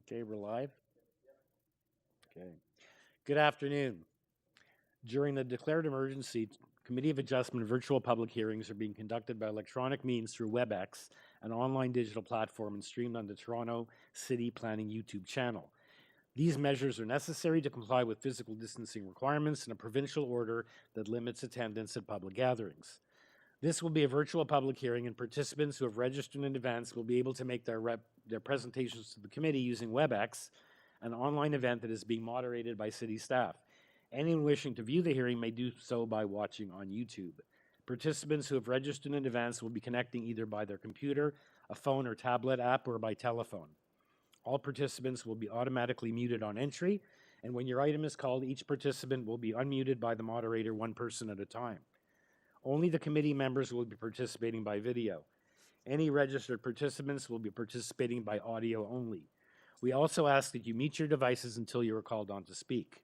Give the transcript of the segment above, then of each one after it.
Okay, we're live. Okay. Good afternoon. During the declared emergency, Committee of Adjustment virtual public hearings are being conducted by electronic means through WebEx, an online digital platform, and streamed on the Toronto City Planning YouTube channel. These measures are necessary to comply with physical distancing requirements and a provincial order that limits attendance at public gatherings. This will be a virtual public hearing, and participants who have registered in advance will be able to make their presentations to the committee using WebEx, an online event that is being moderated by city staff. Anyone wishing to view the hearing may do so by watching on YouTube. Participants who have registered in advance will be connecting either by their computer, a phone or tablet app, or by telephone. All participants will be automatically muted on entry, and when your item is called, each participant will be unmuted by the moderator, one person at a time. Only the committee members will be participating by video. Any registered participants will be participating by audio only. We also ask that you mute your devices until you are called on to speak.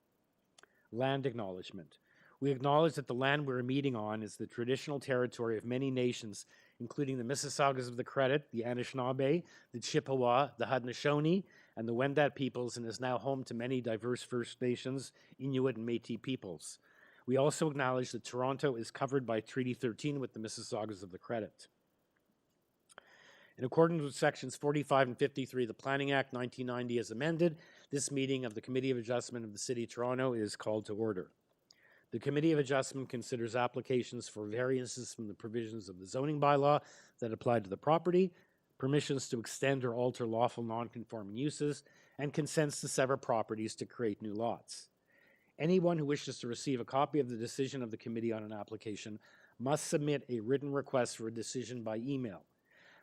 Land acknowledgement. We acknowledge that the land we're meeting on is the traditional territory of many nations, including the Mississaugas of the Credit, the Anishinaabe, the Chippewa, the Haudenosaunee, and the Wendat peoples, and is now home to many diverse First Nations, Inuit, and Métis peoples. We also acknowledge that Toronto is covered by Treaty 13 with the Mississaugas of the Credit. In accordance with Sections 45 and 53 of the Planning Act 1990 as amended, this meeting of the Committee of Adjustment of the City of Toronto is called to order. The Committee of Adjustment considers applications for variances from the provisions of the zoning bylaw that apply to the property, permissions to extend or alter lawful non-conforming uses, and consents to sever properties to create new lots. Anyone who wishes to receive a copy of the decision of the committee on an application must submit a written request for a decision by email.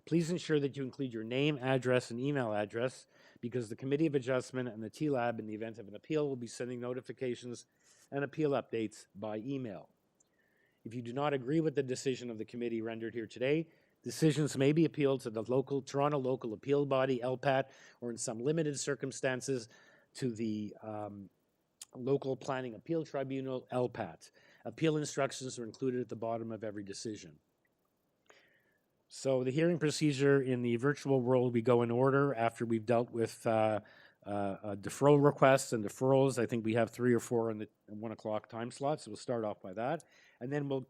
Please ensure that you include your name, address, and email address, because the Committee of Adjustment and the TLAB, in the event of an appeal, will be sending notifications and appeal updates by email. If you do not agree with the decision of the committee rendered here today, decisions may be appealed to the Toronto Local Appeal Body, LPAT, or in some limited circumstances to the Local Planning Appeal Tribunal, LPAT. Appeal instructions are included at the bottom of every decision. So the hearing procedure in the virtual world, we go in order after we've dealt with deferral requests and deferrals. I think we have 3 or 4 in the 1 o'clock time slot, so we'll start off by that. And then we'll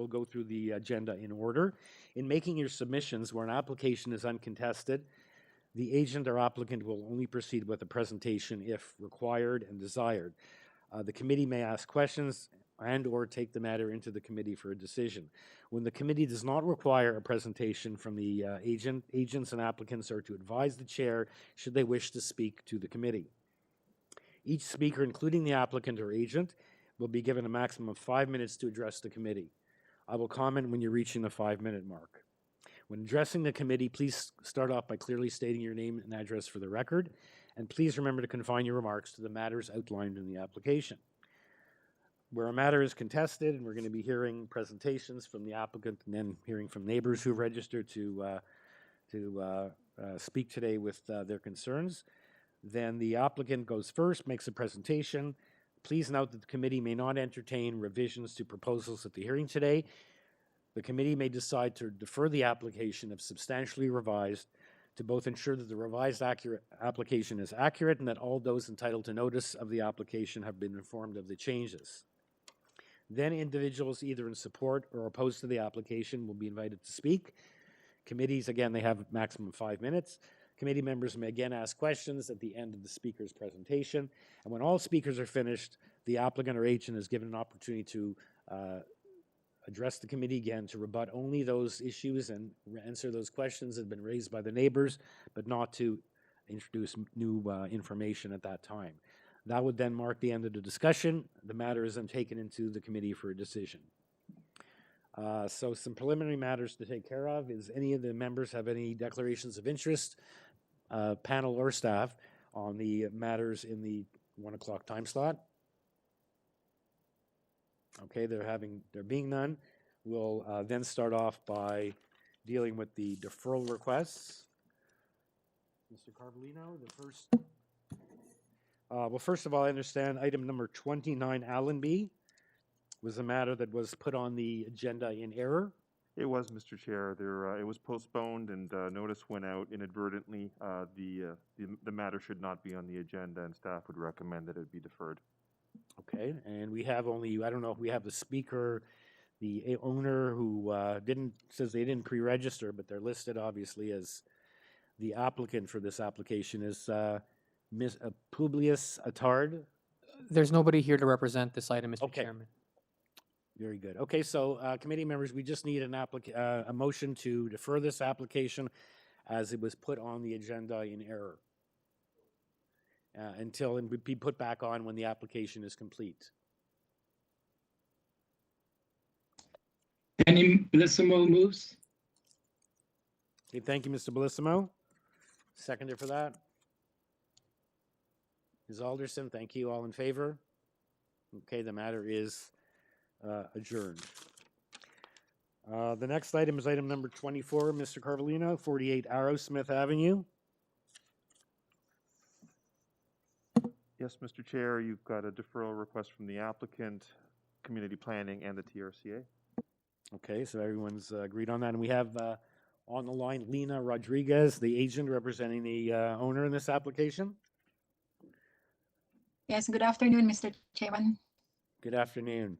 go through the agenda in order. In making your submissions where an application is uncontested, the agent or applicant will only proceed with a presentation if required and desired. The committee may ask questions and or take the matter into the committee for a decision. When the committee does not require a presentation from the agents and applicants are to advise the chair should they wish to speak to the committee. Each speaker, including the applicant or agent, will be given a maximum of 5 minutes to address the committee. I will comment when you're reaching the 5-minute mark. When addressing the committee, please start off by clearly stating your name and address for the record, and please remember to confine your remarks to the matters outlined in the application. Where a matter is contested, and we're going to be hearing presentations from the applicant and then hearing from neighbors who registered to speak today with their concerns, then the applicant goes first, makes a presentation. Please note that the committee may not entertain revisions to proposals at the hearing today. The committee may decide to defer the application if substantially revised to both ensure that the revised application is accurate and that all those entitled to notice of the application have been informed of the changes. Then individuals either in support or opposed to the application will be invited to speak. Committees, again, they have a maximum of 5 minutes. Committee members may again ask questions at the end of the speaker's presentation. And when all speakers are finished, the applicant or agent is given an opportunity to address the committee again to rebut only those issues and answer those questions that have been raised by the neighbors, but not to introduce new information at that time. That would then mark the end of the discussion. The matter is then taken into the committee for a decision. So some preliminary matters to take care of. Is any of the members have any declarations of interest, panel or staff, on the matters in the 1 o'clock time slot? Okay, there being none, we'll then start off by dealing with the deferral requests. Mr. Carvalino, the first. Well, first of all, I understand item number 29, Allenby, was a matter that was put on the agenda in error. It was, Mr. Chair. It was postponed and notice went out inadvertently. The matter should not be on the agenda, and staff would recommend that it be deferred. Okay, and we have only, I don't know if we have the speaker, the owner who says they didn't pre-register, but they're listed obviously as the applicant for this application is Ms. Publius Attard. There's nobody here to represent this item, Mr. Okay. Chairman. Very good. Okay, so committee members, we just need a motion to defer this application as it was put on the agenda in error until it would be put back on when the application is complete. Any Bellissimo moves? Okay, thank you, Mr. Bellissimo. Seconder for that. Ms. Alderson, thank you. All in favor? Okay, the matter is adjourned. The next item is item number 24, Mr. Carvalino, 48 ARROWSMITH Avenue. Yes, Mr. Chair, you've got a deferral request from the applicant, community planning, and the TRCA. Okay, so everyone's agreed on that. And we have on the line Lena Rodriguez, the agent representing the owner in this application. Yes, good afternoon, Mr. Chairman. Good afternoon.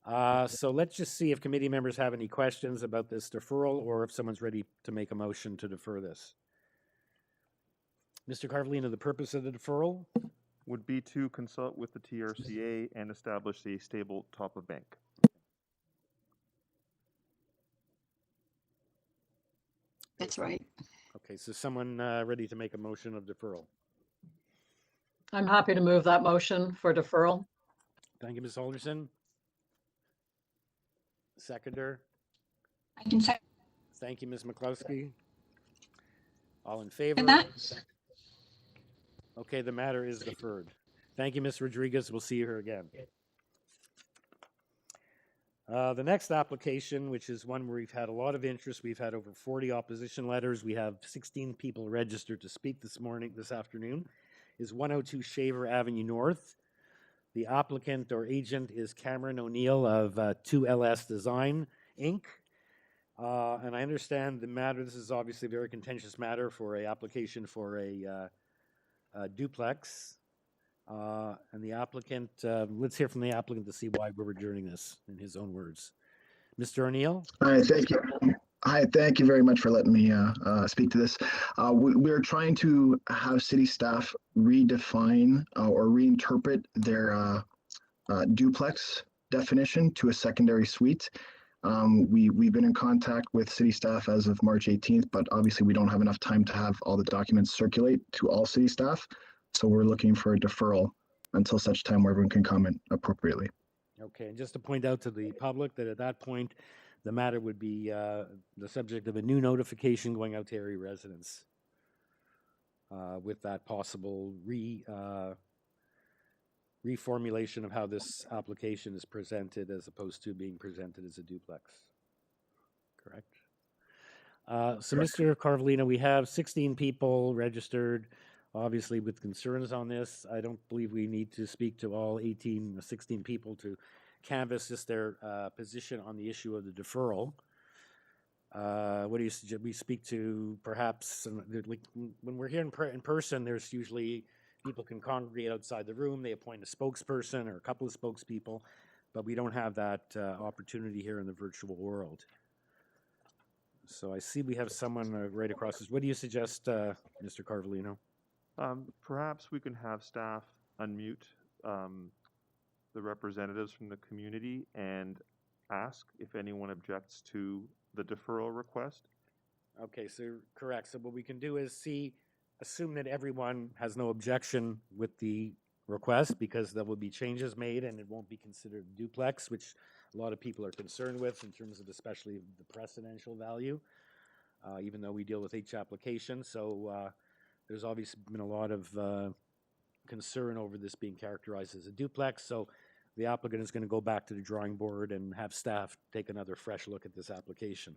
So let's just see if committee members have any questions about this deferral or if someone's ready to make a motion to defer this. Mr. Carvalino, the purpose of the deferral? Would be to consult with the TRCA and establish a stable top of bank. That's right. Okay, so someone ready to make a motion of deferral? I'm happy to move that motion for deferral. Thank you, Ms. Alderson. Seconder. I can second Thank you, Ms. McCloskey. All in favor? that. Okay, the matter is deferred. Thank you, Ms. Rodriguez. We'll see you here again. The next application, which is one where we've had a lot of interest, we've had over 40 opposition letters. We have 16 people registered to speak this afternoon, is 102 Shaver Avenue North. The applicant or agent is Cameron O'Neill of 2LS Design, Inc. And I understand the matter, this is obviously a very contentious matter for a application for a duplex. And the applicant, let's hear from the applicant to see why we're adjourning this in his own words. Mr. O'Neill? Hi, thank you. Hi, thank you very much for letting me speak to this. We're trying to have city staff redefine or reinterpret their duplex definition to a secondary suite. We've been in contact with city staff as of March 18th, but obviously we don't have enough time to have all the documents circulate to all city staff. So we're looking for a deferral until such time where everyone can comment appropriately. Okay, and just to point out to the public that at that point, the matter would be the subject of a new notification going out to area residents with that possible reformulation of how this application is presented as opposed to being presented as a duplex. Correct? So Mr. Carvalino, we have 16 people registered, obviously with concerns on this. I don't believe we need to speak to all 16 people to canvass just their position on the issue of the deferral. What do you suggest? We speak to perhaps, like, when we're here in person, there's usually people can congregate outside the room. They appoint a spokesperson or a couple of spokespeople, but we don't have that opportunity here in the virtual world. So I see we have someone right across this. What do you suggest, Mr. Carvalino? Perhaps we can have staff unmute the representatives from the community and ask if anyone objects to the deferral request. Okay, so correct. So what we can do is assume that everyone has no objection with the request because there will be changes made and it won't be considered duplex, which a lot of people are concerned with in terms of especially the precedential value, even though we deal with each application. So there's obviously been a lot of concern over this being characterized as a duplex. So the applicant is going to go back to the drawing board and have staff take another fresh look at this application.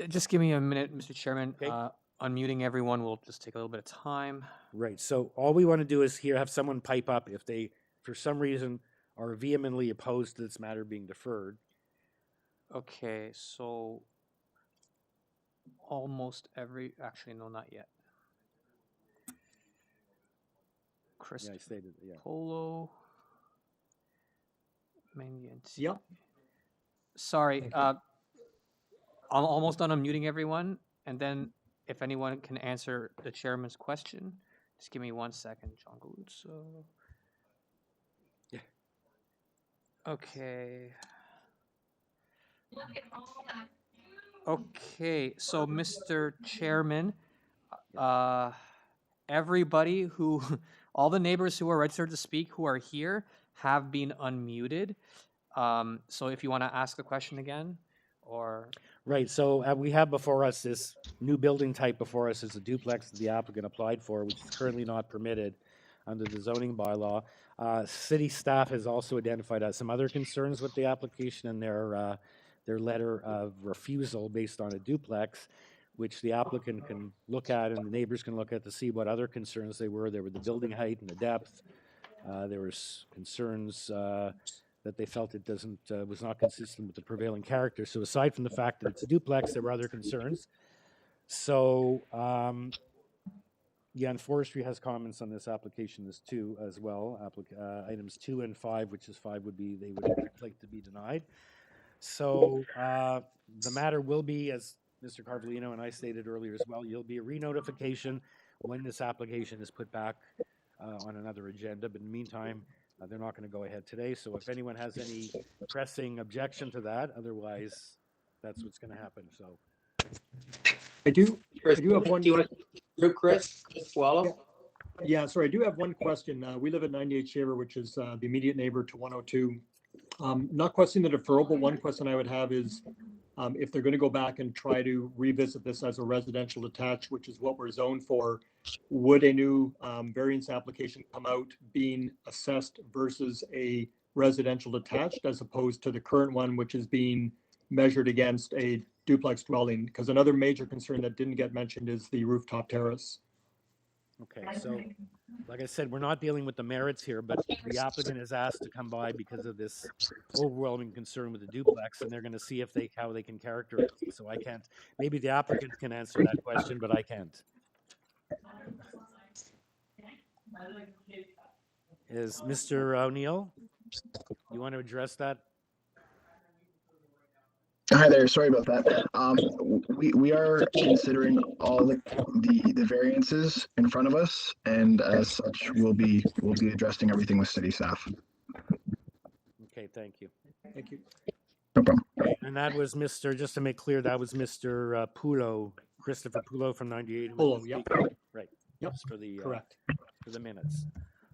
Just give me a minute, Mr. Chairman. Okay. Unmuting everyone will just take a little bit of time. Right. So all we want to do is have someone pipe up if they, for some reason, are vehemently opposed to this matter being deferred. Okay, so almost actually, no, not yet. Chris Yeah, I stated, yeah. Polo. Mangan. Yep. Sorry, Thank you. I'm almost done unmuting everyone, and then if anyone can answer the chairman's question, just give me 1 second, John Galuzzo. Yeah. Okay. Okay, so Mr. Chairman, everybody who, all the neighbors who are registered to speak who are here have been unmuted. So if you want to ask the question again, or Right, so we have before us this new building type before us is a duplex that the applicant applied for, which is currently not permitted under the zoning bylaw. City staff has also identified some other concerns with the application in their letter of refusal based on a duplex, which the applicant can look at and the neighbors can look at to see what other concerns they were. There were the building height and the depth. There was concerns that they felt it was not consistent with the prevailing character. So aside from the fact that it's a duplex, there were other concerns. So yeah, and forestry has comments on this application as well. Items 2 and 5, which is 5 they would like to be denied. So the matter will be, as Mr. Carvalino and I stated earlier as well, you'll be a re-notification when this application is put back on another agenda. But in the meantime, they're not going to go ahead today. So if anyone has any pressing objection to that, otherwise, that's what's going to happen. So I do have one. Do you want to, Chris Wallace? Yeah, sorry, I do have one question. We live at 98 Shaver, which is the immediate neighbor to 102. Not questioning the deferral, but one question I would have is if they're going to go back and try to revisit this as a residential detached, which is what we're zoned for, would a new variance application come out being assessed versus a residential detached as opposed to the current one, which is being measured against a duplex dwelling? Because another major concern that didn't get mentioned is the rooftop terrace. okay, so like I said, we're not dealing with the merits here, but the applicant is asked to come by because of this overwhelming concern with the duplex, and they're going to see how they can characterize it. So I can't. Maybe the applicant can answer that question, but I can't. Is Mr. O'Neill? You want to address that? Hi there. Sorry about that. We are considering all the variances in front of us, and as such, we'll be addressing everything with city staff. Okay, thank you. Thank you. No problem. And that was Mr. Just to make clear, that was Mr. Pulo, Christopher Pulo from 98. Pulo, yep. Right. Yep, Just for the correct. For the minutes.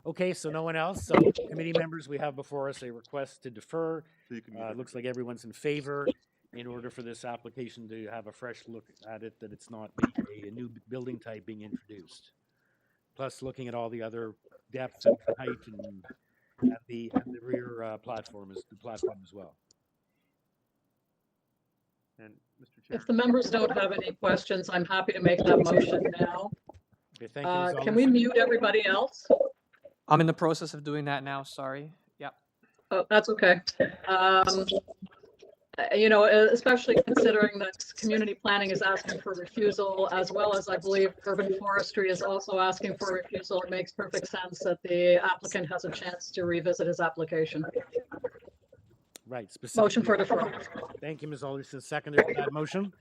Okay, so no one else. So committee members, we have before us a request to defer. So you can Looks like everyone's in favor. In order for this application to have a fresh look at it, that it's not a new building type being introduced. Plus looking at all the other depth and height and the rear platform as well. And Mr. Chair. If the members don't have any questions, I'm happy to make that motion now. Okay, thank you, Ms. Can we Alderson. mute everybody else? I'm in the process of doing that now. Sorry. Yep. Oh, that's okay. You know, especially considering that community planning is asking for refusal, as well as I believe urban forestry is also asking for refusal, it makes perfect sense that the applicant has a chance to revisit his application. Right. Motion for specifically. deferral. Thank you, Ms. Alderson. Seconder for that motion.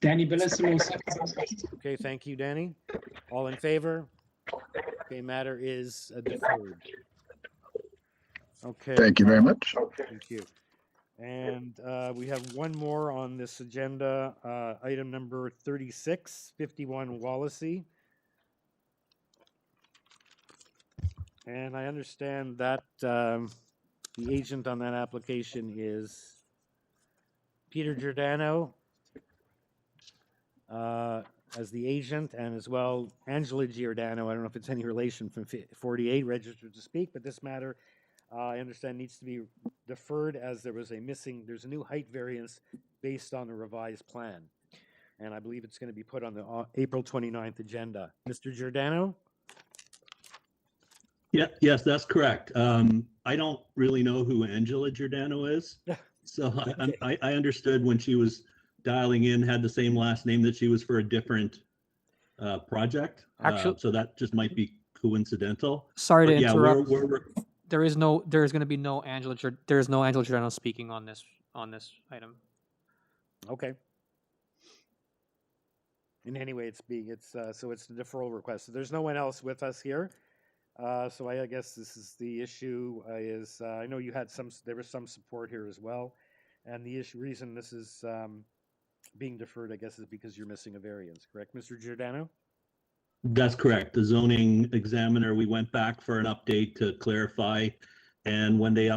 Danny Bellissimo. Okay, thank you, Danny. All in favor? Okay, matter is deferred. Okay. Thank you very much. Thank you. And we have one more on this agenda, item number 36, 51 Wallasey. And I understand that the agent on that application is Peter Giordano as the agent, and as well Angela Giordano. I don't know if it's any relation from 48 registered to speak, but this matter I understand needs to be deferred as there's a new height variance based on the revised plan. And I believe it's going to be put on the April 29th agenda. Mr. Giordano? Yeah, yes, that's correct. I don't really know who Angela Giordano is. So I understood when she was dialing in, had the same last name, that she was for a different project. Actually- So that just might be coincidental. Sorry to But yeah, interrupt. we're There is going to be no Angela. There is no Angela Giordano speaking on this item. Okay. And anyway, it's so it's the deferral request. So there's no one else with us here. So I guess this is the issue is I know you had there was some support here as well. And the reason this is being deferred, I guess, is because you're missing a variance, correct, Mr. Giordano? That's correct. The zoning examiner, we went back for an update to clarify. And when they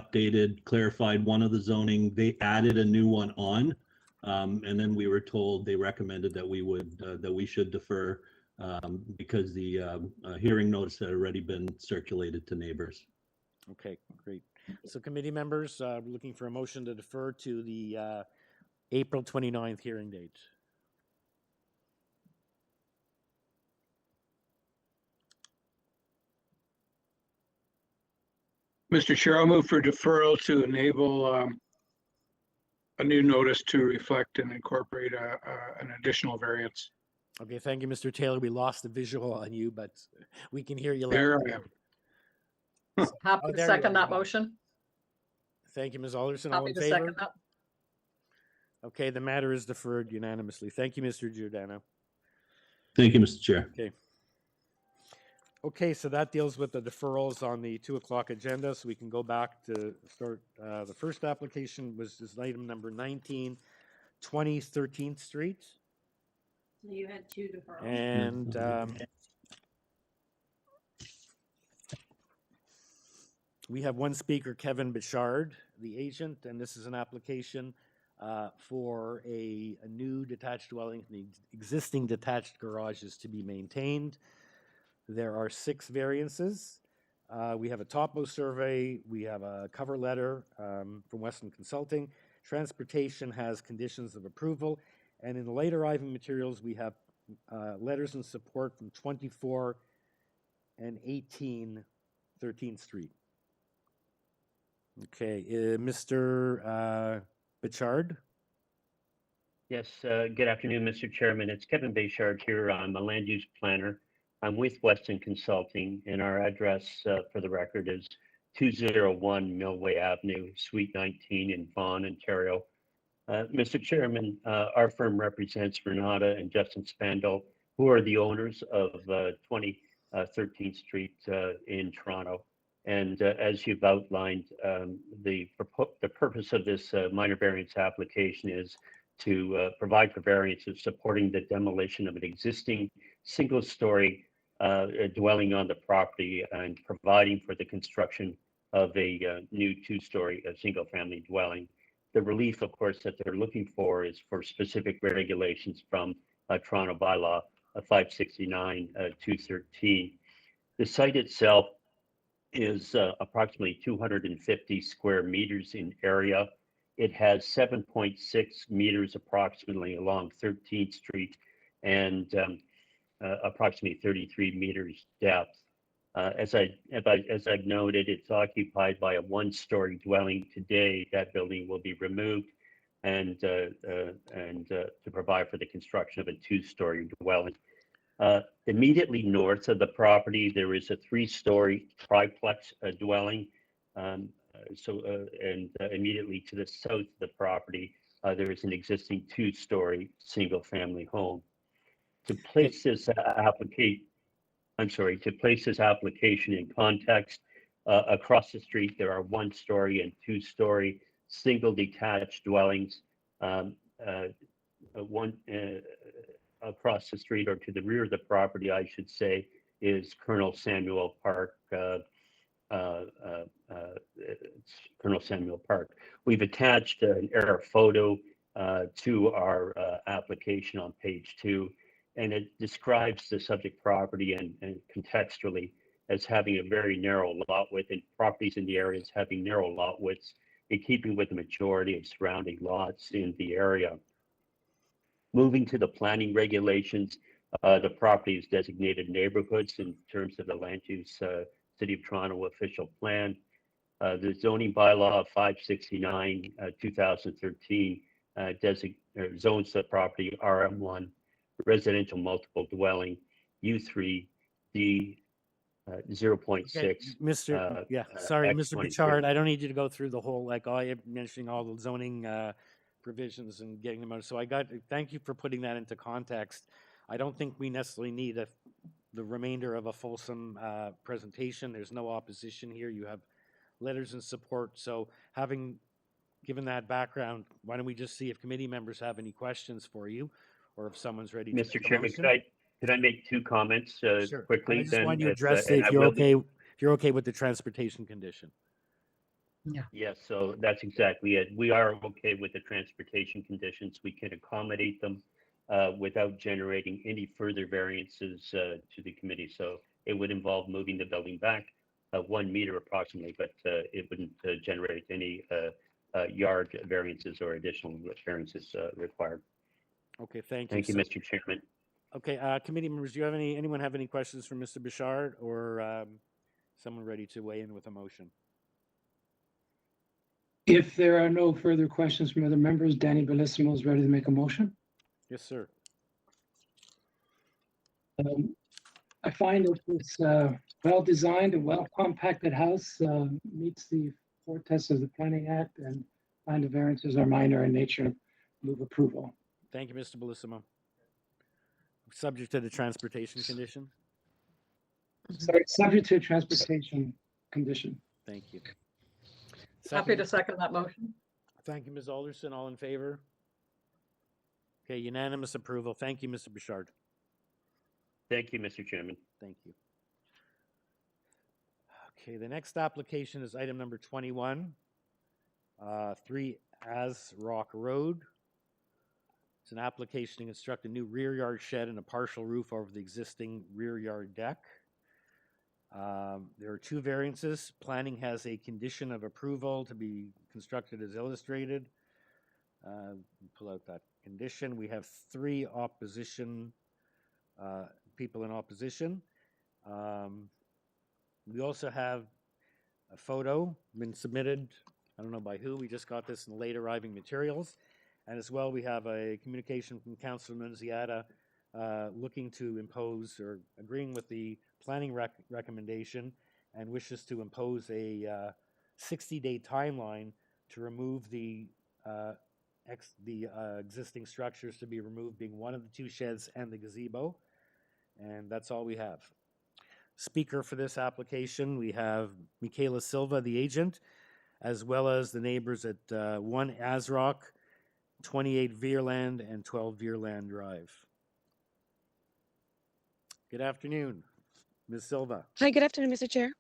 clarified one of the zoning, they added a new one on. And then we were told, they recommended that we should defer because the hearing notice had already been circulated to neighbors. Okay, great. So committee members, we're looking for a motion to defer to the April 29th hearing date. Mr. Chair, I'll move for deferral to enable a new notice to reflect and incorporate an additional variance. Okay, thank you, Mr. Taylor. We lost the visual on you, but we can hear you. There loud. I am. Happy Oh, to there you second are. that motion. Thank you, Ms. Alderson. All Happy in to favor? second that. Okay, the matter is deferred unanimously. Thank you, Mr. Giordano. Thank you, Mr. Chair. Okay. Okay, so that deals with the deferrals on the 2 o'clock agenda. So we can go back to start. The first application was this item number 19, 20 13th Street. So you had two deferrals. And we have one speaker, Kevin Bichard, the agent, and this is an application for a new detached dwelling. The existing detached garage is to be maintained. There are 6 variances. We have a topo survey. We have a cover letter from Weston Consulting. Transportation has conditions of approval. And in the later arriving materials, we have letters in support from 24 and 18 13th Street. Okay, Mr. Bichard? Yes, good afternoon, Mr. Chairman. It's Kevin Bichard here. I'm a land use planner. I'm with Weston Consulting, and our address for the record is 201 Millway Avenue, Suite 19 in Vaughan, Ontario. Mr. Chairman, our firm represents Renata and Justin Spandel, who are the owners of 20 13th Street in Toronto. And as you've outlined, the purpose of this minor variance application is to provide for variances supporting the demolition of an existing single-story dwelling on the property and providing for the construction of a new 2-story single-family dwelling. The relief, of course, that they're looking for is for specific regulations from Toronto bylaw 569-213. The site itself is approximately 250 square meters in area. It has 7.6 meters approximately along 13th Street and approximately 33 meters depth. As I've noted, it's occupied by a 1-story dwelling today. That building will be removed and to provide for the construction of a 2-story dwelling. Immediately north of the property, there is a 3-story triplex dwelling. Immediately to the south of the property, there is an existing 2-story single-family home. To place this application in context, across the street there are 1-story and 2-story single detached dwellings. Across the street, or to the rear of the property, I should say, is Colonel Samuel Park. Colonel Samuel Park. We've attached an air photo to our application on page 2, and it describes the subject property and contextually as having a very narrow lot width, and properties in the areas having narrow lot widths in keeping with the majority of surrounding lots in the area. Moving to the planning regulations, the property is designated neighborhoods in terms of the land use City of Toronto official plan. The zoning bylaw of 569, 2013 zones the property RM1, residential multiple dwelling, U3, D 0.6. Okay, Mr. Sorry, Mr. X23. Bichard, I don't need you to go through the whole, like, all you mentioning all the zoning provisions and getting them out. So thank you for putting that into context. I don't think we necessarily need the remainder of a fulsome presentation. There's no opposition here. You have letters in support. So having given that background, why don't we just see if committee members have any questions for you, or if someone's ready to Mr. make a Chairman, motion? could I make two comments Sure. quickly? I just want you to if, address and if I you're will be- okay. If you're okay with the transportation condition. Yes, so that's exactly it. We are okay with the transportation conditions. We can accommodate them without generating any further variances to the committee. So it would involve moving the building back 1 meter approximately, but it wouldn't generate any yard variances or additional variances required. Okay, thank you. Thank you, So- Mr. Chairman. Okay, committee members, do you have anyone have any questions for Mr. Bichard, or someone ready to weigh in with a motion? If there are no further questions from other members, Danny Bellissimo is ready to make a motion. Yes, sir. I find that this well-designed and well-compacted house meets the four tests of the Planning Act, and find the variances are minor in nature. Move approval. Thank you, Mr. Bellissimo. Subject to the transportation condition? Sorry, subject to transportation condition. Thank you. Happy to second that motion. Thank you, Ms. Alderson. All in favor? Okay, unanimous approval. Thank you, Mr. Bichard. Thank you, Mr. Chairman. Thank you. Okay, the next application is item number 21, 3 AZROCK Road. It's an application to construct a new rear yard shed and a partial roof over the existing rear yard deck. There are 2 variances. Planning has a condition of approval to be constructed as illustrated. Pull out that condition. We have 3 opposition, people in opposition. We also have a photo been submitted, I don't know by who, we just got this in late arriving materials. And as well, we have a communication from Councilor Nunziata looking to impose or agreeing with the planning recommendation and wishes to impose a 60-day timeline to remove the existing structures to be removed, being one of the 2 sheds and the gazebo. And that's all we have. Speaker for this application, we have Michaela Silva, the agent, as well as the neighbors at 1 AZROCK, 28 Veerland, and 12 Veerland Drive. Good afternoon, Ms. Silva. Hi, good afternoon, Mr. Chair.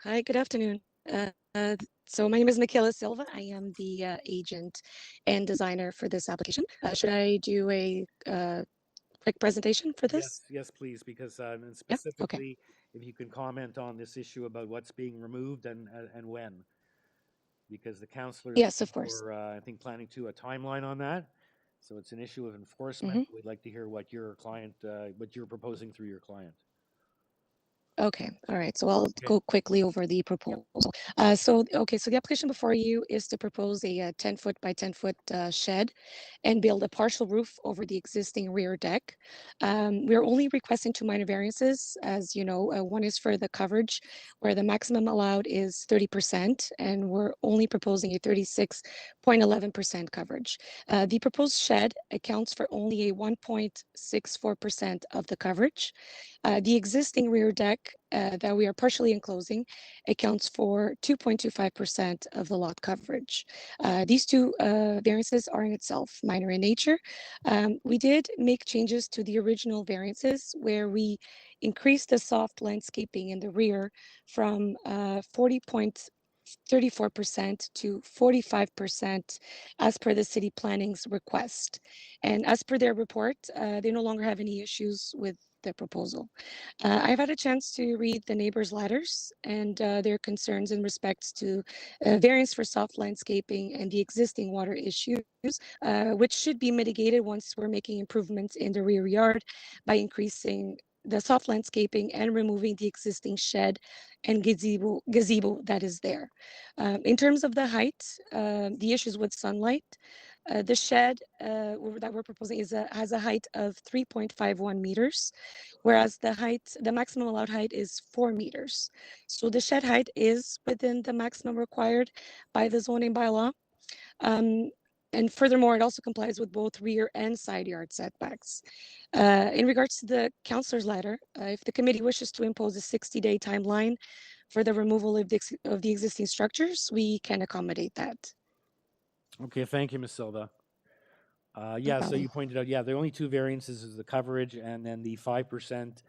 Hi, good afternoon. So my name is Michaela Silva. I am the agent and designer for this application. Should I do a quick presentation for this? Yes, please, because and specifically, if you can comment on this issue about what's being removed and when. Because the councillor, yes, of course, I think planning to a timeline on that. So it's an issue of enforcement. We'd like to hear what your client, what you're proposing through your client. Okay, all right. So I'll go quickly over the proposal. So the application before you is to propose a 10-foot by 10-foot shed and build a partial roof over the existing rear deck. We're only requesting 2 minor variances, as you know. One is for the coverage, where the maximum allowed is 30%, and we're only proposing a 36.11% coverage. The proposed shed accounts for only a 1.64% of the coverage. The existing rear deck that we are partially enclosing accounts for 2.25% of the lot coverage. These 2 variances are in itself minor in nature. We did make changes to the original variances where we increased the soft landscaping in the rear from 40.34% to 45% as per the city planning's request. And as per their report, they no longer have any issues with the proposal. I've had a chance to read the neighbors' letters and their concerns in respects to variance for soft landscaping and the existing water issues, which should be mitigated once we're making improvements in the rear yard by increasing the soft landscaping and removing the existing shed and gazebo that is there. In terms of the height, the issues with sunlight, the shed that we're proposing has a height of 3.51 meters, whereas the maximum allowed height is 4 meters. So the shed height is within the maximum required by the zoning bylaw. And furthermore, it also complies with both rear and side yard setbacks. In regards to the councillor's letter, if the committee wishes to impose a 60-day timeline for the removal of the existing structures, we can accommodate that. Okay, thank you, Ms. Silva. Yeah, so you pointed out, yeah, the only two variances is the coverage and then the 5%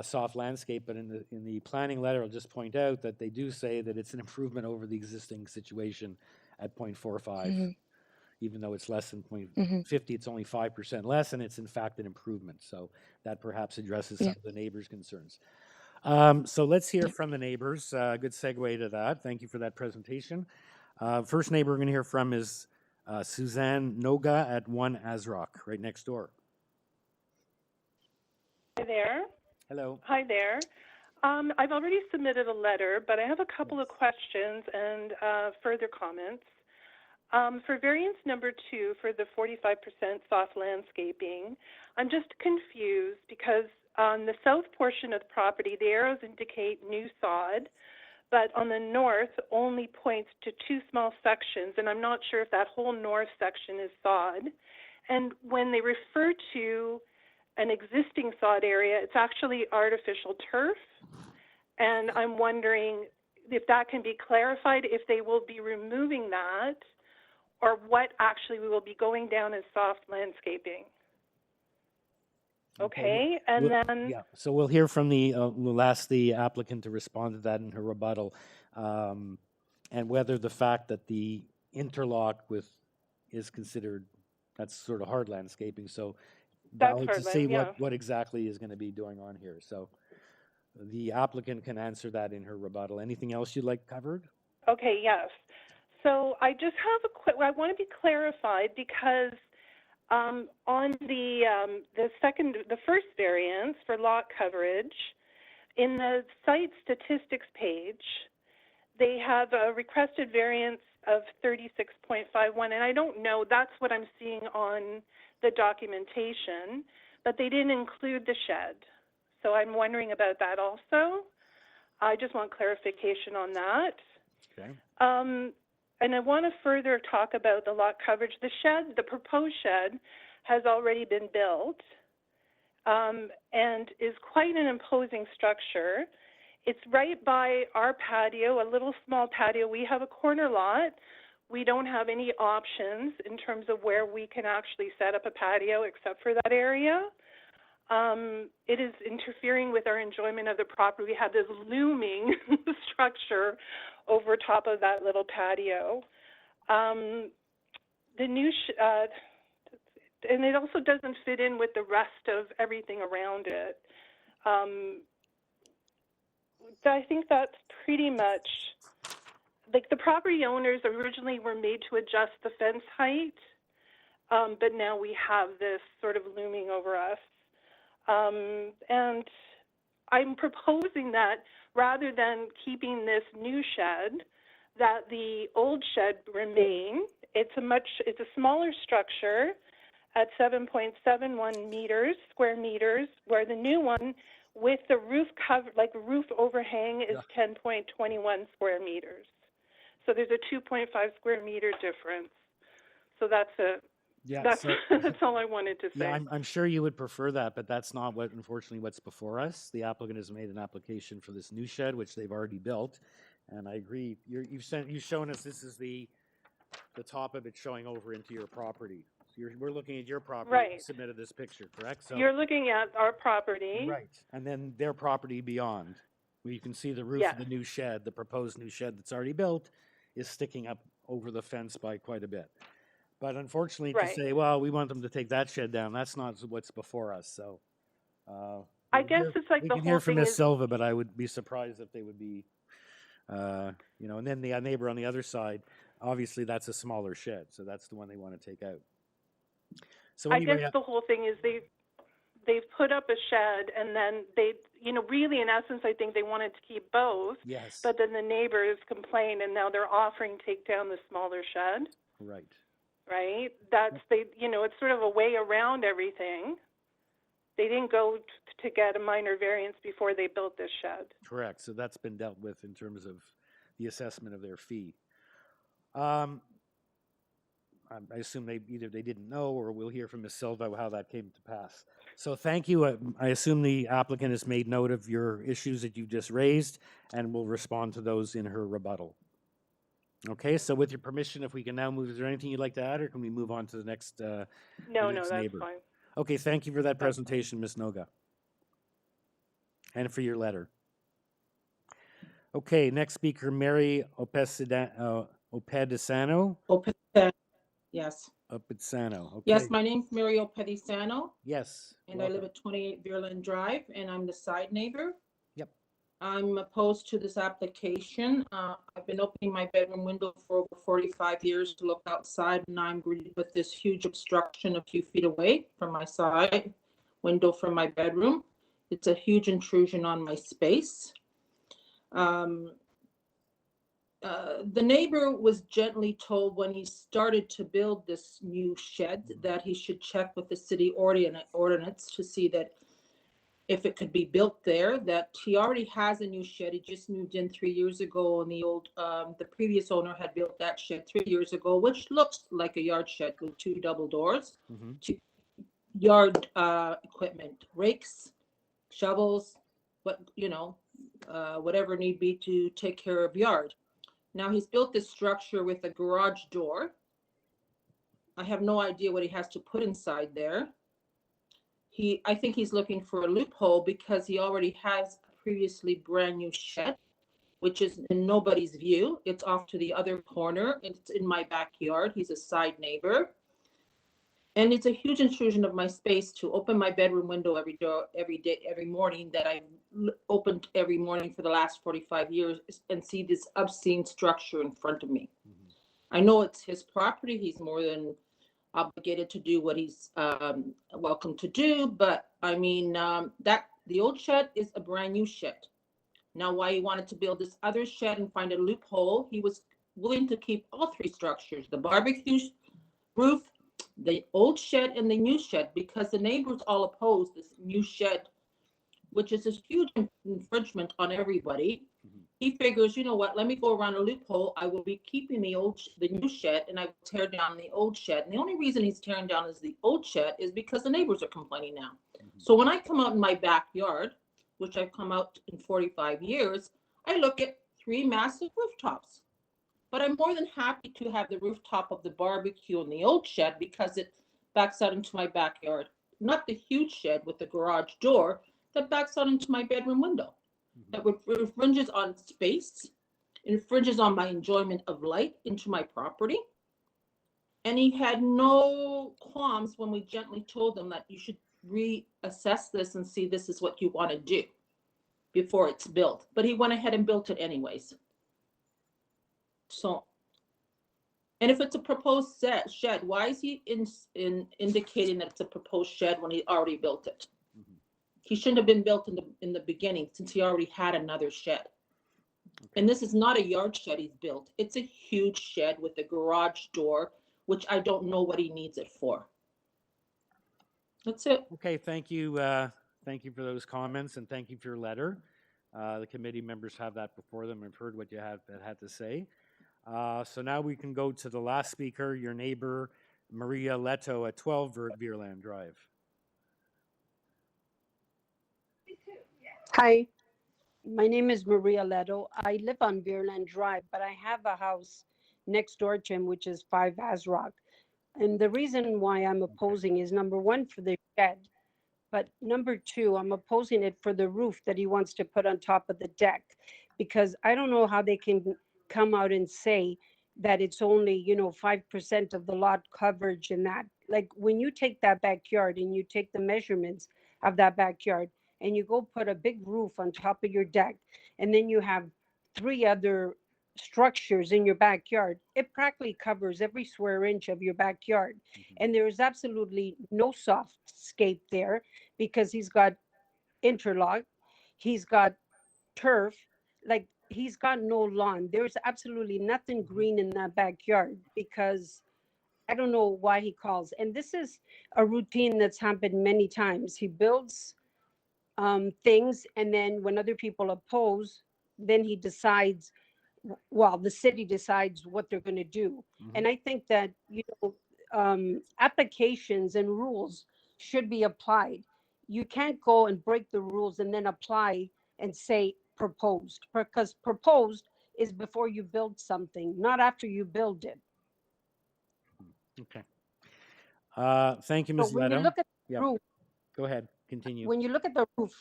soft landscape. But in the planning letter, I'll just point out that they do say that it's an improvement over the existing situation at 0.45. Even though it's less than 0.50, it's only 5% less, and it's in fact an improvement. So that perhaps addresses some of the neighbors' concerns. So let's hear from the neighbors. Good segue to that. Thank you for that presentation. First neighbor we're going to hear from is Suzanne Noga at 1 AZROCK, right next door. Hi there. Hello. Hi there. I've already submitted a letter, but I have a couple of questions and further comments. For variance number 2 for the 45% soft landscaping, I'm just confused because on the south portion of the property, the arrows indicate new sod, but on the north only points to 2 small sections, and I'm not sure if that whole north section is sod. And when they refer to an existing sod area, it's actually artificial turf, and I'm wondering if that can be clarified, if they will be removing that, or what actually we will be going down as soft landscaping. Okay, and then... Yeah, so we'll hear from we'll ask the applicant to respond to that in her rebuttal, and whether the fact that the interlock is considered, that's sort of hard landscaping, so valid to see what exactly is going to be going on here. So the applicant can answer that in her rebuttal. Anything else you'd like covered? Okay, yes. So I just have I want to be clarified because on the first variance for lot coverage, in the site statistics page, they have a requested variance of 36.51, and I don't know, that's what I'm seeing on the documentation, but they didn't include the shed. So I'm wondering about that also. I just want clarification on that. Okay. And I want to further talk about the lot coverage. The shed, the proposed shed, has already been built and is quite an imposing structure. It's right by our patio, a little small patio. We have a corner lot. We don't have any options in terms of where we can actually set up a patio except for that area. It is interfering with our enjoyment of the property. We have this looming structure over top of that little patio. The new, and it also doesn't fit in with the rest of everything around it. I think that's pretty much, like the property owners originally were made to adjust the fence height, but now we have this sort of looming over us. And I'm proposing that rather than keeping this new shed, that the old shed remain. It's a smaller structure at 7.71 square meters, where the new one with the roof cover, like roof overhang, is 10.21 square meters. So there's a 2.5 square meter difference. So that's that's all I wanted to say. Yeah, I'm sure you would prefer that, but that's not unfortunately what's before us. The applicant has made an application for this new shed, which they've already built, and I agree. You've shown us this is the top of it showing over into your property. So we're looking at your property. Right. You submitted this picture, correct? So you're looking at our property, right, and then their property beyond, where you can see the roof of the new shed, the proposed new shed that's already built, is sticking up over the fence by quite a bit. But unfortunately, to say, well, we want them to take that shed down, that's not what's before us. So I guess it's like we the can whole hear from thing Ms. is Silva, but I would be surprised if they would be, and then the neighbor on the other side, obviously that's a smaller shed, so that's the one they want to take out. So I anyway, guess the whole thing is they've put up a shed, and then they, really in essence, I think they wanted to keep both. Yes. But then the neighbors complained, and now they're offering to take down the smaller shed. Right. Right? It's sort of a way around everything. They didn't go to get a minor variance before they built this shed. Correct. So that's been dealt with in terms of the assessment of their fee. I assume they didn't know, or we'll hear from Ms. Silva how that came to pass. So thank you. I assume the applicant has made note of your issues that you just raised and will respond to those in her rebuttal. Okay, so with your permission, if we can now move, is there anything you'd like to add, or can we move on to the next No, that's neighbor? fine. Okay, thank you for that presentation, Ms. Noga, and for your letter. Okay, next speaker, Mary Opedisano. Yes. Opedisano. Okay. Yes, my name's Mary Opedisano. Yes. And I live at 28 Veerland Drive, and I'm the side neighbor. Yep. I'm opposed to this application. I've been opening my bedroom window for over 45 years to look outside, and I'm greeted with this huge obstruction a few feet away from my side window from my bedroom. It's a huge intrusion on my space. The neighbor was gently told when he started to build this new shed that he should check with the city ordinance to see that if it could be built there, that he already has a new shed. He just moved in 3 years ago, and the previous owner had built that shed 3 years ago, which looks like a yard shed with 2 double doors, to yard equipment, rakes, shovels, whatever need be to take care of yard. Now he's built this structure with a garage door. I have no idea what he has to put inside there. I think he's looking for a loophole because he already has a previously brand new shed, which is in nobody's view. It's off to the other corner. It's in my backyard. He's a side neighbor. And it's a huge intrusion of my space to open my bedroom window every morning that I've opened every morning for the last 45 years and see this obscene structure in front of me. I know it's his property. He's more than obligated to do what he's welcome to do. But I mean, the old shed is a brand new shed. Now, why he wanted to build this other shed and find a loophole, he was willing to keep all 3 structures, the barbecue roof, the old shed, and the new shed, because the neighbors all oppose this new shed, which is a huge infringement on everybody. He figures, you know what, let me go around a loophole. I will be keeping the new shed, and I will tear down the old shed. And the only reason he's tearing down the old shed is because the neighbors are complaining now. So when I come out in my backyard, which I've come out in 45 years, I look at 3 massive rooftops. But I'm more than happy to have the rooftop of the barbecue in the old shed because it backs out into my backyard. Not the huge shed with the garage door that backs out into my bedroom window. That infringes on space, infringes on my enjoyment of light into my property. And he had no qualms when we gently told him that you should reassess this and see this is what you want to do before it's built. But he went ahead and built it anyways. So, and if it's a proposed shed, why is he indicating that it's a proposed shed when he already built it? He shouldn't have been built in the beginning since he already had another shed. And this is not a yard shed he's built. It's a huge shed with a garage door, which I don't know what he needs it for. That's it. Okay, thank you. Thank you for those comments, and thank you for your letter. The committee members have that before them. I've heard what you had to say. So now we can go to the last speaker, your neighbor, Maria Leto at 12 Veerland Drive. Hi, my name is Maria Leto. I live on Veerland Drive, but I have a house next door to him, which is 5 AZROCK. And the reason why I'm opposing is, number one, for the shed, but number two, I'm opposing it for the roof that he wants to put on top of the deck, because I don't know how they can come out and say that it's only, 5% of the lot coverage and that. Like, when you take that backyard and you take the measurements of that backyard and you go put a big roof on top of your deck, and then you have 3 other structures in your backyard, it practically covers every square inch of your backyard. And there is absolutely no soft scape there because he's got interlock, he's got turf, like he's got no lawn. There's absolutely nothing green in that backyard because I don't know why he calls. And this is a routine that's happened many times. He builds things, and then when other people oppose, then he decides, well, the city decides what they're going to do. And I think that, applications and rules should be applied. You can't go and break the rules and then apply and say proposed, because proposed is before you build something, not after you build it. Okay. Thank you, So Ms. when you Leto. look at the Yeah, roof, go ahead, continue. when you look at the roof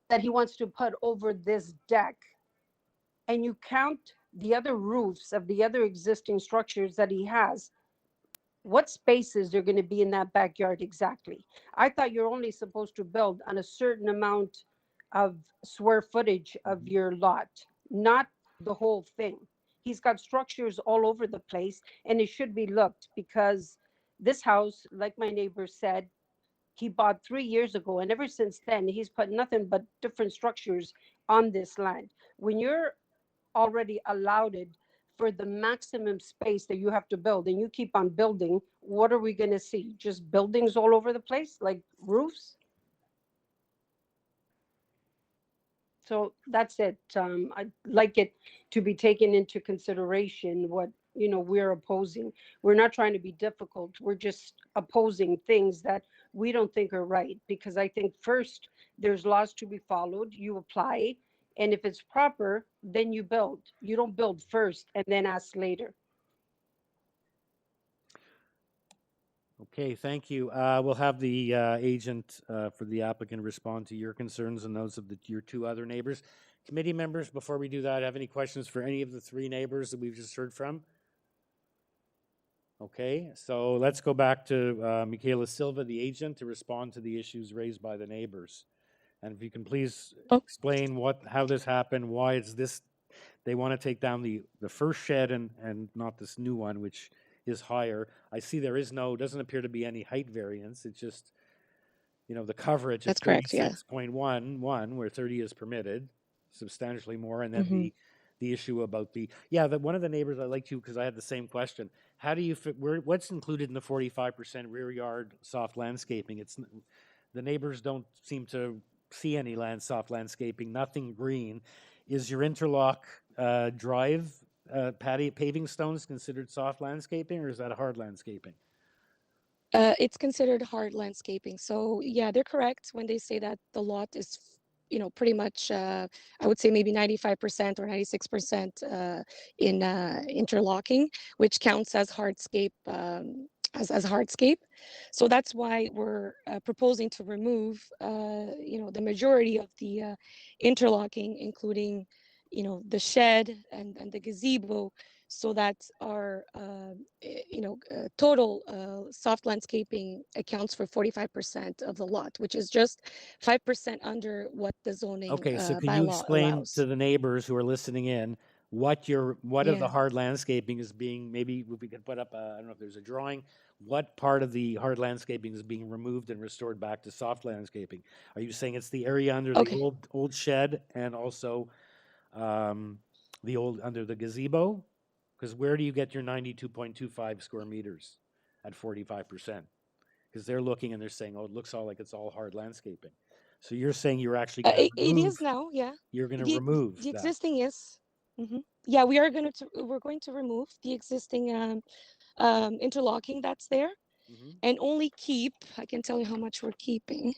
that he wants to put over this deck, and you count the other roofs of the other existing structures that he has, what spaces are going to be in that backyard exactly? I thought you're only supposed to build on a certain amount of square footage of your lot, not the whole thing. He's got structures all over the place, and it should be looked, because this house, like my neighbor said, he bought 3 years ago, and ever since then he's put nothing but different structures on this land. When you're already allowed it for the maximum space that you have to build, and you keep on building, what are we going to see? Just buildings all over the place, like roofs? So that's it. I'd like it to be taken into consideration what, we're opposing. We're not trying to be difficult. We're just opposing things that we don't think are right, because I think first there's laws to be followed, you apply, and if it's proper, then you build. You don't build first and then ask later. Okay, thank you. We'll have the agent for the applicant respond to your concerns and those of your two other neighbors. Committee members, before we do that, have any questions for any of the three neighbors that we've just heard from? Okay, so let's go back to Michaela Silva, the agent, to respond to the issues raised by the neighbors. And if you can please explain how this happened, why it's this, they want to take down the first shed and not this new one, which is higher. I see there is doesn't appear to be any height variance. It's just, the coverage is 36.11, where 30 is permitted, substantially more. And then the issue about one of the neighbors I liked you because I had the same question. How do you fit, what's included in the 45% rear yard soft landscaping? The neighbors don't seem to see any soft landscaping, nothing green. Is your interlock drive paving stones considered soft landscaping, or is that hard landscaping? It's considered hard landscaping. So yeah, they're correct when they say that the lot is, pretty much, I would say maybe 95% or 96% in interlocking, which counts as hardscape, as hardscape. So that's why we're proposing to remove, the majority of the interlocking, including, the shed and the gazebo, so that our total soft landscaping accounts for 45% of the lot, which is just 5% under what the zoning okay, so can bylaw you explain allows. to the neighbors who are listening in what of the Yeah. hard landscaping is being, maybe if we could put up I don't know if there's a drawing, what part of the hard landscaping is being removed and restored back to soft landscaping? Are you saying it's the area under the old shed and also the old under the gazebo? Because where do you get your 92.25 square meters at 45%? Because they're looking and they're saying, oh, it looks all like it's all hard landscaping. So you're saying you're actually going to remove. It is now, yeah. You're going to remove the that. existing is. Yeah, we're going to remove the existing interlocking that's there, and only keep. I can tell you how much we're keeping.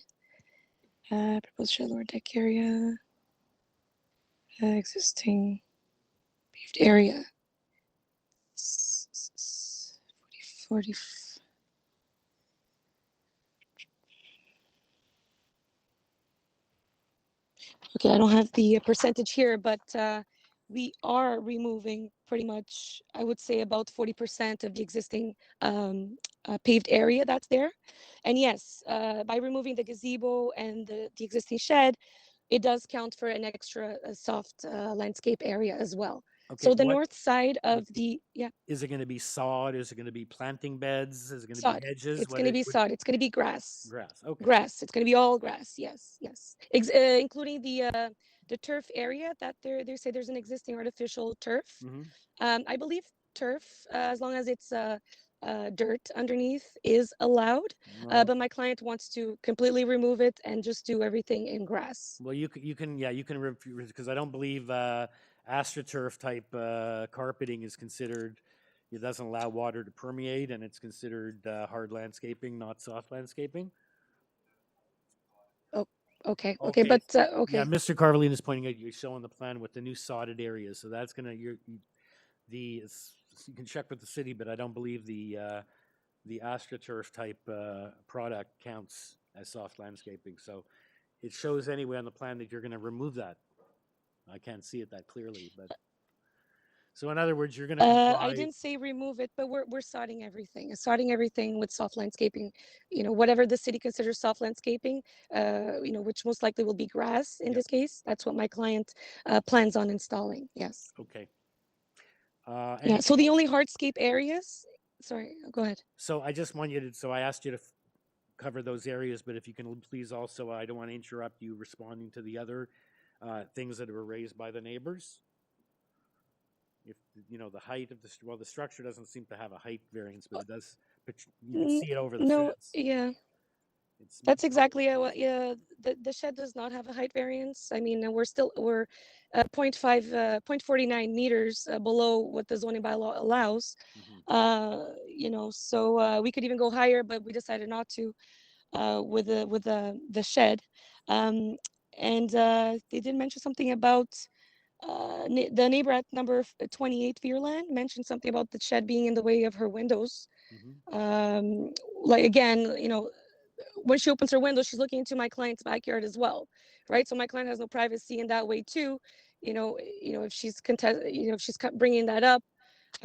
Proposed shed lower deck area, existing paved area. 40. Okay, I don't have the percentage here, but we are removing pretty much, I would say, about 40% of the existing paved area that's there. And yes, by removing the gazebo and the existing shed, it does count for an extra soft landscape area as well. Okay, So the what north side of the, yeah, is it going to be? Sod? Is it going to be planting beds? Is it going to be sod. hedges? It's going to be What sod. It's going to be grass. grass? Okay. Grass. It's going to be all grass. Yes, yes. Including the turf area that they say there's an existing artificial turf. Mm-hmm. I believe turf, as long as it's dirt underneath, is allowed. Well, But my client wants to completely remove it and just do everything in grass. well, you can yeah, you can because I don't believe astroturf type carpeting is considered. It doesn't allow water to permeate, and it's considered hard landscaping, not soft landscaping. Oh, okay, Okay. but Yeah, okay. Mr. Carveline is pointing out you're showing the plan with the new sodded areas, so that's gonna you can check with the city, but I don't believe the astroturf type product counts as soft landscaping. So it shows anyway on the plan that you're going to remove that. I can't see it that clearly, but so in other words, you're going to comply. I didn't say remove it, but we're sodding everything. Sodding everything with soft landscaping. Whatever the city considers soft landscaping. Which most likely will be grass in this case. That's what my client plans on installing. Yes. Okay. Yeah. So the only hardscape areas. Sorry. Go ahead. So I just want you to. So I asked you to cover those areas, but if you can please also, I don't want to interrupt you responding to the other things that were raised by the neighbors. If the height of the structure doesn't seem to have a height variance, but it does. But you can see it over the fence. Yeah. That's exactly what. Yeah, the shed does not have a height variance. I mean, we're 0.49 meters below what the zoning bylaw allows. So we could even go higher, but we decided not to with the shed. And they did mention something about the neighbor at number 28 Veerland mentioned something about the shed being in the way of her windows. Like again, when she opens her window, she's looking into my client's backyard as well, right? So my client has no privacy in that way too. If she's bringing that up,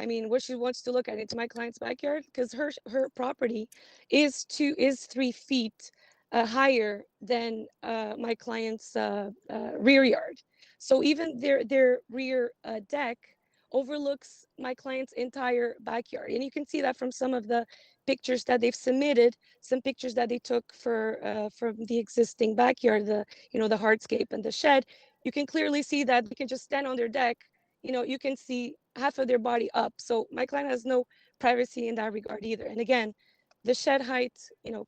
I mean, what she wants to look at into my client's backyard, because her property is 3 feet higher than my client's rear yard. So even their rear deck overlooks my client's entire backyard, and you can see that from some of the pictures that they've submitted, some pictures that they took from the existing backyard, the hardscape and the shed. You can clearly see that they can just stand on their deck. You can see half of their body up. So my client has no privacy in that regard either. And again, the shed height,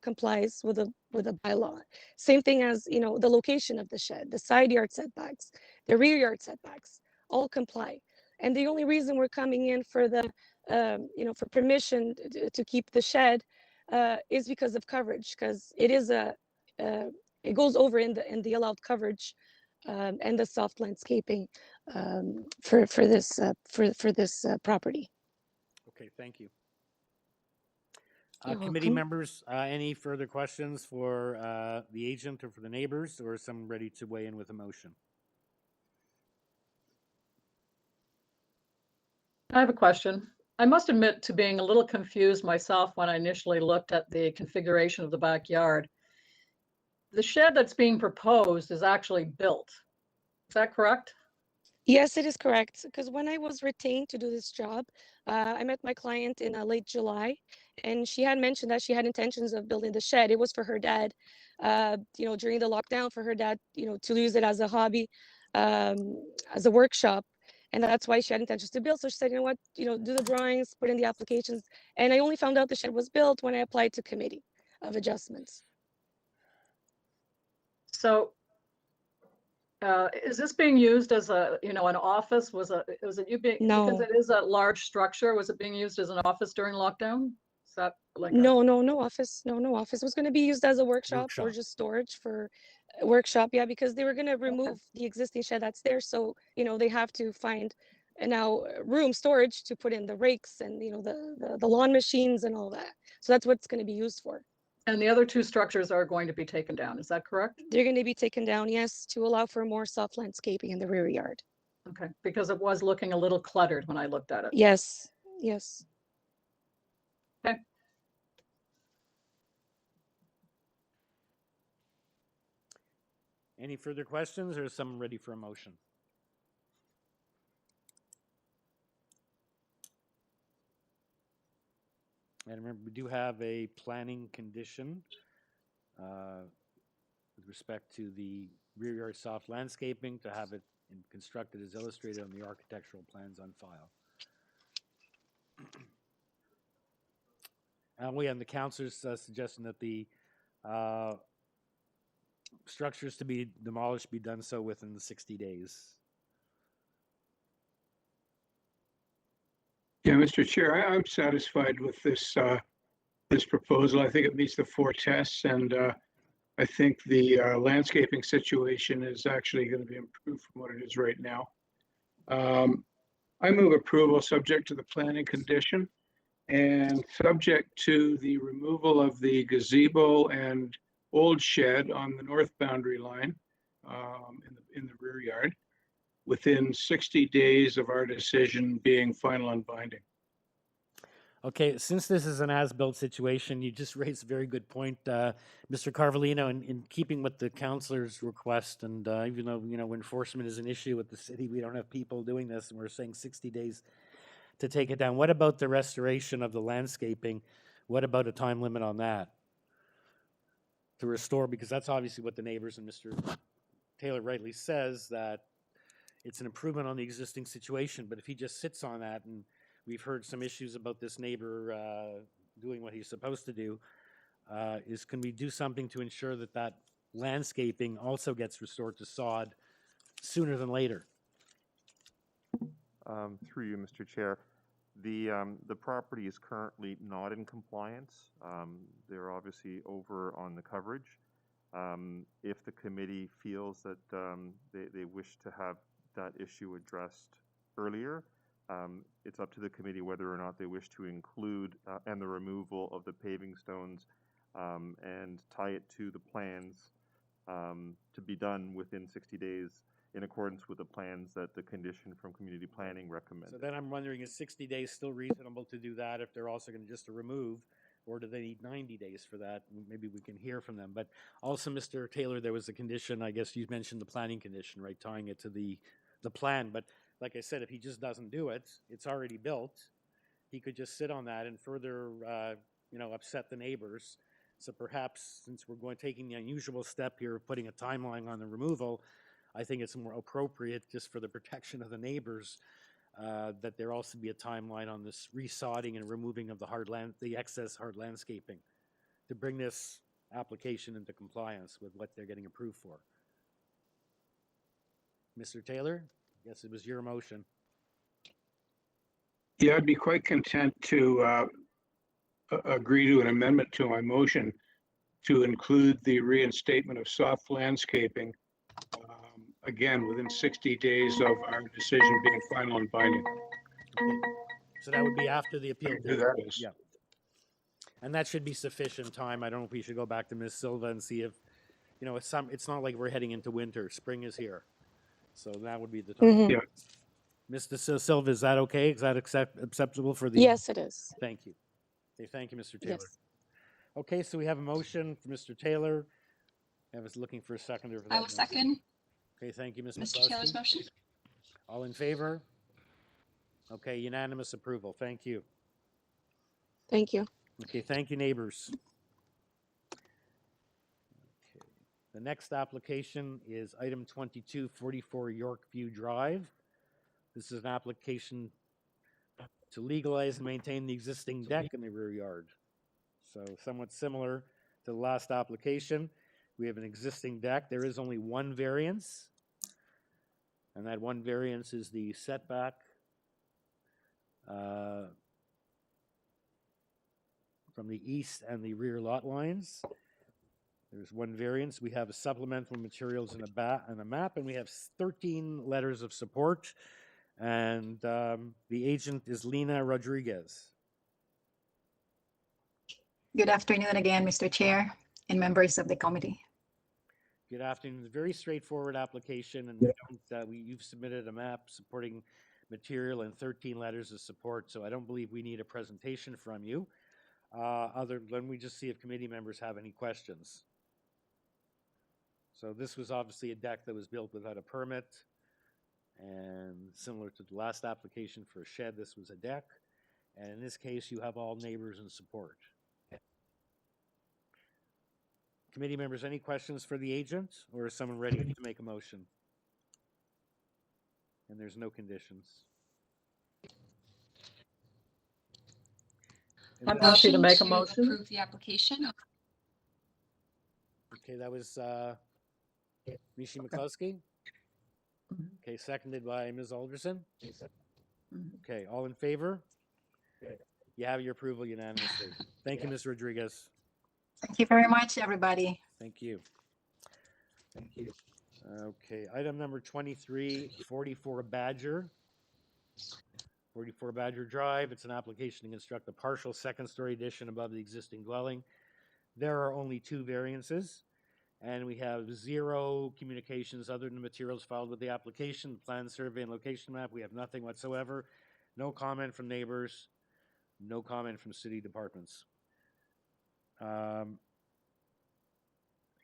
complies with a bylaw. Same thing as, the location of the shed, the side yard setbacks, the rear yard setbacks, all comply. And the only reason we're coming in for for permission to keep the shed is because of coverage, because it is it goes over in the allowed coverage and the soft landscaping for this property. Okay, thank you. You're Committee welcome. members, any further questions for the agent or for the neighbors, or is someone ready to weigh in with a motion? I have a question. I must admit to being a little confused myself when I initially looked at the configuration of the backyard. The shed that's being proposed is actually built. Is that correct? Yes, it is correct. Because when I was retained to do this job, I met my client in late July, and she had mentioned that she had intentions of building the shed. It was for her dad, during the lockdown, for her dad, to use it as a hobby, as a workshop. And that's why she had intentions to build. So she said, you know what, do the drawings, put in the applications. And I only found out the shed was built when I applied to committee of adjustments. So is this being used as an office? Was it you being, No. because it is a large structure, was it being used as an office during lockdown? Is that like no office. No office. It was going to be used as a workshop or just storage for workshop. Yeah, because they were going to remove the existing shed that's there. So, they have to find now room storage to put in the rakes and, the lawn machines and all that. So that's what it's going to be used for. And the other two structures are going to be taken down. Is that correct? They're going to be taken down, yes, to allow for more soft landscaping in the rear yard. Okay, because it was looking a little cluttered when I looked at it. Yes, yes. Okay. Any further questions, or is someone ready for a motion? And remember, we do have a planning condition with respect to the rear yard soft landscaping to have it constructed as illustrated on the architectural plans on file. And the councilor's suggesting that the structures to be demolished be done so within the 60 days. Yeah, Mr. Chair, I'm satisfied with this this proposal. I think it meets the 4 tests, and I think the landscaping situation is actually going to be improved from what it is right now. I move approval subject to the planning condition and subject to the removal of the gazebo and old shed on the north boundary line in the rear yard within 60 days of our decision being final and binding. Okay, since this is an as-built situation, you just raised a very good point, Mr. Carvalino, in keeping with the councilor's request, and even though, enforcement is an issue with the city, we don't have people doing this, and we're saying 60 days to take it down. What about the restoration of the landscaping? What about a time limit on that? To restore, because that's obviously what the neighbors and Mr. Taylor rightly says, that it's an improvement on the existing situation, but if he just sits on that, and we've heard some issues about this neighbor doing what he's supposed to do, can we do something to ensure that that landscaping also gets restored to sod sooner than later? Through you, Mr. Chair, the property is currently not in compliance. They're obviously over on the coverage. If the committee feels that they wish to have that issue addressed earlier, it's up to the committee whether or not they wish to include and the removal of the paving stones and tie it to the plans to be done within 60 days in accordance with the plans that the condition from community planning recommends. So then I'm wondering, is 60 days still reasonable to do that if they're also going to just remove, or do they need 90 days for that? Maybe we can hear from them. But also, Mr. Taylor, there was a condition, I guess you mentioned the planning condition, right, tying it to the plan. But like I said, if he just doesn't do it, it's already built. He could just sit on that and further, upset the neighbors. So perhaps, since we're taking the unusual step here of putting a timeline on the removal, I think it's more appropriate, just for the protection of the neighbors, that there also be a timeline on this resodding and removing of the excess hard landscaping to bring this application into compliance with what they're getting approved for. Mr. Taylor, I guess it was your motion. Yeah, I'd be quite content to agree to an amendment to my motion to include the reinstatement of soft landscaping, again, within 60 days of our decision being final and binding. Okay. So that would be after the appeal. Who that is. Yeah. And that should be sufficient time. I don't know if we should go back to Ms. Silva and see if, it's not like we're heading into winter. Spring is here. So that would be the time. Mm-hmm. Yeah. Mr. Silva, is that okay? Is that acceptable for the? Yes, it is. Thank you. Okay, thank you, Mr. Taylor. Yes. Okay, so we have a motion for Mr. Taylor. I was looking for a seconder for that. I will motion. second Okay, thank you, Ms. Mr. Taylor's McCloskey. motion. All in favor? Okay, unanimous approval. Thank you. Thank you. Okay, thank you, neighbors. Okay. The next application is item 2244 Yorkview Drive. This is an application to legalize and maintain the existing deck in the rear yard. So somewhat similar to the last application. We have an existing deck. There is only one variance, and that one variance is the setback from the east and the rear lot lines. There's one variance. We have supplemental materials and a map, and we have 13 letters of support. And the agent is Lena Rodriguez. Good afternoon again, Mr. Chair and members of the committee. Good afternoon. It's a very straightforward application, and you've submitted a map supporting material and 13 letters of support, so I don't believe we need a presentation from you. Other than we just see if committee members have any questions. So this was obviously a deck that was built without a permit, and similar to the last application for a shed, this was a deck. And in this case, you have all neighbors in support. Committee members, any questions for the agent, or is someone ready to make a motion? And there's no conditions. I'm happy to make a motion. Approve the application. Okay, that was Mishi McCluskey. Okay, seconded by Ms. Alderson. Okay, all in favor? You have your approval unanimously. Thank you, Ms. Rodriguez. Thank you very much, everybody. Thank you. Okay, item number 23, 44 Badger. 44 Badger Drive. It's an application to construct a partial second-story addition above the existing dwelling. There are only 2 variances, and we have 0 communications other than the materials filed with the application, plan, survey, and location map. We have nothing whatsoever. No comment from neighbors. No comment from city departments.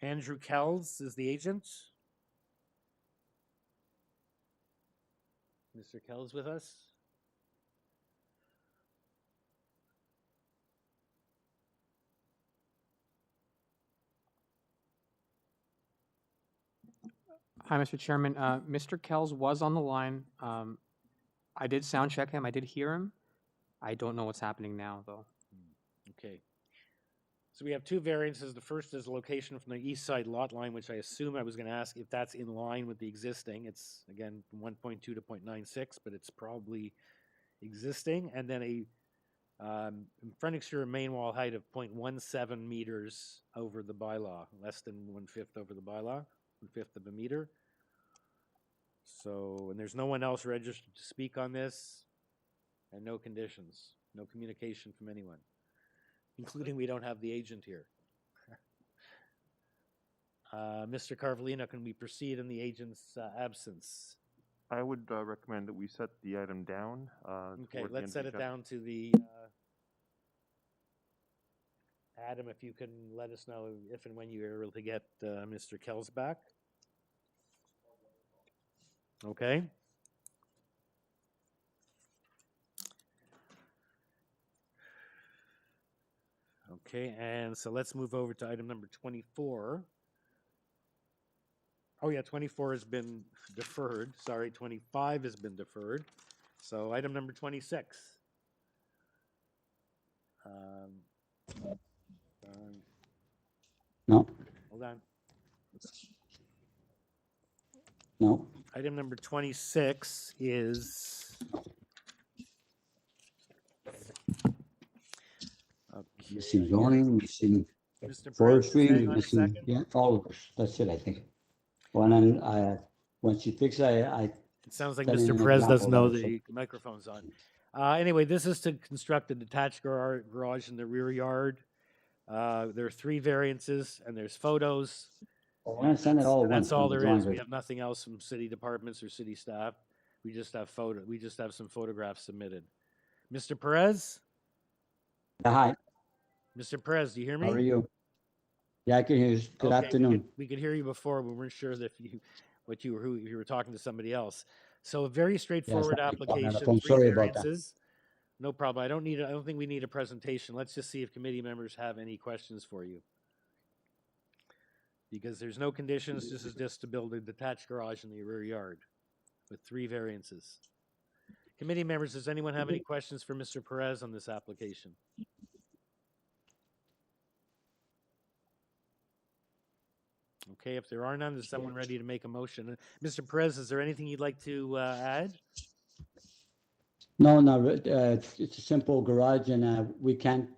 Andrew Kells is the agent. Mr. Kells with us? Hi, Mr. Chairman. Mr. Kells was on the line. I did sound check him. I did hear him. I don't know what's happening now, though. Okay. So we have 2 variances. The first is location from the east side lot line, which I assume I was going to ask if that's in line with the existing. It's, again, from 1.2 to 0.96, but it's probably existing. And then a front exterior main wall height of 0.17 meters over the bylaw, less than 1/5 over the bylaw, 1/5 of a meter. So, and there's no one else registered to speak on this, and no conditions, no communication from anyone, including we don't have the agent here. Mr. Carvalino, can we proceed in the agent's absence? I would recommend that we set the item down. Okay, toward the let's end set of it the down to the, Adam, if you can let us know if and when you're able to get Mr. Kells back. Okay. Okay, and so let's move over to item number 24. Oh yeah, 24 has been deferred. Sorry, 25 has been deferred. So item number 26. No. Hold on. No. Item number 26 is. Missing zoning, missing Mr. forestry, hang on a missing, second. yeah, all of us. That's it, I think. When when she fixes, It sounds like send in Mr. an Perez example doesn't know of it, so- the microphone's on. Anyway, this is to construct a detached garage in the rear yard. There are 3 variances, and there's photos. We're gonna send it all at And once that's all from the there is. drawing We board. have nothing else from city departments or city staff. We just have some photographs submitted. Mr. Perez? Yeah, hi, Mr. Perez, do you hear me? how are you? Yeah, I can hear you. Good Okay, afternoon. we could hear you before, but we weren't sure that who you were talking to somebody else. So a very straightforward sorry, I'm on the application, phone. 3 Sorry about that. variances. No problem. I don't think we need a presentation. Let's just see if committee members have any questions for you. Because there's no conditions, this is just to build a detached garage in the rear yard with 3 variances. Committee members, does anyone have any questions for Mr. Perez on this application? Okay, if there are none, is someone ready to make a motion? Mr. Perez, is there anything you'd like to add? No, it's a simple garage and we can't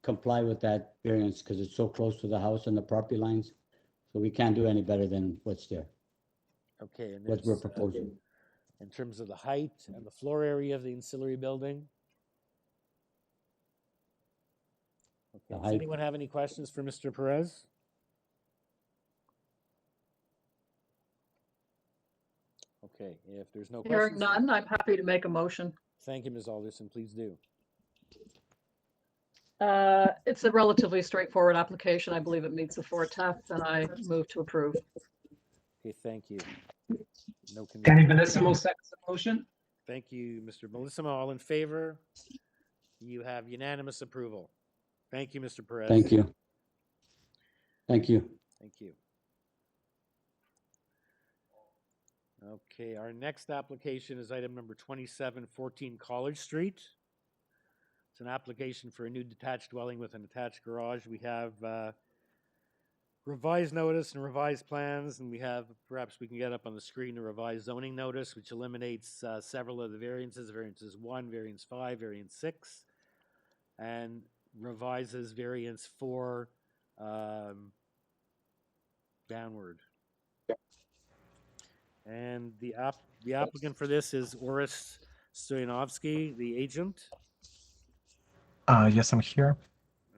comply with that variance because it's so close to the house and the property lines. So we can't do any better than what's there, Okay, and what we're there's, proposing. in terms of the height and the floor area of the ancillary building? Okay, The does height. anyone have any questions for Mr. Perez? Okay, if there's no Hearing questions. none, I'm happy to make a motion. Thank you, Ms. Alderson, please do. It's a relatively straightforward application. I believe it meets the 4 tests, and I move to approve. Okay, thank you. No Kenny conditions. Bellissimo seconds the motion. Thank you, Mr. Bellissimo. All in favor? You have unanimous approval. Thank you, Mr. Perez. Thank you. Thank you. Thank you. Okay, our next application is item number 2714 College Street. It's an application for a new detached dwelling with an attached garage. We have revised notice and revised plans, and we have, perhaps we can get up on the screen, a revised zoning notice, which eliminates several of the variances, variances 1, variance 5, variance 6, and revises variance 4 downward. And the applicant for this is Oris Stoyanovsky, the agent. Yes, I'm here.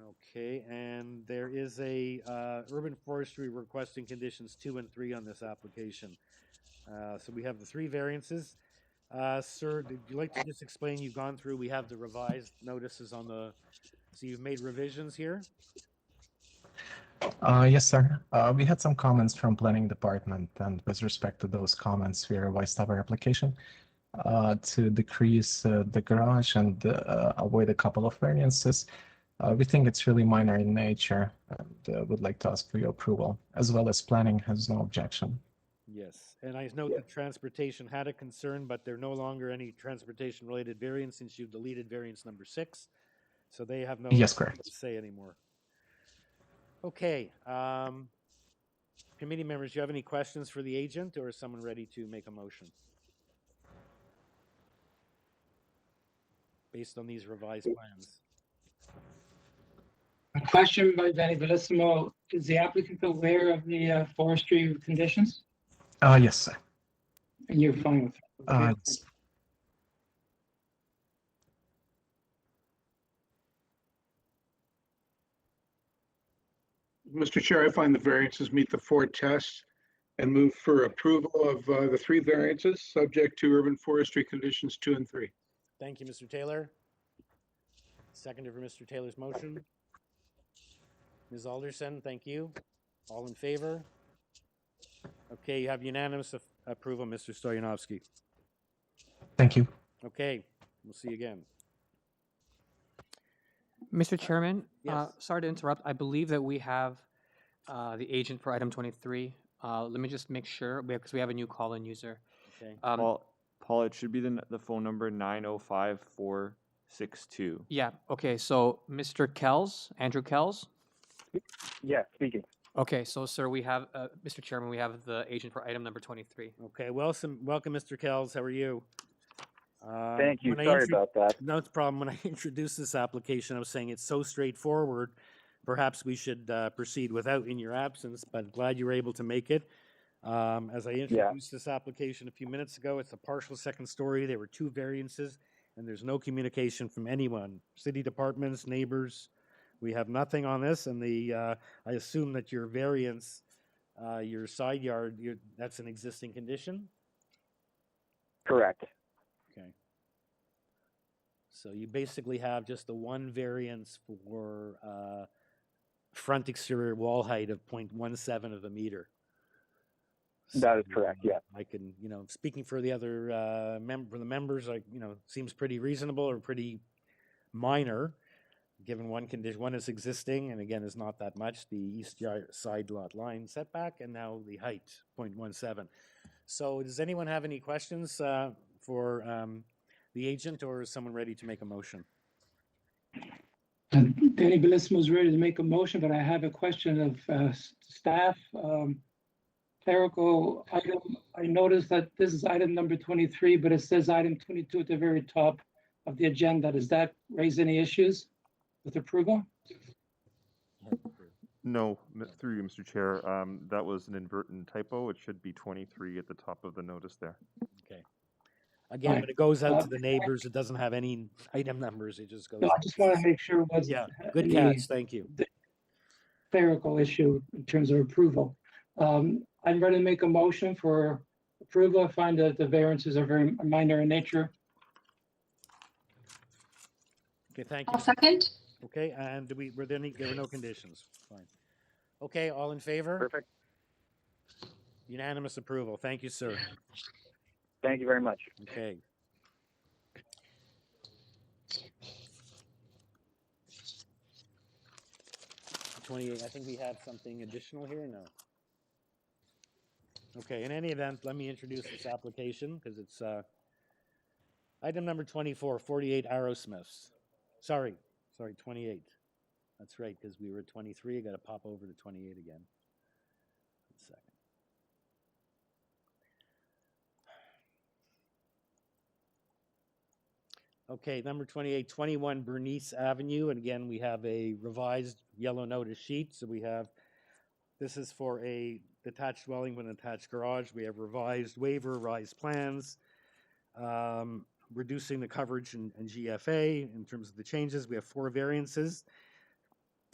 Okay, and there is a urban forestry requesting conditions 2 and 3 on this application. So we have the 3 variances. Sir, would you like to just explain? You've gone through, we have the revised notices on the, so you've made revisions here? Yes, sir. We had some comments from planning department, and with respect to those comments, we revised our application to decrease the garage and avoid a couple of variances. We think it's really minor in nature and would like to ask for your approval, as well as planning has no objection. Yes, and I note that transportation had a concern, but there are no longer any transportation-related variants since you've deleted variance number 6. So they have no correct. to say anymore. Okay, committee members, do you have any questions for the agent, or is someone ready to make a motion based on these revised plans? A question by Danny Bellissimo. Is the applicant aware of the forestry conditions? Yes, sir. And you're fine with it? Okay. Mr. Chair, I find the variances meet the 4 tests and move for approval of the 3 variances, subject to urban forestry conditions 2 and 3. Thank you, Mr. Taylor. Seconder for Mr. Taylor's motion. Ms. Alderson, thank you. All in favor? Okay, you have unanimous approval, Mr. Stoyanovsky. Thank you. Okay, we'll see you again. Mr. Chairman, yes. Sorry to interrupt. I believe that we have the agent for item 23. Let me just make sure, because we have a new call-in user. Okay. Paul, it should be the phone number 905462. Yeah, okay, so Mr. Kells, Andrew Kells? Yeah, speaking. Okay, so sir, we have, Mr. Chairman, we have the agent for item number 23. Okay, welcome, Mr. Kells. How are you? Thank you. Sorry about that. No, it's a problem. When I introduced this application, I was saying it's so straightforward. Perhaps we should proceed without in your absence, but glad you were able to make it. As I introduced this application a few minutes ago, it's a partial second story. There were 2 variances, and there's no communication from anyone, city departments, neighbors. We have nothing on this, and I assume that your variance, your side yard, that's an existing condition? Correct. Okay. So you basically have just the 1 variance for front exterior wall height of 0.17 of a meter. That is correct, yeah. I can, speaking for the other members, seems pretty reasonable or pretty minor, given one condition. One is existing, and again, is not that much, the east side lot line setback, and now the height, 0.17. So does anyone have any questions for the agent, or is someone ready to make a motion? Danny Bellissimo is ready to make a motion, but I have a question of staff. Clerical item, I noticed that this is item number 23, but it says item 22 at the very top of the agenda. Does that raise any issues with approval? No, through you, Mr. Chair. That was an inadvertent typo. It should be 23 at the top of the notice there. Okay. Again, when it goes out to the neighbors, it doesn't have any item numbers. It just goes. No, I just want to make sure it wasn't good catch. Thank you. Clerical issue in terms of approval. I'm ready to make a motion for approval. I find that the variances are very minor in nature. Okay, thank you. I'll second. Okay, and were there were no conditions? Fine. Okay, all in favor? Perfect. Unanimous approval. Thank you, sir. Thank you very much. Okay. 28. I think we have something additional here. No. Okay. In any event, let me introduce this application because it's item number 24, 48 ARROWSMITHs. Sorry, 28. That's right, because we were at 23. I got to pop over to 28 again. 1 second. Okay, number 28, 21 Bernice Avenue. And again, we have a revised yellow notice sheet. So we have, this is for a detached dwelling with an attached garage. We have revised waiver, revised plans, reducing the coverage and GFA in terms of the changes. We have 4 variances.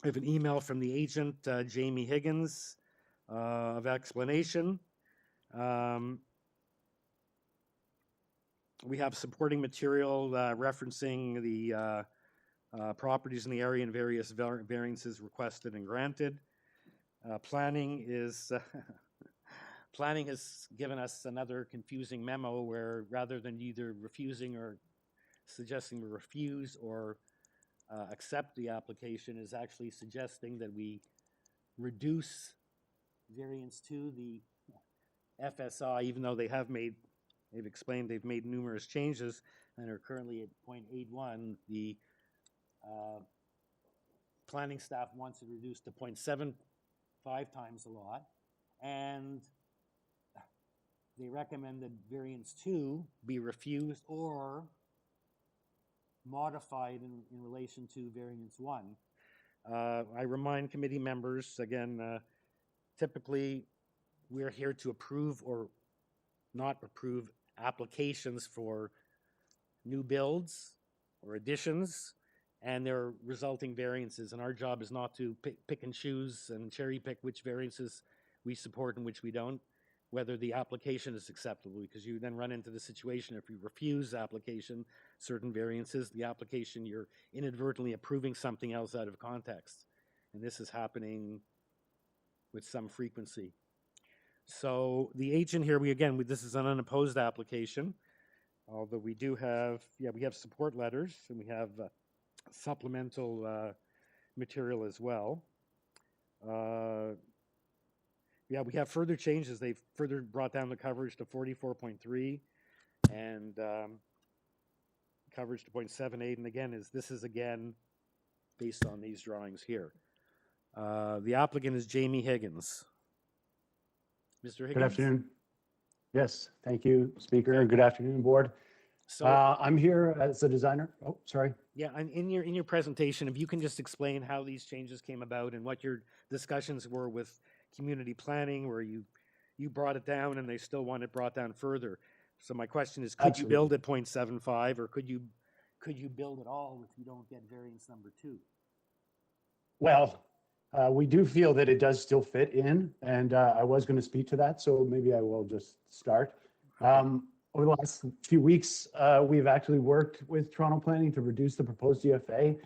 I have an email from the agent, Jamie Higgins, of explanation. We have supporting material referencing the properties in the area and various variances requested and granted. Planning is planning has given us another confusing memo where rather than either refusing or suggesting we refuse or accept the application, is actually suggesting that we reduce variance to the FSI, even though they've explained they've made numerous changes and are currently at 0.81. The planning staff wants it reduced to 0.75 times the lot, and they recommend that variance 2 be refused or modified in relation to variance 1. I remind committee members, again, typically we're here to approve or not approve applications for new builds or additions and their resulting variances. And our job is not to pick and choose and cherry pick which variances we support and which we don't, whether the application is acceptable, because you then run into the situation if you refuse application, certain variances, the application, you're inadvertently approving something else out of context. And this is happening with some frequency. So the agent here, this is an unopposed application, although we do have, we have support letters and we have supplemental material as well. We have further changes. They've further brought down the coverage to 44.3 and coverage to 0.78. And again, this is based on these drawings here. The applicant is Jamie Higgins. Mr. Higgins? Good afternoon. Yes, thank you, Speaker, and good afternoon, Board. So I'm here as a designer. Oh, sorry. Yeah, and in your presentation, if you can just explain how these changes came about and what your discussions were with community planning, where you brought it down and they still want it brought down further. So my question is, could you build at 0.75, or could you build at all if you don't get variance number 2? Well, we do feel that it does still fit in, and I was going to speak to that, so maybe I will just start. Over the last few weeks, we've actually worked with Toronto Planning to reduce the proposed GFA,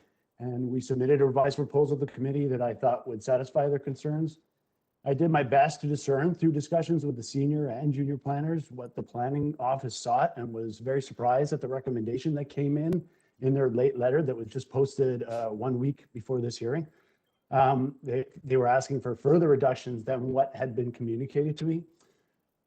and we submitted a revised proposal to the committee that I thought would satisfy their concerns. I did my best to discern through discussions with the senior and junior planners what the planning office sought, and was very surprised at the recommendation that came in their late letter that was just posted 1 week before this hearing. They were asking for further reductions than what had been communicated to me.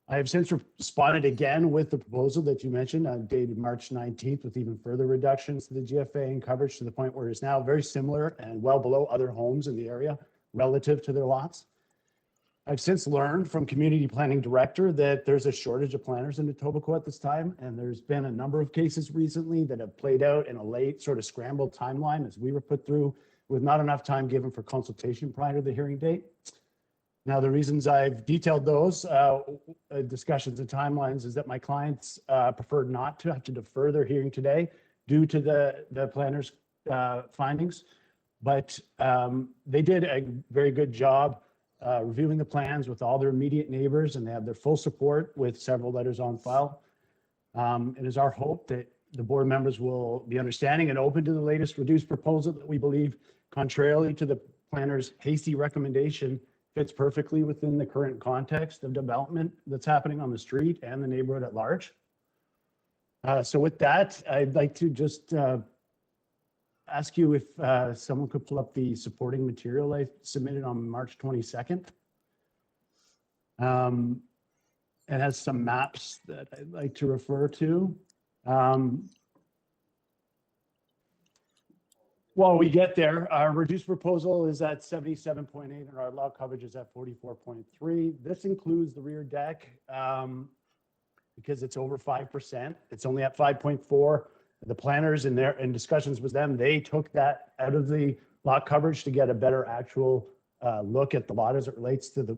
I have since responded again with the proposal that you mentioned, dated March 19th, with even further reductions to the GFA and coverage to the point where it's now very similar and well below other homes in the area relative to their lots. I've since learned from community planning director that there's a shortage of planners in Etobicoke at this time, and there's been a number of cases recently that have played out in a late sort of scrambled timeline as we were put through with not enough time given for consultation prior to the hearing date. Now, the reasons I've detailed those discussions and timelines is that my clients preferred not to have to defer their hearing today due to the planner's findings, but they did a very good job reviewing the plans with all their immediate neighbors, and they have their full support with several letters on file. It is our hope that the board members will be understanding and open to the latest reduced proposal that we believe, contrarily to the planner's hasty recommendation, fits perfectly within the current context of development that's happening on the street and the neighborhood at large. So with that, I'd like to just ask you if someone could pull up the supporting material I submitted on March 22nd. It has some maps that I'd like to refer to. While we get there, our reduced proposal is at 77.8 and our lot coverage is at 44.3. This includes the rear deck because it's over 5%. It's only at 5.4. The planners in discussions with them, they took that out of the lot coverage to get a better actual look at the lot as it relates to the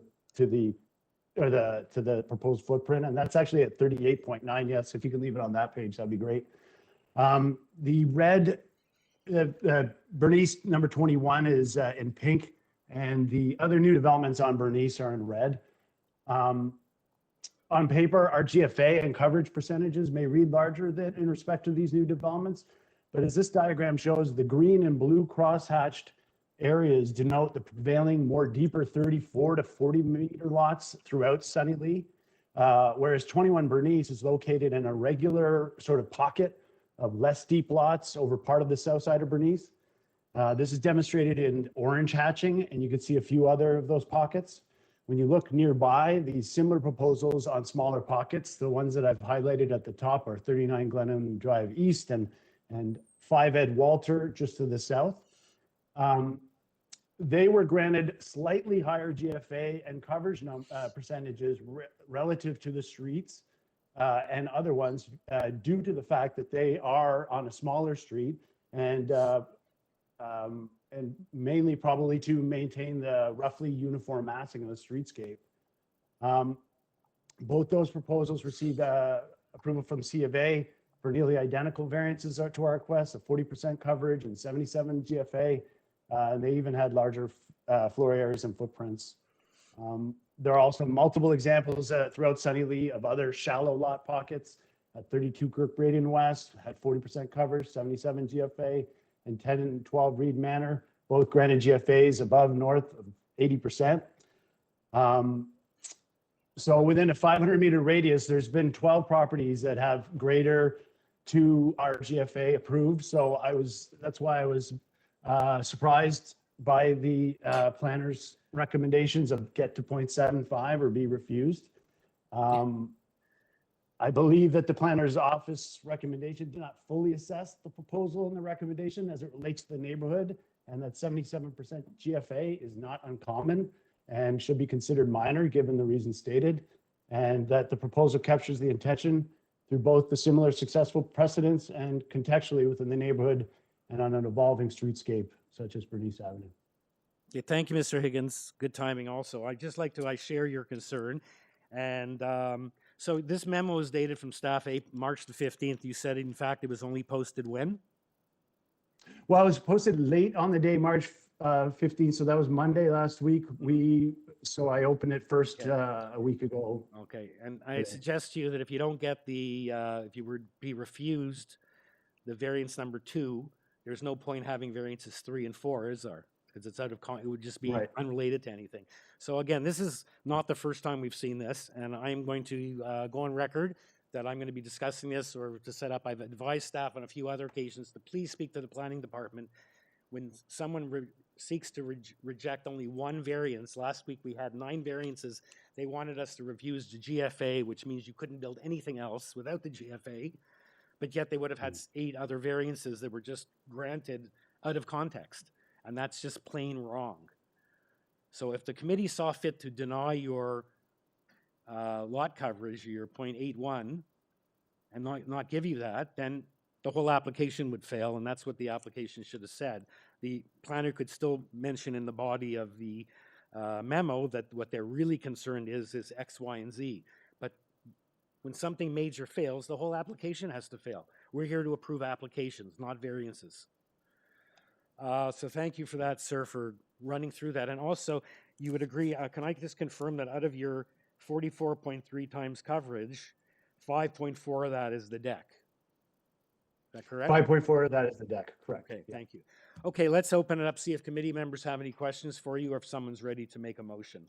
proposed footprint, and that's actually at 38.9. Yes, if you can leave it on that page, that'd be great. The red, Bernice number 21 is in pink, and the other new developments on Bernice are in red. On paper, our GFA and coverage percentages may read larger than in respect to these new developments, but as this diagram shows, the green and blue crosshatched areas denote the prevailing more deeper 34 to 40 meter lots throughout Sunnylee, whereas 21 Bernice is located in a regular sort of pocket of less deep lots over part of the south side of Bernice. This is demonstrated in orange hatching, and you can see a few other of those pockets. When you look nearby, these similar proposals on smaller pockets, the ones that I've highlighted at the top are 39 Glenham Drive East and 5 Ed Walter just to the south. They were granted slightly higher GFA and coverage percentages relative to the streets and other ones due to the fact that they are on a smaller street and mainly probably to maintain the roughly uniform massing of the streetscape. Both those proposals received approval from C of A for nearly identical variances to our request of 40% coverage and 77 GFA. And they even had larger floor areas and footprints. There are also multiple examples throughout Sunnylee of other shallow lot pockets at 32 Kirkbrayden West, had 40% coverage, 77 GFA, and 10 and 12 Reed Manor, both granted GFAs above north of 80%. So within a 500 meter radius, there's been 12 properties that have greater to our GFA approved. So that's why I was surprised by the planner's recommendations of get to 0.75 or be refused. I believe that the planner's office recommendation did not fully assess the proposal and the recommendation as it relates to the neighborhood, and that 77% GFA is not uncommon and should be considered minor given the reasons stated, and that the proposal captures the intention through both the similar successful precedents and contextually within the neighborhood and on an evolving streetscape such as Bernice Avenue. Okay, thank you, Mr. Higgins. Good timing also. I'd just like to, I share your concern. And so this memo is dated from staff March the 15th. You said, in fact, it was only posted when? Well, it was posted late on the day, March 15th. So that was Monday last week. So I opened it first a week ago. Okay, and I suggest to you that if you don't get the, if you would be refused the variance number 2, there's no point having variances 3 and 4, is there? Because it's out of, it would just be unrelated to anything. So again, this is not the first time we've seen this, and I'm going to go on record that I'm going to be discussing this or to set up. I've advised staff on a few other occasions to please speak to the planning department when someone seeks to reject only one variance. Last week we had 9 variances. They wanted us to refuse the GFA, which means you couldn't build anything else without the GFA, but yet they would have had 8 other variances that were just granted out of context. And that's just plain wrong. So if the committee saw fit to deny your lot coverage, your 0.81, and not give you that, then the whole application would fail, and that's what the application should have said. The planner could still mention in the body of the memo that what they're really concerned is X, Y, and Z. But when something major fails, the whole application has to fail. We're here to approve applications, not variances. So thank you for that, sir, for running through that. And also, you would agree, can I just confirm that out of your 44.3 times coverage, 5.4 of that is the deck? Is that correct? 5.4 of that is the deck, correct. Okay, thank you. Okay, let's open it up, see if committee members have any questions for you or if someone's ready to make a motion.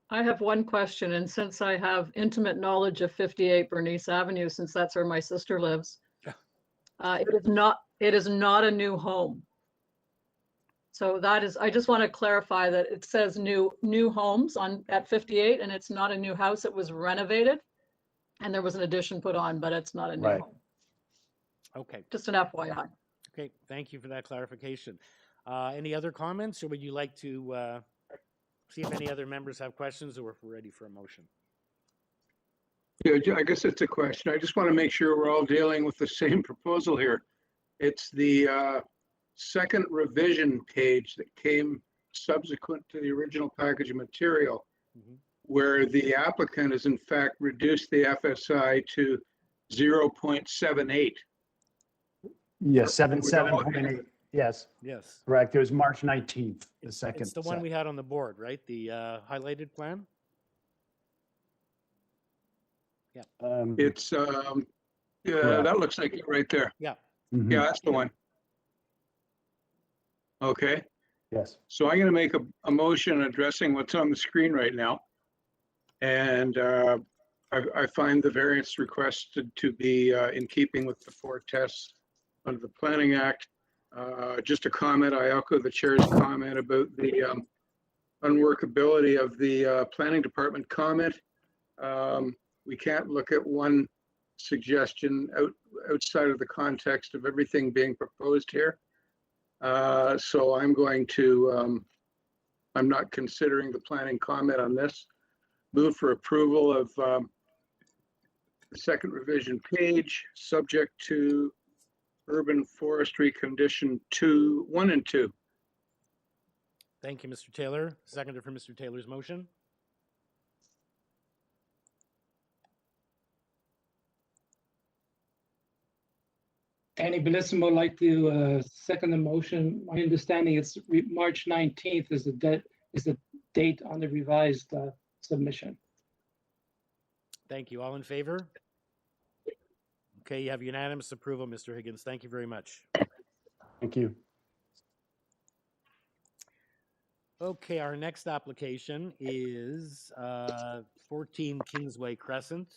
I have one question, and since I have intimate knowledge of 58 Bernice Avenue, since that's where my sister lives, It is not a new home. So that is, I just want to clarify that it says new homes at 58, and it's not a new house. It was renovated and there was an addition put on, but it's not a new Right. home. Okay. Just an FYI. Okay, thank you for that clarification. Any other comments, or would you like to see if any other members have questions, or if we're ready for a motion? Yeah, I guess it's a question. I just want to make sure we're all dealing with the same proposal here. It's the second revision page that came subsequent to the original package of material, where the applicant has in fact reduced the FSI to 0.78. Yes, 7.8. Yes. Yes. Correct. It was March 19th, the second. It's the one we had on the board, right? The highlighted plan? Yeah. It's, yeah, that looks like it right there. Yeah. Yeah, that's the one. Okay. Yes. So I'm going to make a motion addressing what's on the screen right now. And I find the variance requested to be in keeping with the 4 tests under the Planning Act. Just a comment, I echo the chair's comment about the unworkability of the planning department comment. We can't look at one suggestion outside of the context of everything being proposed here. So I'm going to, I'm not considering the planning comment on this. Move for approval of the second revision page, subject to urban forestry condition 1 and 2. Thank you, Mr. Taylor. Seconder for Mr. Taylor's motion. Annie Bellissimo would like to second the motion. My understanding is March 19th is the date on the revised submission. Thank you. All in favor? Okay, you have unanimous approval, Mr. Higgins. Thank you very much. Thank you. Okay, our next application is 14 Kingsway Crescent.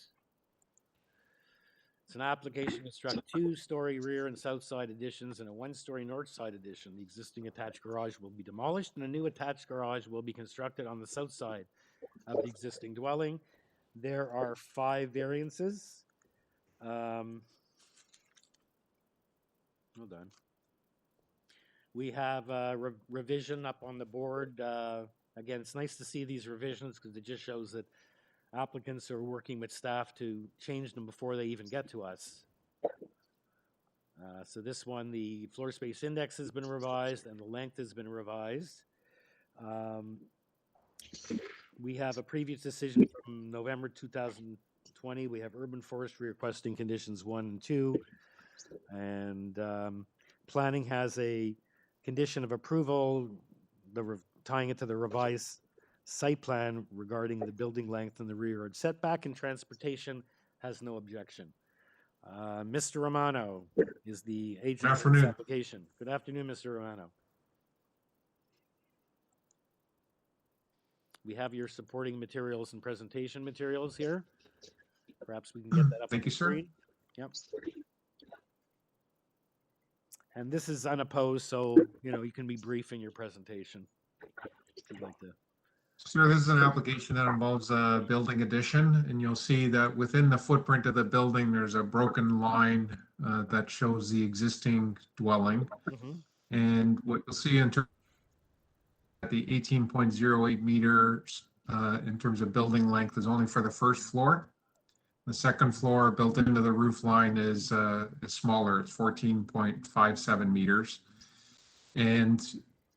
It's an application to construct 2-story rear and south side additions and a 1-story north side addition. The existing attached garage will be demolished and a new attached garage will be constructed on the south side of the existing dwelling. There are 5 variances. Hold on. We have a revision up on the board. Again, it's nice to see these revisions because it just shows that applicants are working with staff to change them before they even get to us. So this one, the floor space index has been revised and the length has been revised. We have a previous decision from November 2020. We have urban forestry requesting conditions 1 and 2. And planning has a condition of approval, tying it to the revised site plan regarding the building length and the rear yard setback, and transportation has no objection. Mr. Romano is the agent of this application. Good afternoon, Mr. Romano. We have your supporting materials and presentation materials here. Perhaps we can get that up. Thank you, sir. Screen. Yep. And this is unopposed, so you can be brief in your presentation. If you'd like to. So this is an application that involves a building addition, and you'll see that within the footprint of the building, there's a broken line that shows the existing dwelling. And what you'll see in terms of the 18.08 meters in terms of building length is only for the first floor. The second floor built into the roof line is smaller. It's 14.57 meters. And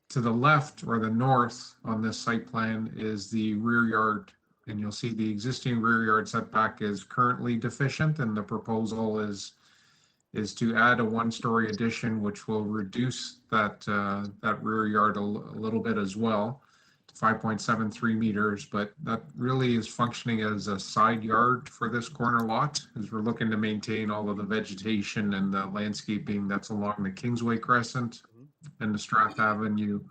to the left or the north on this site plan is the rear yard. And you'll see the existing rear yard setback is currently deficient, and the proposal is to add a 1-story addition, which will reduce that rear yard a little bit as well, to 5.73 meters. But that really is functioning as a side yard for this corner lot, as we're looking to maintain all of the vegetation and the landscaping that's along the Kingsway Crescent and the Strath Avenue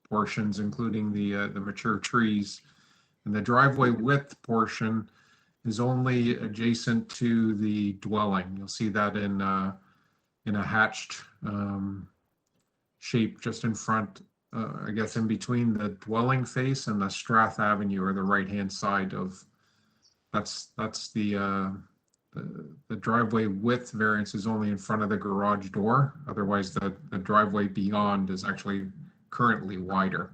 portions, including the mature trees. And the driveway width portion is only adjacent to the dwelling. You'll see that in in a hatched shape just in front, I guess in between the dwelling face and the Strath Avenue, or the right-hand side of, that's the driveway width variance is only in front of the garage door. Otherwise, the driveway beyond is actually currently wider.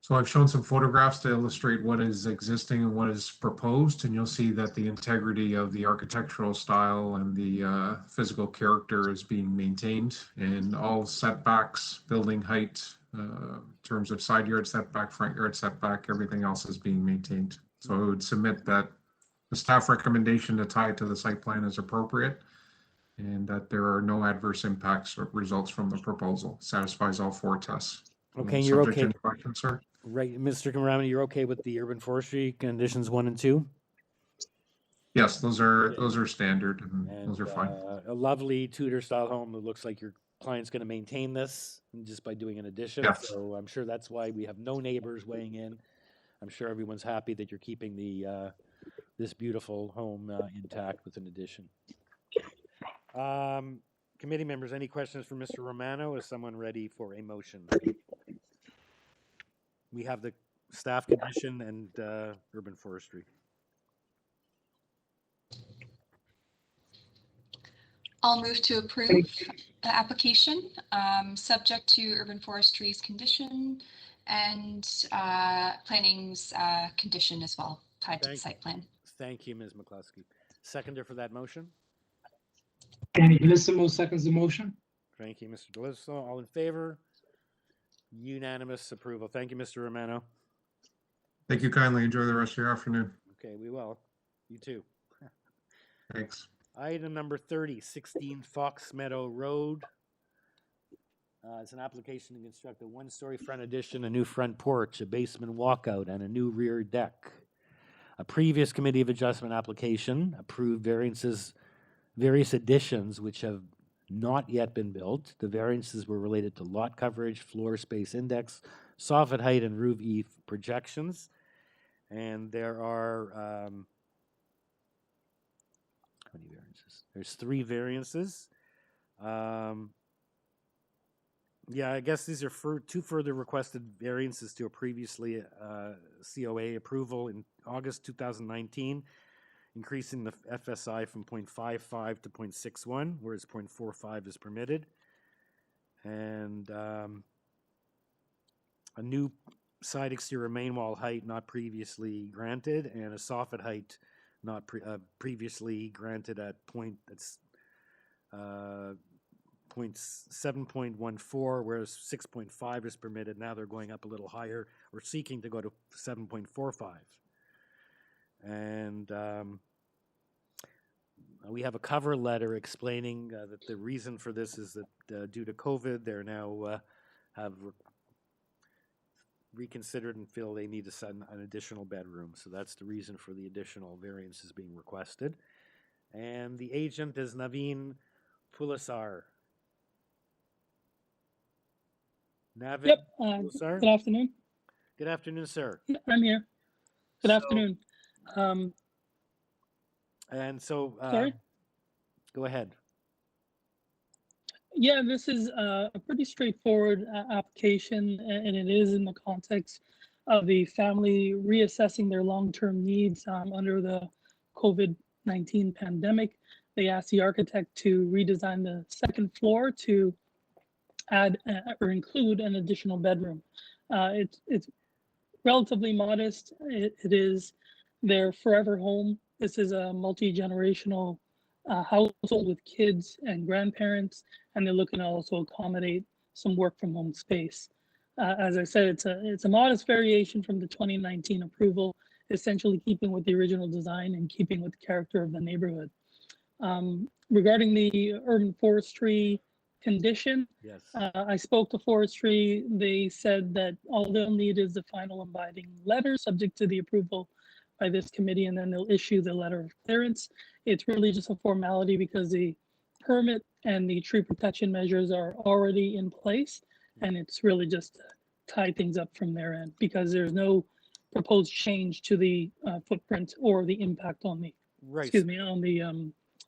So I've shown some photographs to illustrate what is existing and what is proposed, and you'll see that the integrity of the architectural style and the physical character is being maintained, and all setbacks, building height, in terms of side yard setback, front yard setback, everything else is being maintained. So I would submit that the staff recommendation to tie it to the site plan is appropriate, and that there are no adverse impacts or results from the proposal. Satisfies all 4 tests. Okay, you're Subject to okay. any questions, sir? Right, Mr. Kamrami, you're okay with the urban forestry conditions 1 and 2? Yes, those are standard, and those are fine. A lovely Tudor style home. It looks like your client's going to maintain this just by doing an addition. Yes. So I'm sure that's why we have no neighbors weighing in. I'm sure everyone's happy that you're keeping the this beautiful home intact with an addition. Committee members, any questions for Mr. Romano? Is someone ready for a motion? We have the staff condition and urban forestry. I'll move to approve the application, subject to urban forestry's condition and planning's condition as well, tied to the site plan. Thank you, Ms. McCluskey. Seconder for that motion? Danny Bellissimo seconds the motion. Thank you, Mr. Bellissimo. All in favor? Unanimous approval. Thank you, Mr. Romano. Thank you kindly. Enjoy the rest of your afternoon. Okay, we will. You too. Thanks. Item number 30, 16 FOXMEADOW Road. It's an application to construct a 1-story front addition, a new front porch, a basement walkout, and a new rear deck. A previous Committee of Adjustment application approved various additions which have not yet been built. The variances were related to lot coverage, floor space index, soffit height, and roof eave projections. And there are how many variances? There's 3 variances. Yeah, I guess these are for 2 further requested variances to a previously COA approval in August 2019, increasing the FSI from 0.55 to 0.61, whereas 0.45 is permitted. And a new side exterior main wall height not previously granted, and a soffit height not previously granted at 7.14, whereas 6.5 is permitted. Now they're going up a little higher. We're seeking to go to 7.45. And we have a cover letter explaining that the reason for this is that due to COVID, they're now have reconsidered and feel they need an additional bedroom. So that's the reason for the additional variances being requested. And the agent is Naveen Pulasar. Naveen Yep. Pulasar? Good afternoon. Good afternoon, sir. I'm here. Good afternoon. And so, Sorry? Go ahead. Yeah, this is a pretty straightforward application, and it is in the context of the family reassessing their long-term needs under the COVID-19 pandemic. They asked the architect to redesign the second floor to add or include an additional bedroom. It's relatively modest. It is their forever home. This is a multi-generational household with kids and grandparents, and they're looking to also accommodate some work from home space. As I said, it's a modest variation from the 2019 approval, essentially keeping with the original design and keeping with the character of the neighborhood. Regarding the urban forestry condition, yes. I spoke to forestry. They said that all they'll need is the final inviting letter subject to the approval by this committee, and then they'll issue the letter of clearance. It's really just a formality because the permit and the tree protection measures are already in place, and it's really just to tie things up from their end because there's no proposed change to the footprint or the impact on the, right. excuse me, on the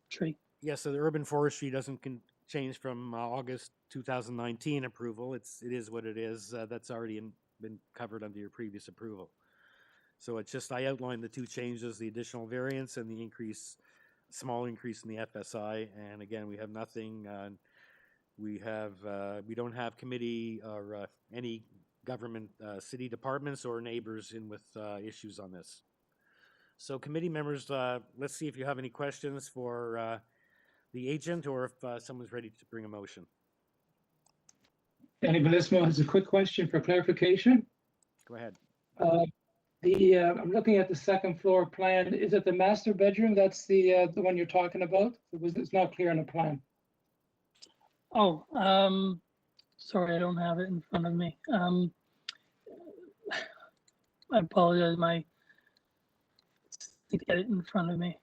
tree. Yes, so the urban forestry doesn't change from August 2019 approval. It is what it is. That's already been covered under your previous approval. So it's just, I outlined the two changes, the additional variance and the small increase in the FSI. And again, we have nothing, we don't have committee or any government city departments or neighbors in with issues on this. So committee members, let's see if you have any questions for the agent or if someone's ready to bring a motion. Danny Bellissimo has a quick question for clarification. Go ahead. I'm looking at the second floor plan. Is it the master bedroom? That's the one you're talking about? It's not clear on the plan. Oh, sorry, I don't have it in front of me. I apologize. I need to get it in front of me.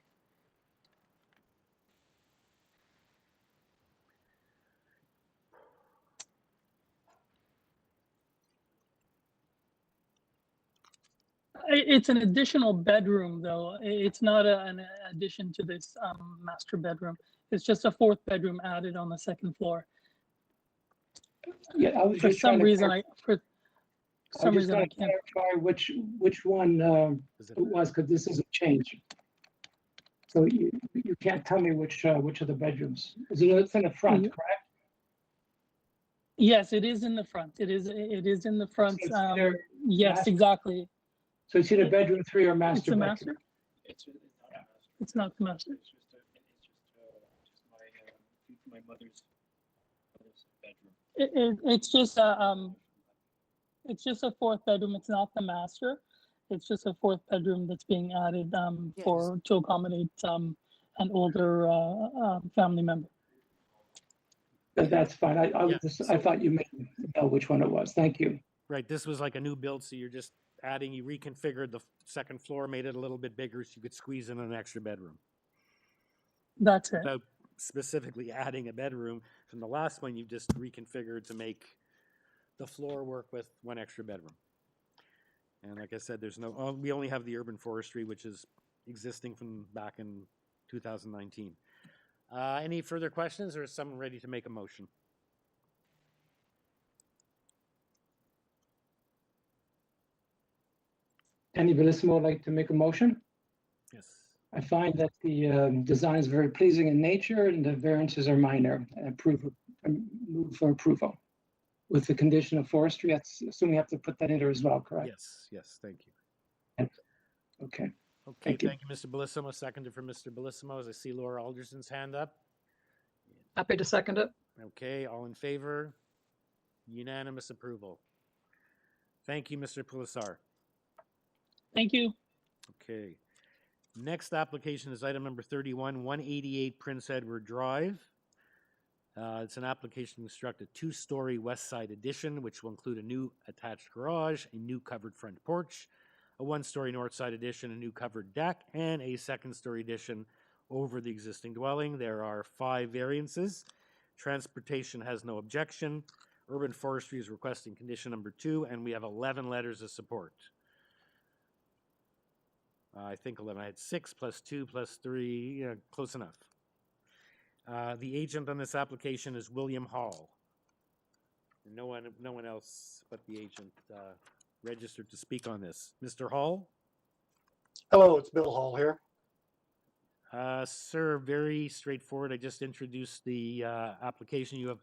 It's an additional bedroom, though. It's not an addition to this master bedroom. It's just a fourth bedroom added on the second floor. Yeah, I was For just some trying to reason, I can't clarify which one it was, because this is a change. So you can't tell me which of the bedrooms. It's in the front, correct? Yes, it is in the front. It is in the front. So it's either yes, master- exactly. So it's either bedroom 3 or master It's a bedroom. master. It's not the master. My mother's It's bedroom. just a fourth bedroom. It's not the master. It's just a fourth bedroom that's being added to accommodate an older family member. That's fine. I thought you may know which one it was. Thank you. Right, this was like a new build, so you're just adding, you reconfigured the second floor, made it a little bit bigger so you could squeeze in an extra bedroom. That's it. Without specifically adding a bedroom. From the last one, you just reconfigured to make the floor work with one extra bedroom. And like I said, we only have the urban forestry, which is existing from back in 2019. Any further questions, or is someone ready to make a motion? Danny Bellissimo would like to make a motion. Yes. I find that the design is very pleasing in nature and the variances are minor. Move for approval. With the condition of forestry, I assume we have to put that in there as well, correct? Yes, thank you. Okay. Okay, thank you, Mr. Bellissimo. Seconded for Mr. Bellissimo, as I see Laura Alderson's hand up. Happy to second it. Okay, all in favor? Unanimous approval. Thank you, Mr. Pulsar. Thank you. Okay. Next application is item number 31, 188 Prince Edward Drive. It's an application to construct a two-story west side addition, which will include a new attached garage, a new covered front porch, a one-story north side addition, a new covered deck, and a second-story addition over the existing dwelling. There are 5 variances. Transportation has no objection. Urban Forestry is requesting condition number 2, and we have 11 letters of support. I think 11. I had 6 plus 2 plus 3, close enough. The agent on this application is William Hall. No one else but the agent registered to speak on this. Mr. Hall? Hello, it's Bill Hall here. Sir, very straightforward. I just introduced the application. You have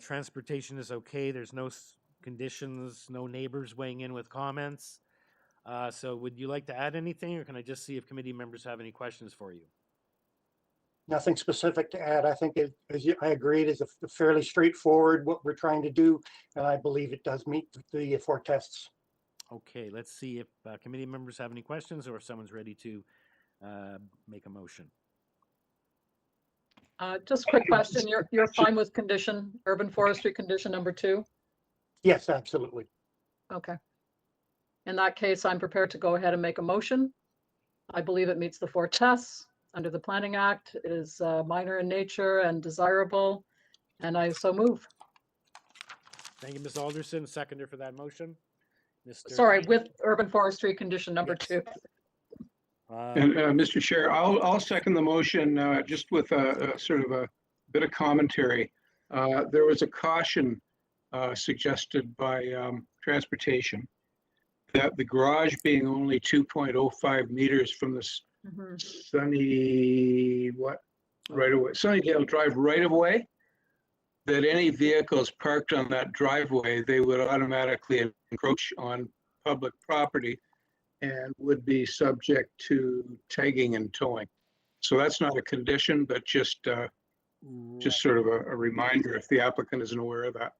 transportation is okay. There's no conditions, no neighbors weighing in with comments. So would you like to add anything, or can I just see if committee members have any questions for you? Nothing specific to add. I think I agree, it is a fairly straightforward what we're trying to do, and I believe it does meet the 4 tests. Okay, let's see if committee members have any questions, or if someone's ready to make a motion. Just a quick question. You're fine with urban forestry condition number 2? Yes, absolutely. Okay. In that case, I'm prepared to go ahead and make a motion. I believe it meets the 4 tests under the Planning Act. It is minor in nature and desirable, and I so move. Thank you, Ms. Alderson. Seconder for that motion. Mr. Sorry, with urban forestry condition number 2. And Mr. Chair, I'll second the motion just with a sort of a bit of commentary. There was a caution suggested by transportation that the garage being only 2.05 meters from the Sunnydale Drive right of way, that any vehicles parked on that driveway, they would automatically encroach on public property and would be subject to tagging and towing. So that's not a condition, but just sort of a reminder if the applicant isn't aware of that.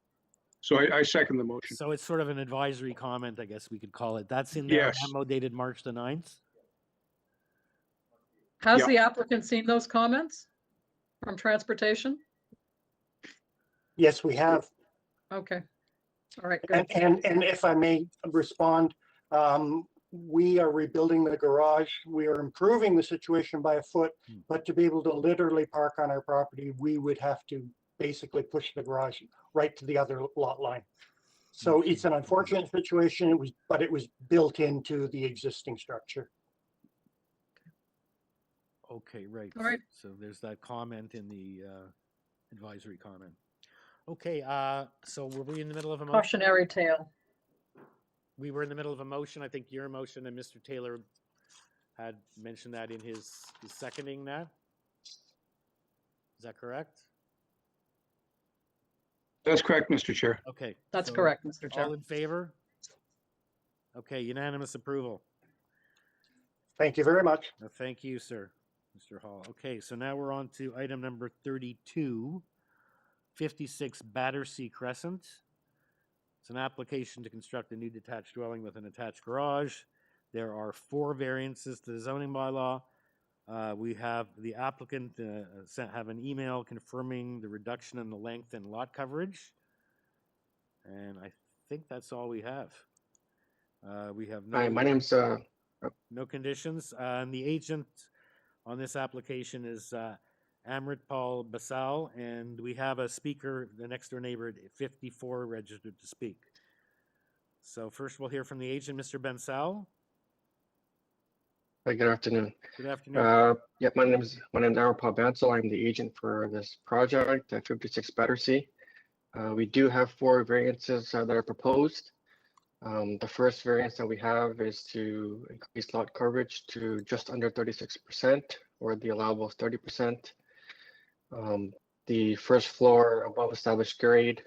So I second the motion. So it's sort of an advisory comment, I guess we could call it. That's in their Yes. memo dated March the 9th. Has the applicant seen those comments from transportation? Yes, we have. Okay. All right, good. And if I may respond, we are rebuilding the garage. We are improving the situation by a foot, but to be able to literally park on our property, we would have to basically push the garage right to the other lot line. So it's an unfortunate situation, but it was built into the existing structure. Okay, right. All right. So there's that comment in the advisory comment. Okay, so were we in the middle of a motion? Cautionary tale. We were in the middle of a motion. I think your motion and Mr. Taylor had mentioned that in his seconding that. Is that correct? That's correct, Mr. Chair. Okay. That's so correct, Mr. Chair. All in favor? Okay, unanimous approval. Thank you very much. Thank you, sir, Mr. Hall. Okay, so now we're on to item number 32, 56 Battersea Crescent. It's an application to construct a new detached dwelling with an attached garage. There are 4 variances to the zoning bylaw. We have the applicant have an email confirming the reduction in the length and lot coverage. And I think that's all we have. We have no. Hi, my name's no conditions. And the agent on this application is Amritpal Basal, and we have a speaker, the next door neighbor at 54 registered to speak. So first we'll hear from the agent, Mr. Bensal. Hi, good afternoon. Good afternoon. Yeah, my name is Amritpal Basal. I'm the agent for this project at 56 Battersea. We do have 4 variances that are proposed. The first variance that we have is to increase lot coverage to just under 36%, or the allowable is 30%. The first floor above established grade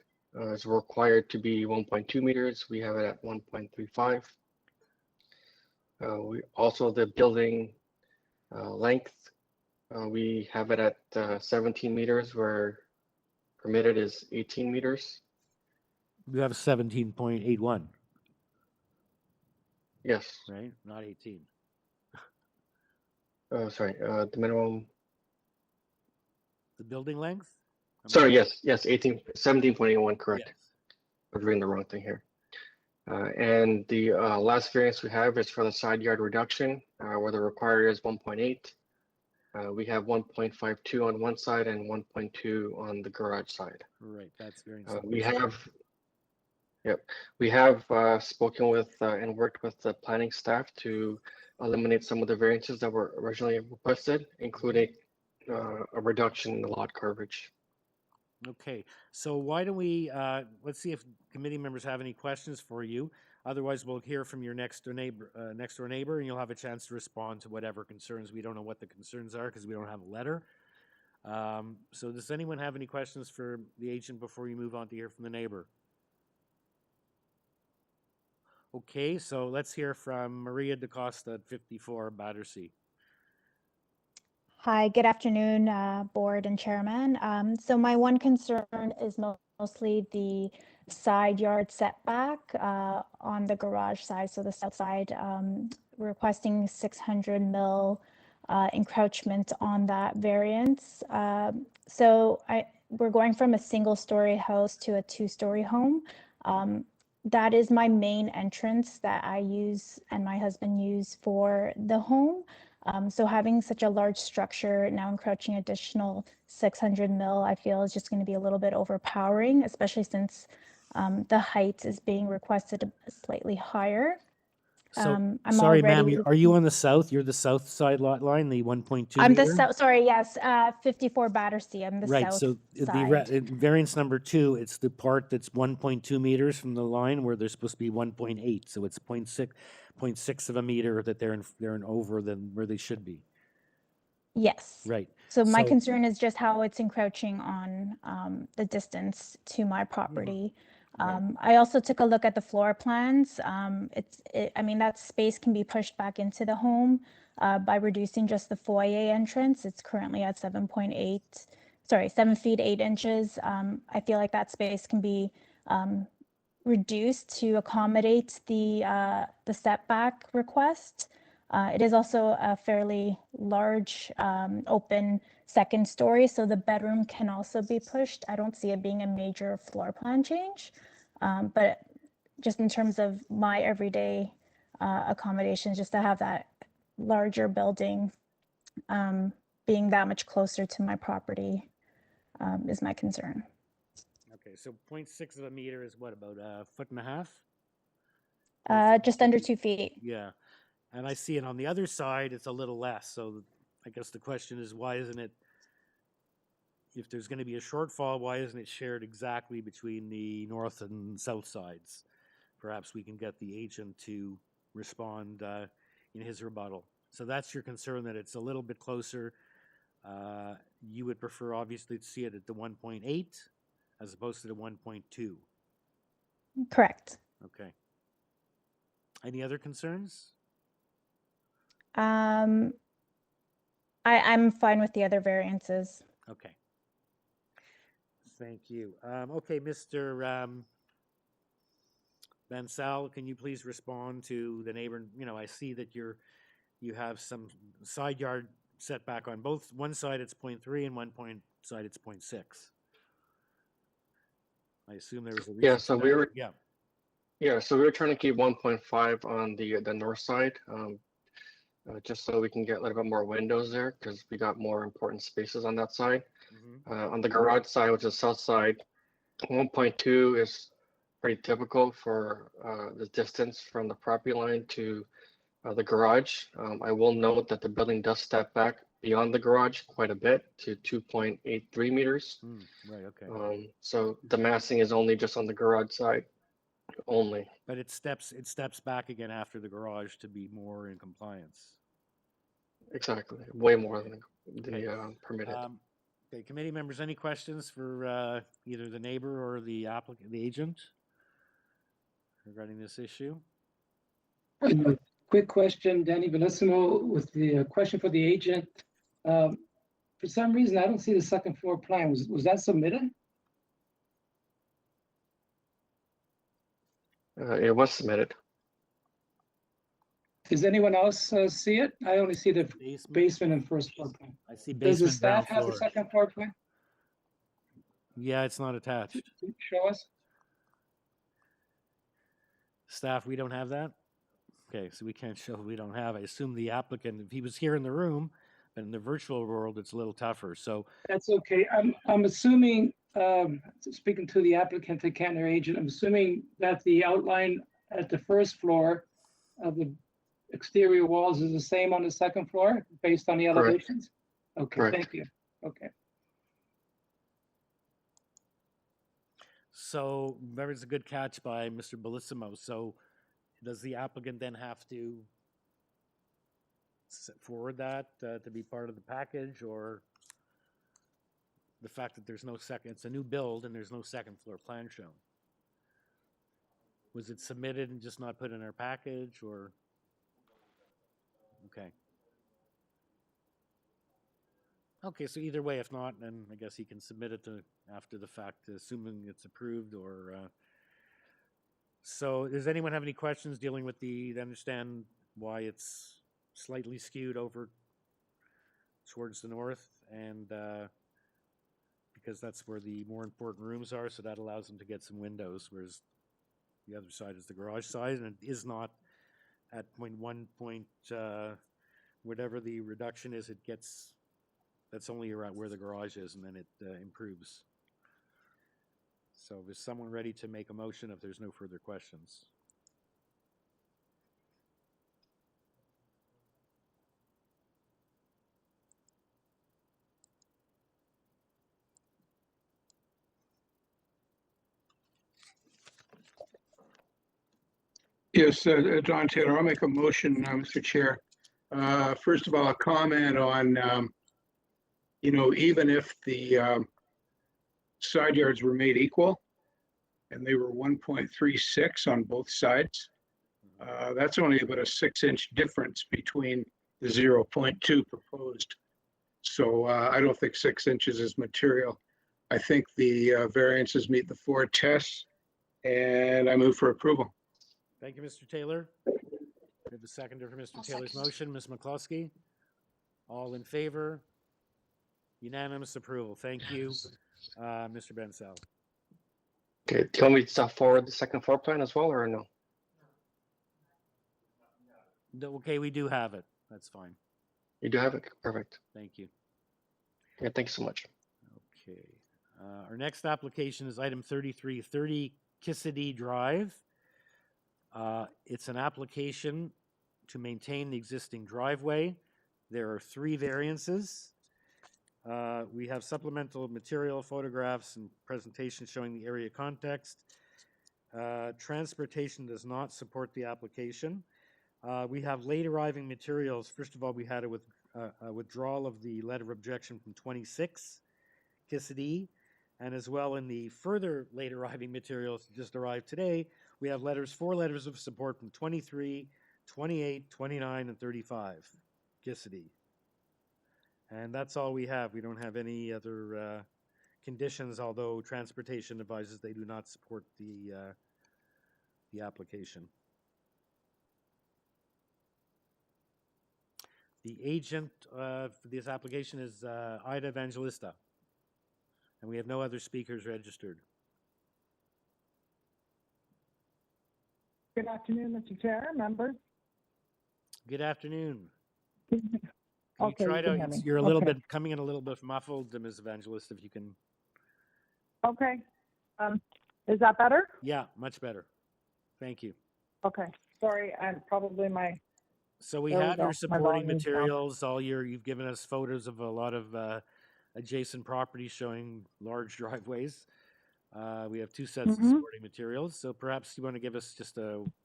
is required to be 1.2 meters. We have it at 1.35. We also, the building length, we have it at 17 meters, where permitted is 18 meters. We have 17.81. Yes. Right, not 18. Oh, sorry, the minimum. The building length? Sorry, yes, 17.81, correct. Yes. I'm reading the wrong thing here. And the last variance we have is for the side yard reduction, where the required is 1.8. We have 1.52 on one side and 1.2 on the garage side. Right, that's very we have spoken with and worked with the planning staff to eliminate some of the variances that were originally requested, including a reduction in the lot coverage. Okay, so why don't we, let's see if committee members have any questions for you. Otherwise, we'll hear from your next door neighbor, and you'll have a chance to respond to whatever concerns. We don't know what the concerns are because we don't have a letter. So does anyone have any questions for the agent before we move on to hear from the neighbor? Okay, so let's hear from Maria DaCosta at 54 Battersea. Hi, good afternoon, board and chairman. So my one concern is mostly the side yard setback on the garage side, so the south side, requesting 600 mil encroachment on that variance. So we're going from a single-story house to a 2-story home. That is my main entrance that I use and my husband use for the home. So having such a large structure now encroaching additional 600 mil, I feel is just going to be a little bit overpowering, especially since the height is being requested slightly higher. So, I'm sorry, ma'am, already. are you on the south? You're the south side lot line, the 1.2 I'm the meter? south. Sorry, yes, 54 Battersea. I'm the Right, south so side. variance number 2, it's the part that's 1.2 meters from the line where they're supposed to be 1.8, so it's 0.6 of a meter that they're in over than where they should be. Yes. Right. So my So- concern is just how it's encroaching on the distance to my property. I also took a look at the floor plans. I mean, that space can be pushed back into the home by reducing just the foyer entrance. It's currently at 7 feet 8 inches. I feel like that space can be reduced to accommodate the setback request. It is also a fairly large open second story, so the bedroom can also be pushed. I don't see it being a major floor plan change, but just in terms of my everyday accommodations, just to have that larger building being that much closer to my property is my concern. Okay, so 0.6 of a meter is what, about a foot and a half? Just under 2 feet. Yeah, and I see it on the other side, it's a little less, so I guess the question is, why isn't it, if there's going to be a shortfall, why isn't it shared exactly between the north and south sides? Perhaps we can get the agent to respond in his rebuttal. So that's your concern, that it's a little bit closer. You would prefer, obviously, to see it at the 1.8 as opposed to the 1.2. Correct. Okay. Any other concerns? I'm fine with the other variances. Okay. Thank you. Okay, Mr. Bansal, can you please respond to the neighbor? You know, I see that you have some side yard setback on both. One side it's 0.3 and one side it's 0.6. I assume there was a reason. Yeah, so we were yeah. Yeah, so we were trying to keep 1.5 on the north side, just so we can get a little bit more windows there because we got more important spaces on that side. On the garage side, which is south side, 1.2 is pretty typical for the distance from the property line to the garage. I will note that the building does step back beyond the garage quite a bit to 2.83 meters. Right, okay. So the massing is only just on the garage side only. But it steps back again after the garage to be more in compliance. Exactly, way more than the permitted. Okay, committee members, any questions for either the neighbor or the applicant, the agent, regarding this issue? Quick question, Danny Bellissimo, with the question for the agent. For some reason, I don't see the second floor plan. Was that submitted? It was submitted. Does anyone else see it? I only see the basement and first floor plan. I see Does the basement, ground staff have the floor. second floor plan? Yeah, it's not attached. Show us. Staff, we don't have that? Okay, so we can't show, we don't have. I assume the applicant, if he was here in the room, but in the virtual world, it's a little tougher, so. That's okay. I'm assuming, speaking to the applicant, the Cantor agent, I'm assuming that the outline at the first floor of the exterior walls is the same on the second floor based on the Correct. elevations? Okay, Correct. thank you. Okay. So there was a good catch by Mr. Bellissimo. So does the applicant then have to forward that to be part of the package, or the fact that there's no second, it's a new build and there's no second floor plan shown? Was it submitted and just not put in our package, or? Okay. Okay, so either way, if not, then I guess he can submit it to after the fact, assuming it's approved, or. So does anyone have any questions dealing with to understand why it's slightly skewed over towards the north, and because that's where the more important rooms are, so that allows them to get some windows, whereas the other side is the garage side, and it is not at 0.1 whatever the reduction is, it gets, that's only around where the garage is, and then it improves. So is someone ready to make a motion if there's no further questions? Yes, John Taylor, I'll make a motion, Mr. Chair. First of all, a comment on, even if the side yards were made equal and they were 1.36 on both sides, that's only about a 6-inch difference between the 0.2 proposed. So I don't think 6 inches is material. I think the variances meet the 4 tests, and I move for approval. Thank you, Mr. Taylor. We have a seconder for Mr. Taylor's motion. Ms. McCluskey? All in favor? Unanimous approval. Thank you, Mr. Bensell. Okay, do you want me to forward the second floor plan as well, or no? Okay, we do have it. That's fine. You do have it? Perfect. Thank you. Yeah, thank you so much. Okay. Our next application is item 3330 KISKADEE Drive. It's an application to maintain the existing driveway. There are 3 variances. We have supplemental material, photographs, and presentations showing the area context. Transportation does not support the application. We have late arriving materials. First of all, we had a withdrawal of the letter of objection from 26 KISKADEE, and as well in the further late arriving materials just arrived today, we have 4 letters of support from 23, 28, 29, and 35 KISKADEE. And that's all we have. We don't have any other conditions, although transportation advises they do not support the application. The agent for this application is Ida Evangelista, and we have no other speakers registered. Good afternoon, Mr. Chair, members. Good afternoon. Okay, You try you can to, hear me. you're a little Okay. bit coming in a little bit muffled, Ms. Evangelista, if you can. Okay. Is that better? Yeah, much better. Thank you. Okay. Sorry, I'm probably my. So we There we have go. your My supporting volume's down. materials, you've given us photos of a lot of adjacent properties showing large driveways. We have 2 sets of supporting materials, so perhaps you want to give us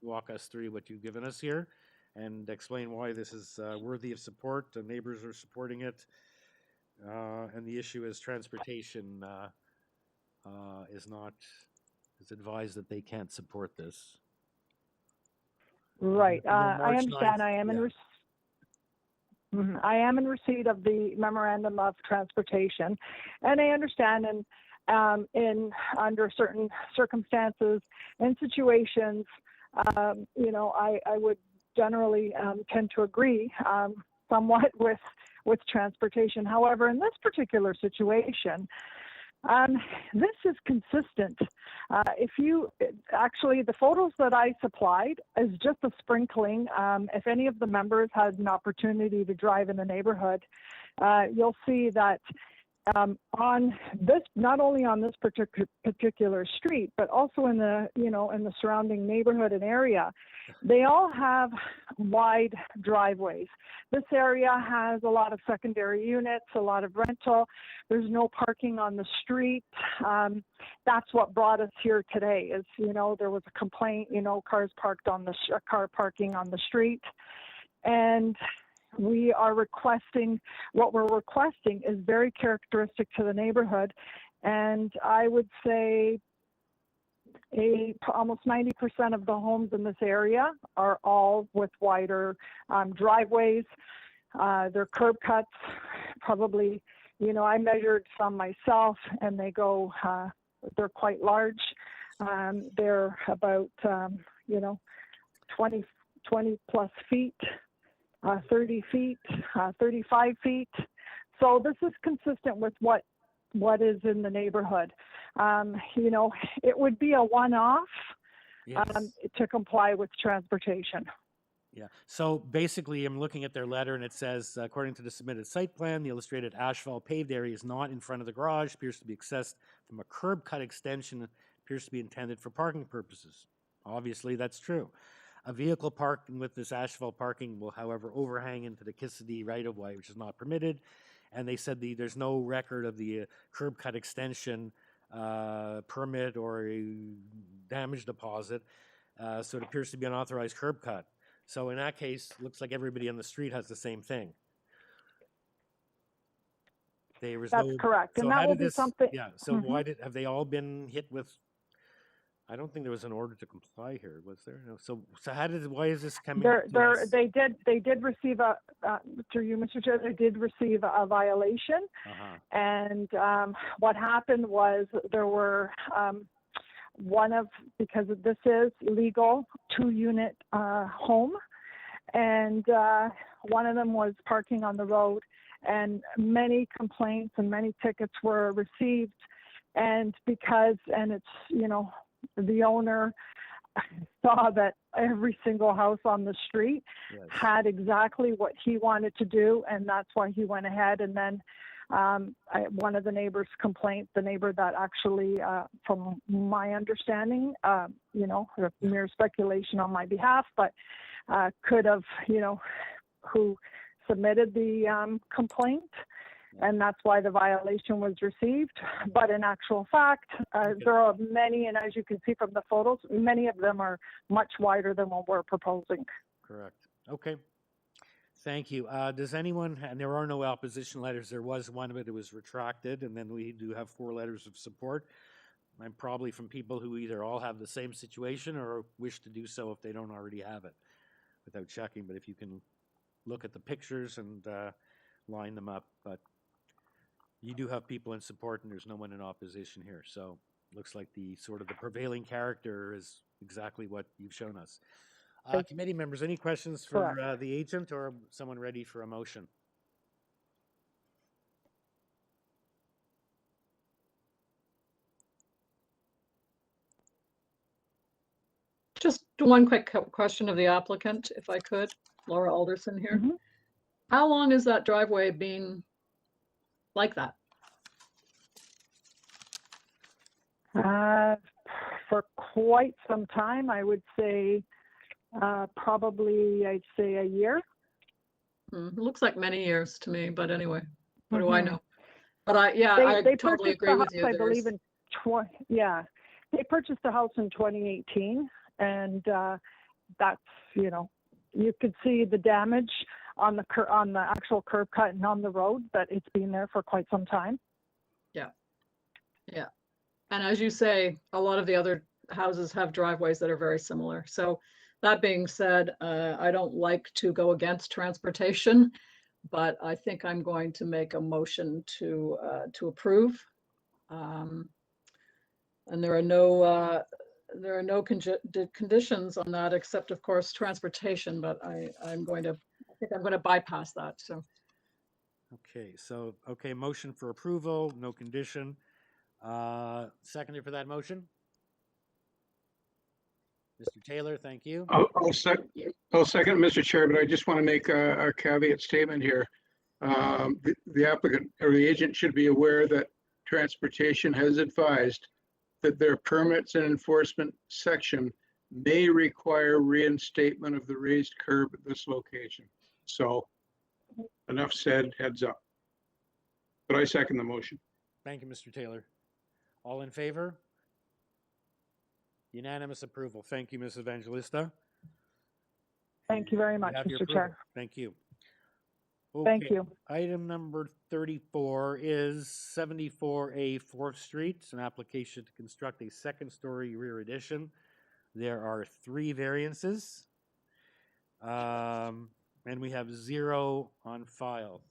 walk us through what you've given us here and explain why this is worthy of support. The neighbors are supporting it, and the issue is transportation is advised that they can't support this. Right. And then I March understand. 9th, I am in. yeah. I am in receipt of the memorandum of transportation, and I understand under certain circumstances and situations, I would generally tend to agree somewhat with transportation. However, in this particular situation, this is consistent. The photos that I supplied is just a sprinkling. If any of the members had an opportunity to drive in the neighborhood, you'll see that on this, not only on this particular street, but also in the surrounding neighborhood and area, they all have wide driveways. This area has a lot of secondary units, a lot of rental. There's no parking on the street. That's what brought us here today. There was a complaint, car parking on the street, and what we're requesting is very characteristic to the neighborhood, and I would say almost 90% of the homes in this area are all with wider driveways. They're curb cuts, probably, I measured some myself, and they're quite large. They're about, 20 plus feet. 30 feet, 35 feet. So this is consistent with what is in the neighborhood. It would be a one-off to comply with transportation. Yeah. So basically, I'm looking at their letter, and it says, according to the submitted site plan, the illustrated asphalt paved area is not in front of the garage, appears to be accessed from a curb cut extension, appears to be intended for parking purposes. Obviously, that's true. A vehicle parking with this asphalt parking will, however, overhang into the KISKADEE right-of-way, which is not permitted. And they said there's no record of the curb cut extension permit or a damage deposit. So it appears to be unauthorized curb cut. So in that case, looks like everybody on the street has the same thing. There was That's no, correct. so And how that will did be this, something. yeah, so Mhm. why have they all been hit with, I don't think there was an order to comply here, was there? No. So why is this coming to us? They did receive through you, Mr. Chair, they did receive a violation. Uh-huh. And what happened was there were because this is legal 2-unit home, and one of them was parking on the road, and many complaints and many tickets were received. And it's, the owner saw that every single house on the street had exactly what he wanted to do, and that's why he went ahead. And then one of the neighbors' complaints, the neighbor that actually, from my understanding, mere speculation on my behalf, but could have, who submitted the complaint, and that's why the violation was received. But in actual fact, there are many, and as you can see from the photos, many of them are much wider than what we're proposing. Correct. Okay. Thank you. Does anyone, and there are no opposition letters, there was one, but it was retracted, and then we do have 4 letters of support. I'm probably from people who either all have the same situation or wish to do so if they don't already have it without checking. But if you can look at the pictures and line them up, but you do have people in support and there's no one in opposition here. So looks like the prevailing character is exactly what you've shown us. Committee members, any questions for the agent or someone ready for a motion? Just one quick question of the applicant, if I could. Laura Alderson here. Mm-hmm. How long has that driveway been like that? For quite some time, I would say probably, I'd say a year. It looks like many years to me, but anyway, what do Mm-hmm. I know? But I totally agree with you. I believe in they purchased the house in 2018, and that's, you could see the damage on the actual curb cut and on the road, but it's been there for quite some time. Yeah. And as you say, a lot of the other houses have driveways that are very similar. So that being said, I don't like to go against transportation, but I think I'm going to make a motion to approve. And there are no conditions on that except, of course, transportation. But I think I'm going to bypass that. So. Okay. Motion for approval, no condition. Seconder for that motion? Mr. Taylor, thank you. I'll second, Mr. Chair, but I just want to make a caveat statement here. The applicant or the agent should be aware that transportation has advised that their permits and enforcement section may require reinstatement of the raised curb at this location. So enough said, heads up. But I second the motion. Thank you, Mr. Taylor. All in favor? Unanimous approval. Thank you, Ms. Evangelista. Thank you very much, have your Mr. approval. Chair. Thank you. Thank you. Item number 34 is 74A 4th Street. It's an application to construct a 2nd-story rear addition. There are 3 variances, and we have 0 on file.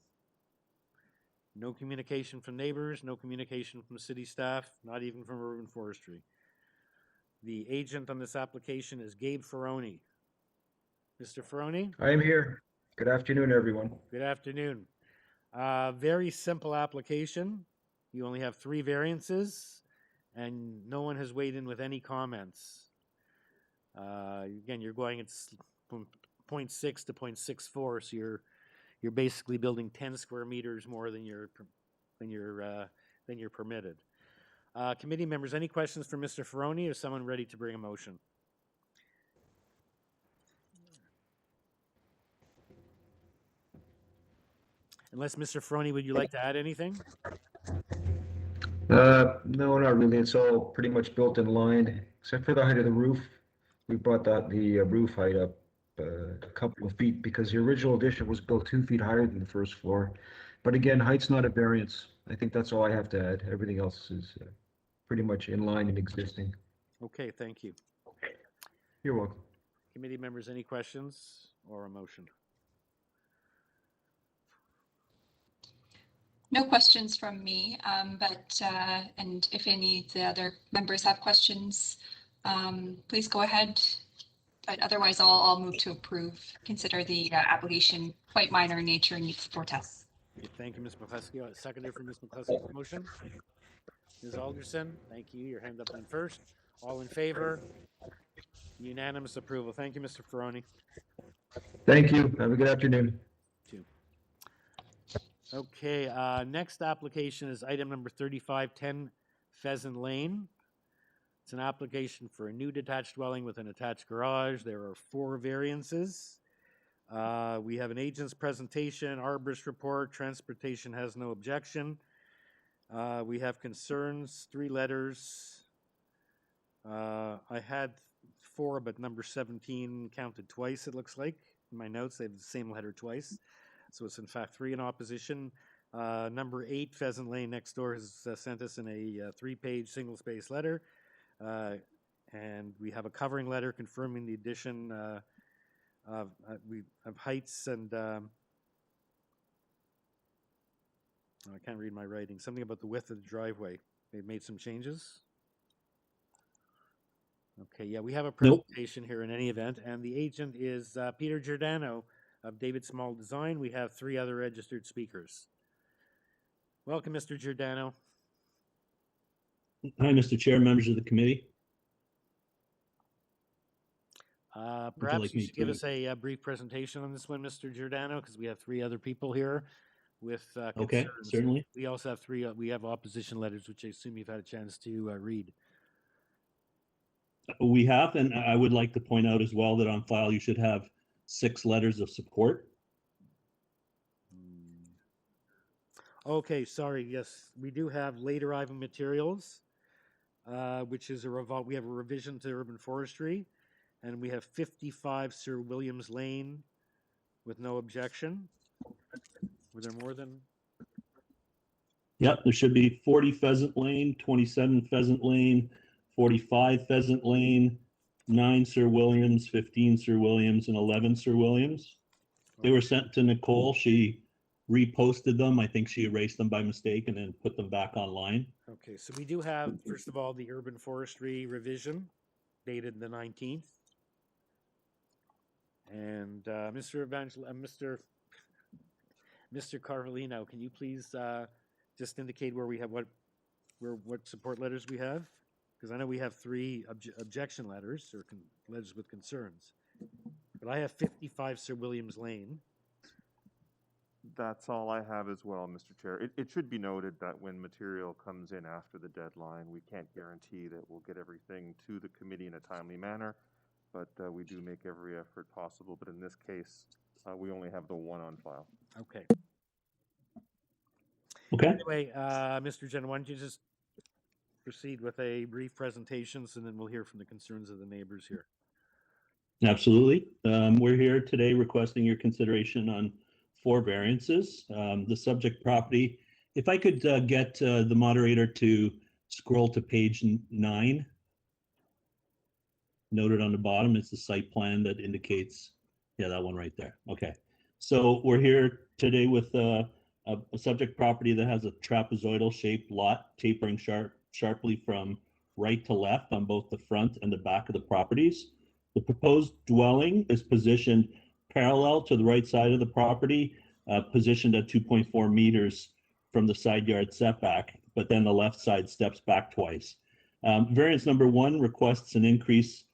No communication from neighbors, no communication from city staff, not even from urban forestry. The agent on this application is Gabe Ferroni. Mr. Ferroni? I am here. Good afternoon, everyone. Good afternoon. Very simple application. You only have 3 variances, and no one has weighed in with any comments. Again, you're going from 0.6 to 0.64, so you're basically building 10 square meters more than you're permitted. Committee members, any questions for Mr. Ferroni, or someone ready to bring a motion? Unless Mr. Ferroni, would you like to add anything? No, not really. It's all pretty much built in line, except for the height of the roof. We brought the roof height up a couple of feet because the original addition was built 2 feet higher than the first floor. But again, height's not a variance. I think that's all I have to add. Everything else is pretty much in line and existing. Okay, thank you. You're welcome. Committee members, any questions or a motion? No questions from me, and if any of the other members have questions, please go ahead. But otherwise, I'll move to approve. Consider the application quite minor in nature and needs protests. Okay, thank you, Ms. McCluskey. Seconder for Ms. McCluskey's motion. Ms. Alderson, thank you. Your hand up on first. All in favor? Unanimous approval. Thank you, Mr. Ferroni. Thank you. Have a good afternoon. Okay, next application is item number 3510 Pheasant Lane. It's an application for a new detached dwelling with an attached garage. There are 4 variances. We have an agent's presentation, arborist report, transportation has no objection. We have concerns, 3 letters. I had 4, but number 17 counted twice, it looks like. In my notes, they have the same letter twice. So it's in fact 3 in opposition. Number 8, Pheasant Lane next door, has sent us in a 3-page single-space letter. And we have a covering letter confirming the addition of heights and I can't read my writing. Something about the width of the driveway. They've made some changes. Okay, yeah, we have a presentation here in any event, and the agent is Peter Giordano of David Small Design. We have 3 other registered speakers. Welcome, Mr. Giordano. Hi, Mr. Chair, members of the committee. Perhaps you should give us a brief presentation on this one, Mr. Giordano, because we have 3 other people here with concerns. Okay, certainly. We also have 3. We have opposition letters, which I assume you've had a chance to read. We have, and I would like to point out as well that on file you should have 6 letters of support. Okay, sorry. Yes, we do have late arrival materials, which is we have a revision to urban forestry, and we have 55 Sir Williams Lane with no objection. Were there more than? Yep, there should be 40 Pheasant Lane, 27 Pheasant Lane, 45 Pheasant Lane, 9 Sir Williams, 15 Sir Williams, and 11 Sir Williams. They were sent to Nicole. She reposted them. I think she erased them by mistake and then put them back online. Okay, so we do have, first of all, the urban forestry revision dated the 19th. And Mr. Carvalino, can you please just indicate where we have what support letters we have? Because I know we have 3 objection letters or letters with concerns, but I have 55 Sir Williams Lane. That's all I have as well, Mr. Chair. It should be noted that when material comes in after the deadline, we can't guarantee that we'll get everything to the committee in a timely manner, but we do make every effort possible. But in this case, we only have the 1 on file. Okay. Okay. Anyway, Mr. Jen, why don't you just proceed with a brief presentation, and then we'll hear from the concerns of the neighbors here. Absolutely. We're here today requesting your consideration on 4 variances. The subject property, if I could get the moderator to scroll to page 9. Noted on the bottom is the site plan that indicates, yeah, that one right there. Okay. So we're here today with a subject property that has a trapezoidal shaped lot tapering sharply from right to left on both the front and the back of the properties. The proposed dwelling is positioned parallel to the right side of the property, positioned at 2.4 meters from the side yard setback, but then the left side steps back twice. Variance number 1 requests an increase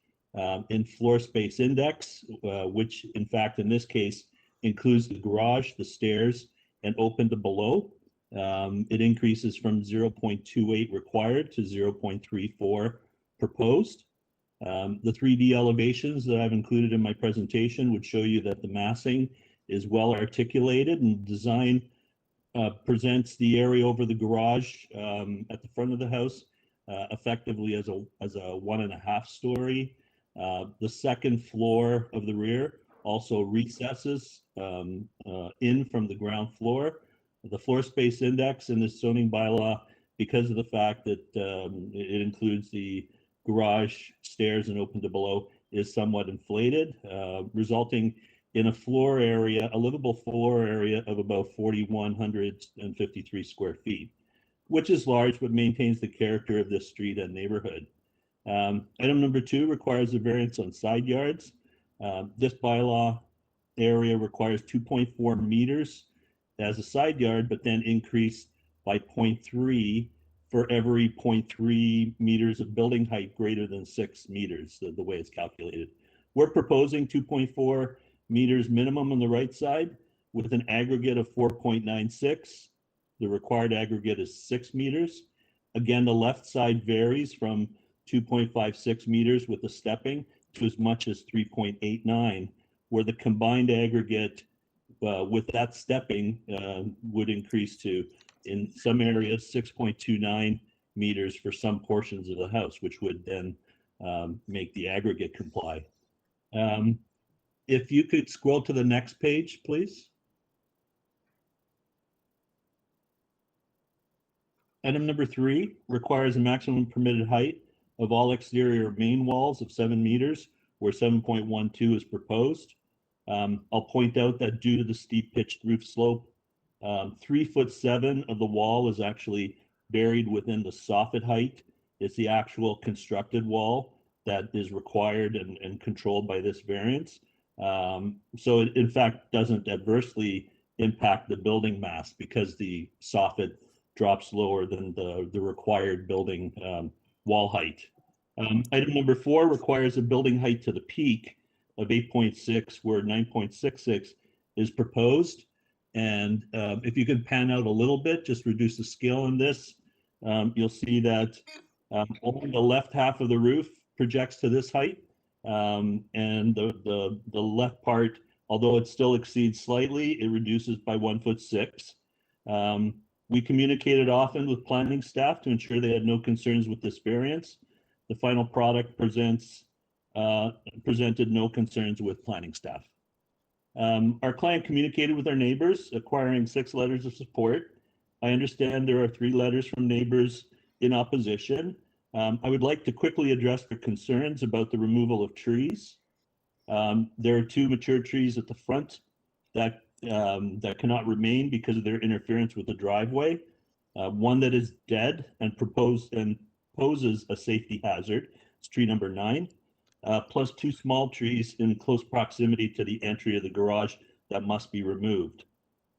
in floor space index, which in fact in this case includes the garage, the stairs, and open to below. It increases from 0.28 required to 0.34 proposed. The 3D elevations that I've included in my presentation would show you that the massing is well articulated, and design presents the area over the garage at the front of the house effectively as a 1.5 story The second floor of the rear also recesses in from the ground floor. The floor space index in this zoning bylaw, because of the fact that it includes the garage, stairs, and open to below, is somewhat inflated, resulting in a floor area, a livable floor area of about 4,153 square feet, which is large but maintains the character of this street and neighborhood. Item number 2 requires a variance on side yards. This bylaw area requires 2.4 meters as a side yard, but then increase by 0.3 for every 0.3 meters of building height greater than 6 meters, the way it's calculated. We're proposing 2.4 meters minimum on the right side with an aggregate of 4.96. The required aggregate is 6 meters. Again, the left side varies from 2.56 meters with the stepping to as much as 3.89, where the combined aggregate with that stepping would increase to, in some areas, 6.29 meters for some portions of the house, which would then make the aggregate comply. If you could scroll to the next page, please. Item number 3 requires a maximum permitted height of all exterior main walls of 7 meters, where 7.12 is proposed. I'll point out that due to the steep pitched roof slope, 3'7" of the wall is actually buried within the soffit height. It's the actual constructed wall that is required and controlled by this variance. So it, in fact, doesn't adversely impact the building mass because the soffit drops lower than the required building wall height. Item number 4 requires a building height to the peak of 8.6, where 9.66 is proposed. And if you could pan out a little bit, just reduce the scale on this, you'll see that only the left half of the roof projects to this height. And the left part, although it still exceeds slightly, it reduces by 1'6". We communicated often with planning staff to ensure they had no concerns with this variance. The final product presented no concerns with planning staff. Our client communicated with our neighbors, acquiring 6 letters of support. I understand there are 3 letters from neighbors in opposition. I would like to quickly address their concerns about the removal of trees. There are 2 mature trees at the front that cannot remain because of their interference with the driveway. One that is dead and poses a safety hazard. It's tree number 9. Plus 2 small trees in close proximity to the entry of the garage that must be removed.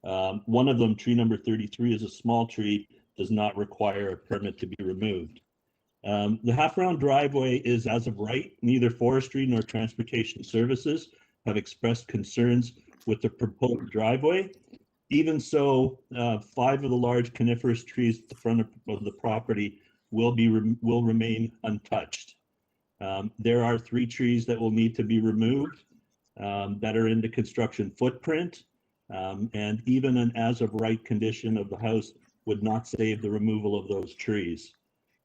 One of them, tree number 33, is a small tree, does not require a permit to be removed. The half-round driveway is as of right. Neither forestry nor transportation services have expressed concerns with the proposed driveway. Even so, 5 of the large coniferous trees at the front of the property will remain untouched. There are 3 trees that will need to be removed that are in the construction footprint, and even an as-of-right condition of the house would not save the removal of those trees.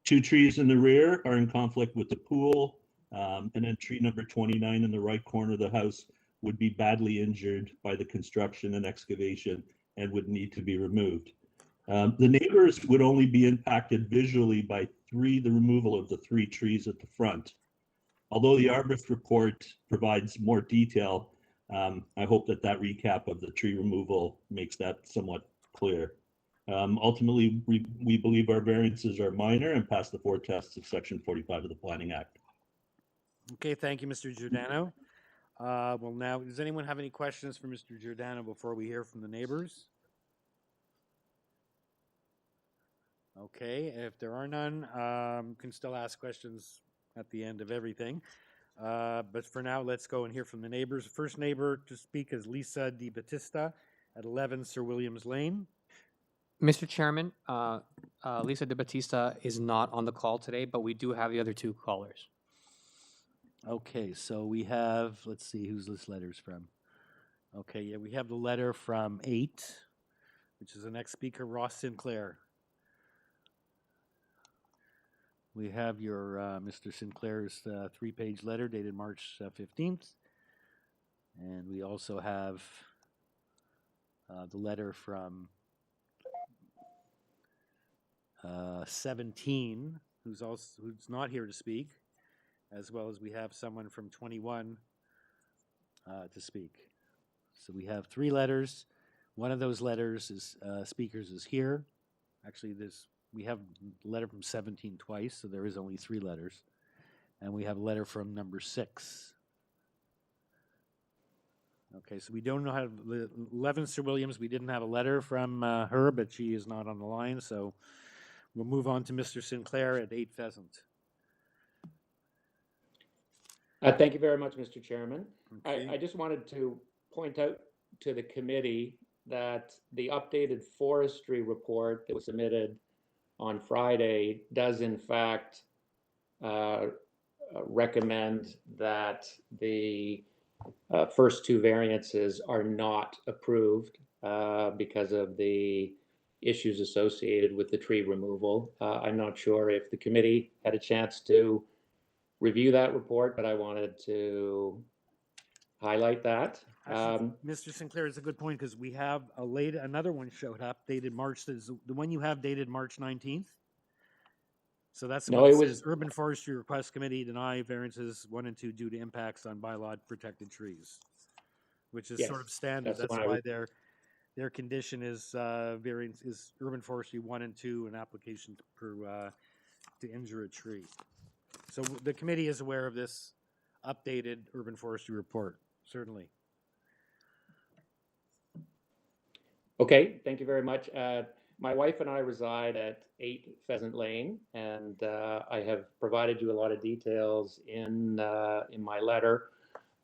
2 trees in the rear are in conflict with the pool, and then tree number 29 in the right corner of the house would be badly injured by the construction and excavation and would need to be removed. The neighbors would only be impacted visually by the removal of the 3 trees at the front. Although the arborist report provides more detail, I hope that recap of the tree removal makes that somewhat clear. Ultimately, we believe our variances are minor and pass the 4 tests of Section 45 of the Planning Act. Okay, thank you, Mr. Giordano. Well, now, does anyone have any questions for Mr. Giordano before we hear from the neighbors? Okay, if there are none, you can still ask questions at the end of everything. But for now, let's go and hear from the neighbors. First neighbor to speak is Lisa Di Battista at 11 Sir Williams Lane. Mr. Chairman, Lisa Di Battista is not on the call today, but we do have the other 2 callers. Okay, so we have, let's see who's this letter's from. Okay, yeah, we have the letter from 8, which is the next speaker, Ross Sinclair. We have your Mr. Sinclair's 3-page letter dated March 15th. And we also have the letter from 17, who's not here to speak, as well as we have someone from 21 to speak. So we have 3 letters. One of those letters is speakers is here. Actually, we have a letter from 17 twice, so there is only 3 letters. And we have a letter from number 6. Okay, so we don't know how to, 11 Sir Williams, we didn't have a letter from her, but she is not on the line, so we'll move on to Mr. Sinclair at 8 Pheasant. Thank you very much, Mr. Chairman. Okay. I just wanted to point out to the committee that the updated forestry report that was submitted on Friday does in fact recommend that the first 2 variances are not approved because of the issues associated with the tree removal. I'm not sure if the committee had a chance to review that report, but I wanted to highlight that. Actually, Mr. Sinclair is a good point because we have another one showed up dated March. The one you have dated March 19th. So that's No, what it it was says. Urban Forestry Request Committee deny variances 1 and 2 due to impacts on bylaw protected trees, which is sort of standard. That's why their condition is variance is urban forestry 1 and 2, an application to injure a tree. So the committee is aware of this updated urban forestry report, certainly. Okay, thank you very much. My wife and I reside at 8 Pheasant Lane, and I have provided you a lot of details in my letter.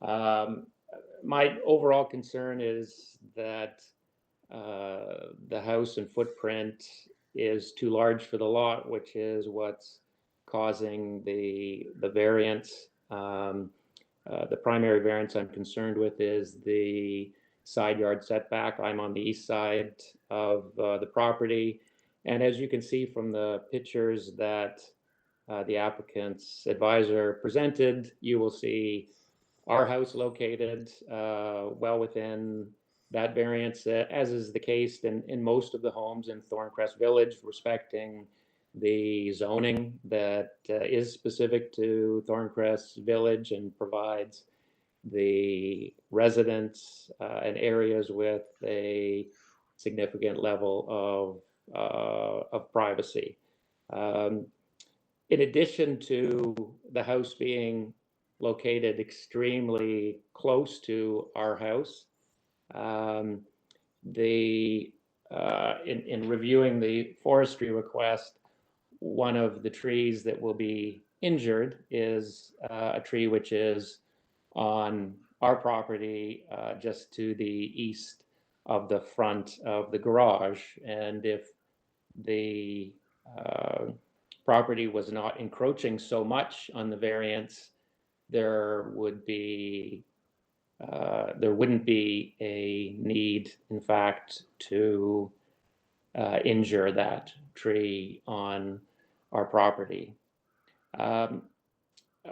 My overall concern is that the house and footprint is too large for the lot, which is what's causing the variance. The primary variance I'm concerned with is the side yard setback. I'm on the east side of the property. And as you can see from the pictures that the applicant's advisor presented, you will see our house located well within that variance, as is the case in most of the homes in Thorncrest Village, respecting the zoning that is specific to Thorncrest Village and provides the residents and areas with a significant level of privacy. In addition to the house being located extremely close to our house, in reviewing the forestry request, one of the trees that will be injured is a tree which is on our property just to the east of the front of the garage. And if the property was not encroaching so much on the variance, there wouldn't be a need, in fact, to injure that tree on our property.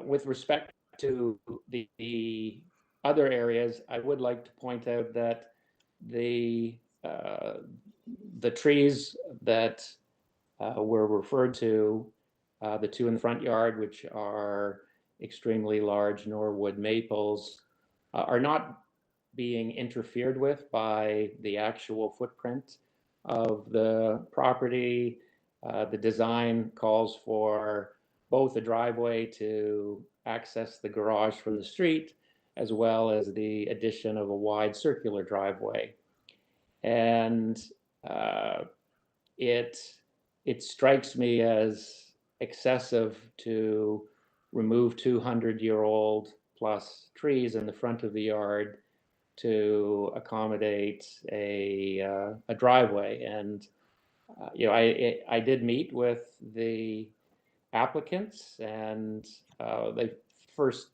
With respect to the other areas, I would like to point out that the trees that were referred to, the 2 in the front yard, which are extremely large Norwood maples, are not being interfered with by the actual footprint of the property. The design calls for both a driveway to access the garage from the street, as well as the addition of a wide circular driveway. And it strikes me as excessive to remove 200-year-old plus trees in the front of the yard to accommodate a driveway. And I did meet with the applicants, and they first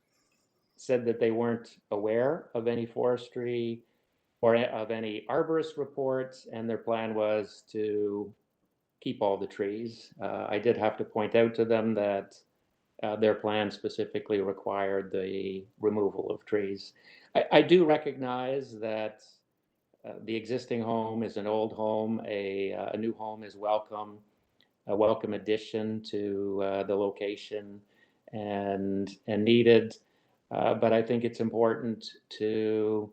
said that they weren't aware of any forestry or of any arborist reports, and their plan was to keep all the trees. I did have to point out to them that their plan specifically required the removal of trees. I do recognize that the existing home is an old home. A new home is welcome, a welcome addition to the location and needed. But I think it's important to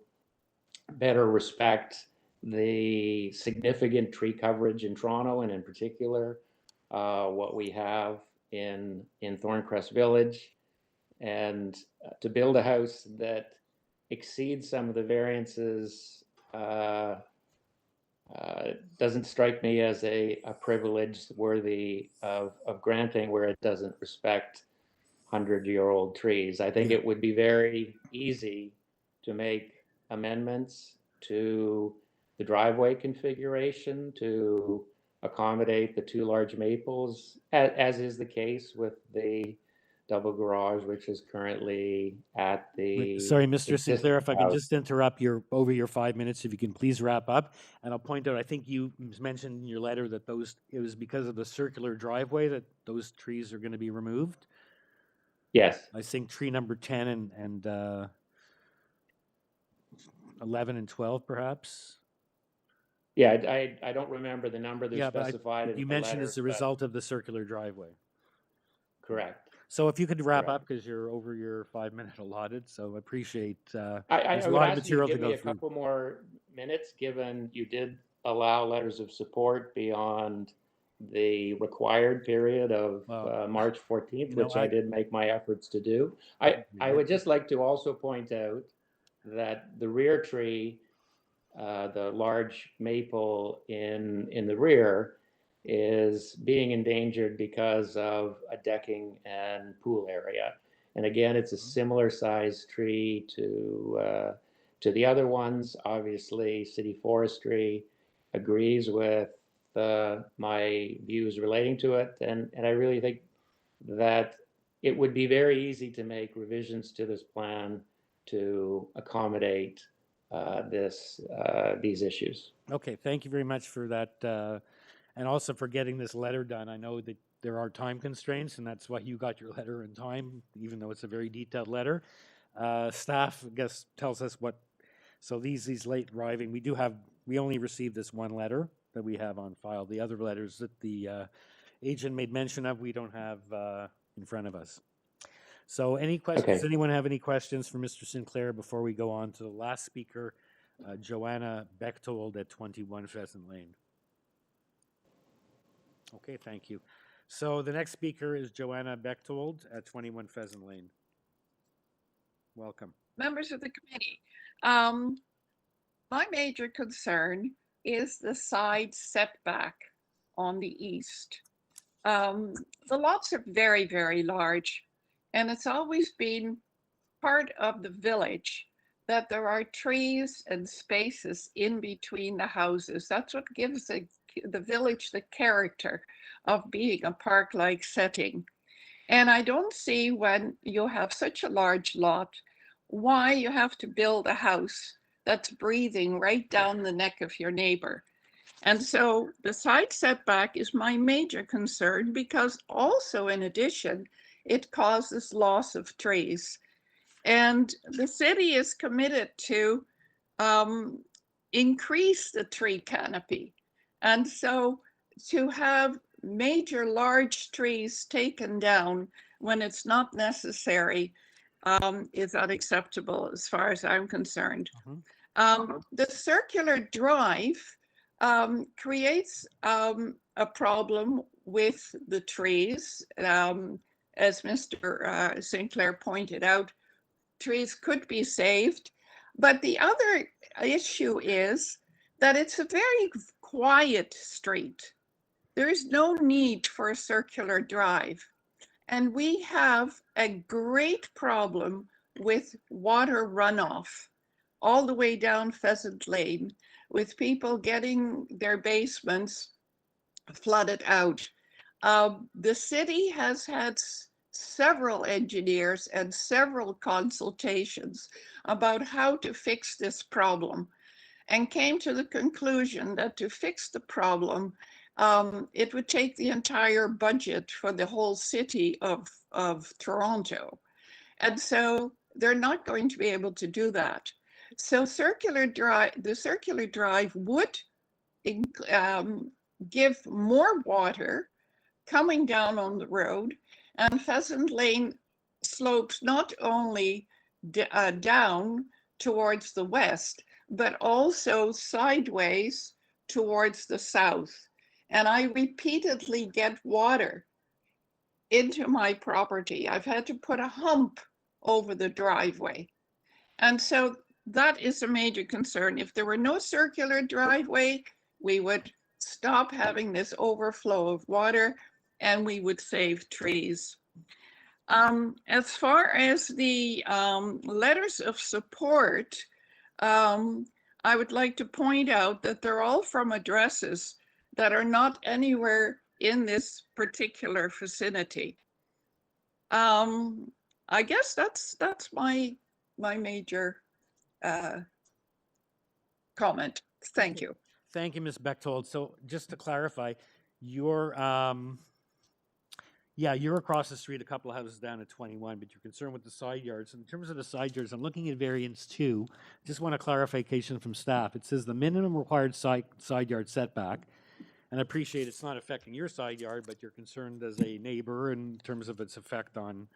better respect the significant tree coverage in Toronto, and in particular, what we have in Thorncrest Village, and to build a house that exceeds some of the variances doesn't strike me as a privilege worthy of granting, where it doesn't respect 100-year-old trees. I think it would be very easy to make amendments to the driveway configuration to accommodate the 2 large maples, as is the case with the double garage, which is currently at the. Sorry, Mr. Sinclair, if I can house. just interrupt over your 5 minutes, if you can please wrap up. And I'll point out, I think you mentioned in your letter that it was because of the circular driveway that those trees are going to be removed. Yes. I think tree number 10 and 11 and 12, perhaps. Yeah, I don't remember the number they're But specified in you the mentioned letter, as a result of the circular driveway. Correct. So if you could wrap up, because you're over your 5-minute allotted, so I appreciate there's I a would lot of ask you to material to give me go a through. couple more minutes, given you did allow letters of support beyond the required period of March 14th, which I did make my efforts to do. I would just like to also point out that the rear tree, the large maple in the rear, is being endangered because of a decking and pool area. And again, it's a similar size tree to the other ones. Obviously, City Forestry agrees with my views relating to it. And I really think that it would be very easy to make revisions to this plan to accommodate these issues. Okay, thank you very much for that. And also for getting this letter done. I know that there are time constraints, and that's why you got your letter in time, even though it's a very detailed letter. Staff, I guess, tells us what, so these late arriving, we only received this one letter that we have on file. The other letters that the agent made mention of, we don't have in front of us. So any questions? Okay. Does anyone have any questions for Mr. Sinclair before we go on to the last speaker, Joanna Bechtold at 21 Pheasant Lane? Okay, thank you. So the next speaker is Joanna Bechtold at 21 Pheasant Lane. Welcome. Members of the committee, my major concern is the side setback on the east. The lots are very, very large, and it's always been part of the village that there are trees and spaces in between the houses. That's what gives the village the character of being a park-like setting. And I don't see, when you have such a large lot, why you have to build a house that's breathing right down the neck of your neighbor. And so the side setback is my major concern, because also, in addition, it causes loss of trees. And the city is committed to increase the tree canopy. And so to have major large trees taken down when it's not necessary is unacceptable as far as I'm concerned. The circular drive creates a problem with the trees. As Mr. Sinclair pointed out, trees could be saved. But the other issue is that it's a very quiet street. There is no need for a circular drive. And we have a great problem with water runoff all the way down Pheasant Lane, with people getting their basements flooded out. The city has had several engineers and several consultations about how to fix this problem, and came to the conclusion that to fix the problem, it would take the entire budget for the whole city of Toronto. And so they're not going to be able to do that. So the circular drive would give more water coming down on the road, and Pheasant Lane slopes not only down towards the west, but also sideways towards the south. And I repeatedly get water into my property. I've had to put a hump over the driveway. And so that is a major concern. If there were no circular driveway, we would stop having this overflow of water and we would save trees. As far as the letters of support, I would like to point out that they're all from addresses that are not anywhere in this particular vicinity. I guess that's my major comment. Thank you. Thank you, Ms. Bechtold. So just to clarify, you're you're across the street, a couple of houses down at 21, but you're concerned with the side yards. In terms of the side yards, I'm looking at variance 2. Just want a clarification from staff. It says the minimum required side yard setback, and I appreciate it's not affecting your side yard, but you're concerned as a neighbor in terms of its effect on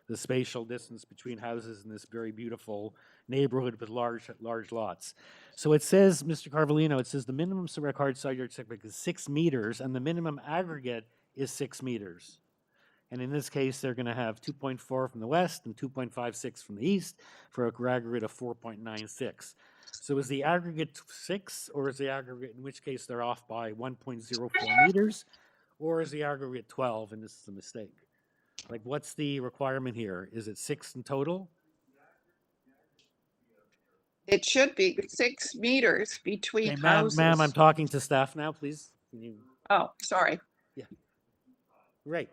the spatial distance between houses in this very beautiful neighborhood with large lots. So it says, Mr. Carvalino, it says the minimum required side yard setback is 6 meters and the minimum aggregate is 6 meters. And in this case, they're going to have 2.4 from the west and 2.56 from the east for a aggregate of 4.96. So is the aggregate 6, or is the aggregate, in which case they're off by 1.04 meters, or is the aggregate 12 and this is a mistake? Like, what's the requirement here? Is it 6 in total? It should be 6 meters between Okay, houses. ma'am, I'm talking to staff now, please. Can you... Oh, sorry. Yeah. Right.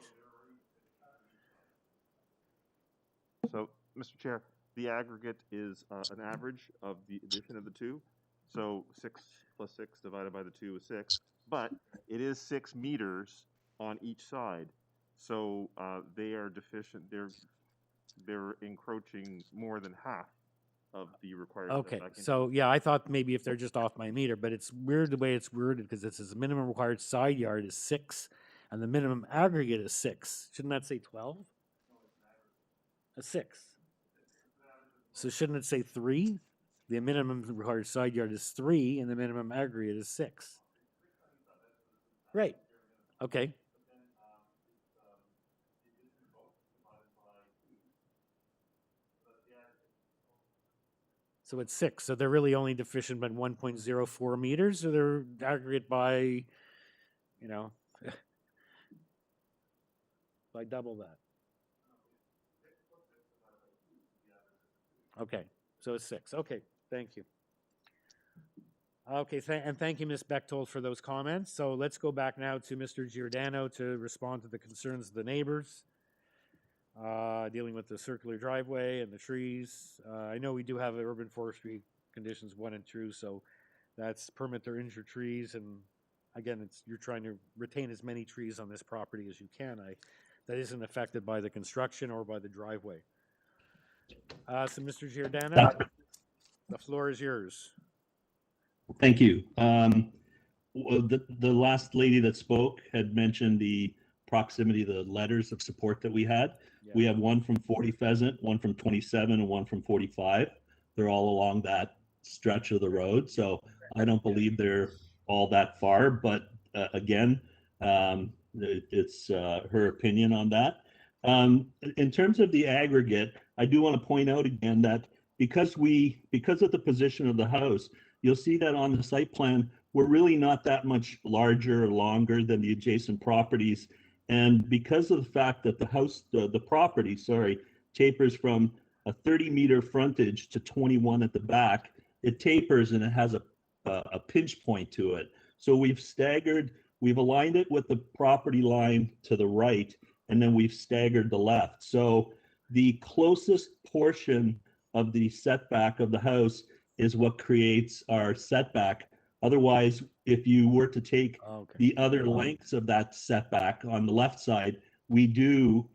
So, Mr. Chair, the aggregate is an average of the addition of the two. So 6 plus 6 divided by the 2 is 6, but it is 6 meters on each side. So they are deficient. They're encroaching more than half of the required. Okay, so yeah, I thought maybe if they're just off by a meter, but it's weird the way it's worded because it says the minimum required side yard is 6 and the minimum aggregate is 6. Shouldn't that say 12? A 6. So shouldn't it say 3? The minimum required side yard is 3 and the minimum aggregate is 6. Right. Okay. So it's 6. So they're really only deficient by 1.04 meters, or they're aggregate by, you know, by double that. Okay, so it's 6. Okay, thank you. Okay, and thank you, Ms. Bechtold, for those comments. So let's go back now to Mr. Giordano to respond to the concerns of the neighbors, dealing with the circular driveway and the trees. I know we do have urban forestry conditions 1 and 2, so that's permit or injure trees. And again, you're trying to retain as many trees on this property as you can. That isn't affected by the construction or by the driveway. So Mr. Giordano, the floor is yours. Thank you. The last lady that spoke had mentioned the proximity of the letters of support that we had. Yeah. We have one from 40 Pheasant, one from 27, and one from 45. They're all along that stretch of the road, so I don't believe they're all that far, but again, it's her opinion on that. In terms of the aggregate, I do want to point out again that because of the position of the house, you'll see that on the site plan, we're really not that much larger or longer than the adjacent properties. And because of the fact that the property tapers from a 30-meter frontage to 21 at the back, it tapers and it has a pinch point to it. So we've aligned it with the property line to the right, and then we've staggered the left. So the closest portion of the setback of the house is what creates our setback Otherwise, if you were to take the other lengths of that setback on the left side, we do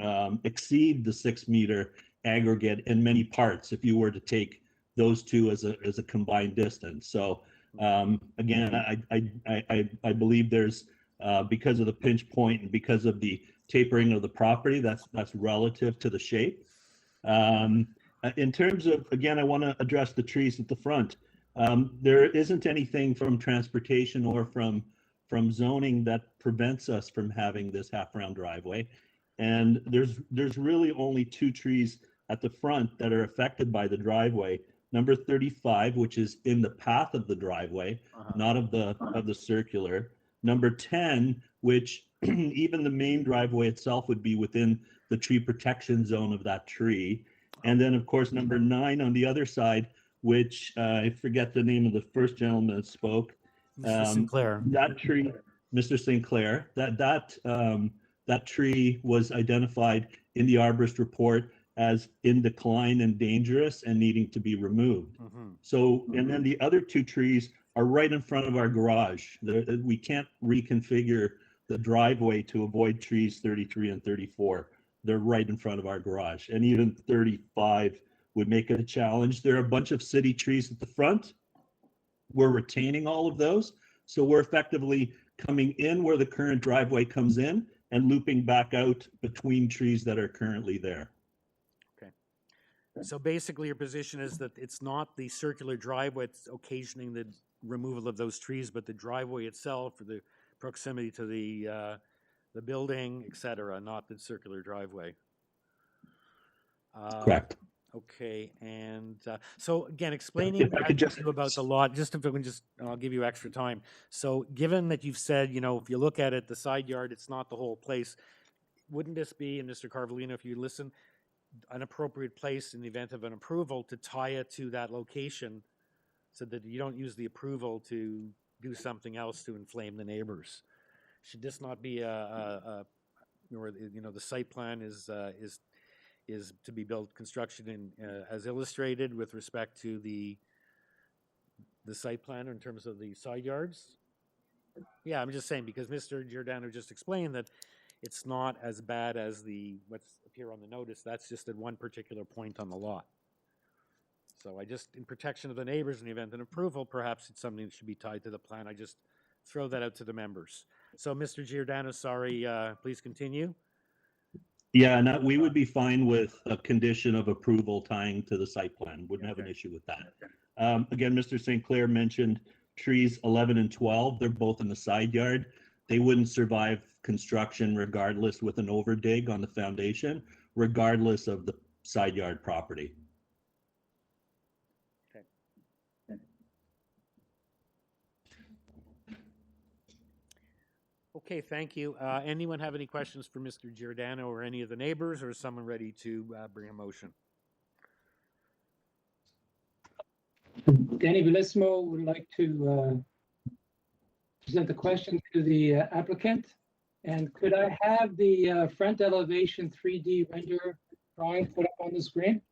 exceed the 6 meter aggregate in many parts if you were to take those two as a combined distance. So again, I believe there's because of the pinch point and because of the tapering of the property, that's relative to the shape. In terms of, again, I want to address the trees at the front. There isn't anything from transportation or from zoning that prevents us from having this half-round driveway. And there's really only 2 trees at the front that are affected by the driveway. Number 35, which is in the path of the driveway, not of the circular. Number 10, which even the main driveway itself would be within the tree protection zone of that tree. And then, of course, number 9 on the other side, which I forget the name of the first gentleman that spoke. Mr. Sinclair. That tree, Mr. Sinclair, that tree was identified in the arborist report as in decline and dangerous and needing to be removed. So, and then the other 2 trees are right in front of our garage. We can't reconfigure the driveway to avoid trees 33 and 34. They're right in front of our garage. And even 35 would make it a challenge. There are a bunch of city trees at the front. We're retaining all of those. So we're effectively coming in where the current driveway comes in and looping back out between trees that are currently there. Okay. So basically your position is that it's not the circular driveway that's occasioning the removal of those trees, but the driveway itself, or the proximity to the building, etc., not the circular driveway. Correct. Okay, and so again, explaining about the lot, just if I can just, I'll give you extra time. So given that you've said, you know, if you look at it, the side yard, it's not the whole place, wouldn't this be, and Mr. Carvalino, if you listen, an appropriate place in the event of an approval to tie it to that location so that you don't use the approval to do something else to inflame the neighbors? Should this not be or you know, the site plan is to be built construction in as illustrated with respect to the site plan in terms of the side yards? Yeah, I'm just saying because Mr. Giordano just explained that it's not as bad as what's appear on the notice. That's just at one particular point on the lot. So I just, in protection of the neighbors in the event of approval, perhaps it's something that should be tied to the plan. I just throw that out to the members. So Mr. Giordano, sorry, please continue. Yeah, and we would be fine with a condition of approval tying to the site plan. Wouldn't have an issue with that. Again, Mr. St. Clair mentioned trees 11 and 12. They're both in the side yard. They wouldn't survive construction regardless with an overdig on the foundation, regardless of the side yard property. Okay, thank you. Anyone have any questions for Mr. Giordano or any of the neighbors, or is someone ready to bring a motion? Danny Bellissimo would like to present the question to the applicant. And could I have the front elevation 3D render drawing put up on the screen?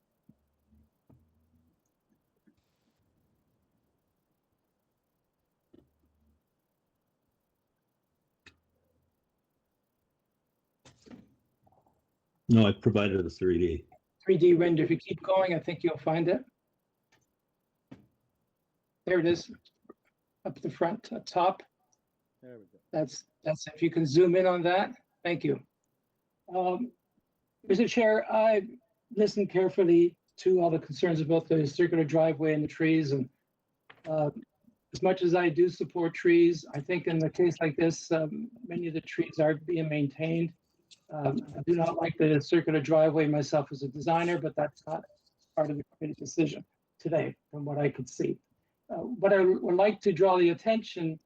No, I provided a 3D. 3D render. If you keep going, I think you'll find it. There it is, up the front, up top. There we go. That's if you can zoom in on that. Thank you. Mr. Chair, I listened carefully to all the concerns about the circular driveway and the trees, and as much as I do support trees, I think in a case like this, many of the trees are being maintained. I do not like the circular driveway myself as a designer, but that's not part of the committee decision today, from what I could see. What I would like to draw the attention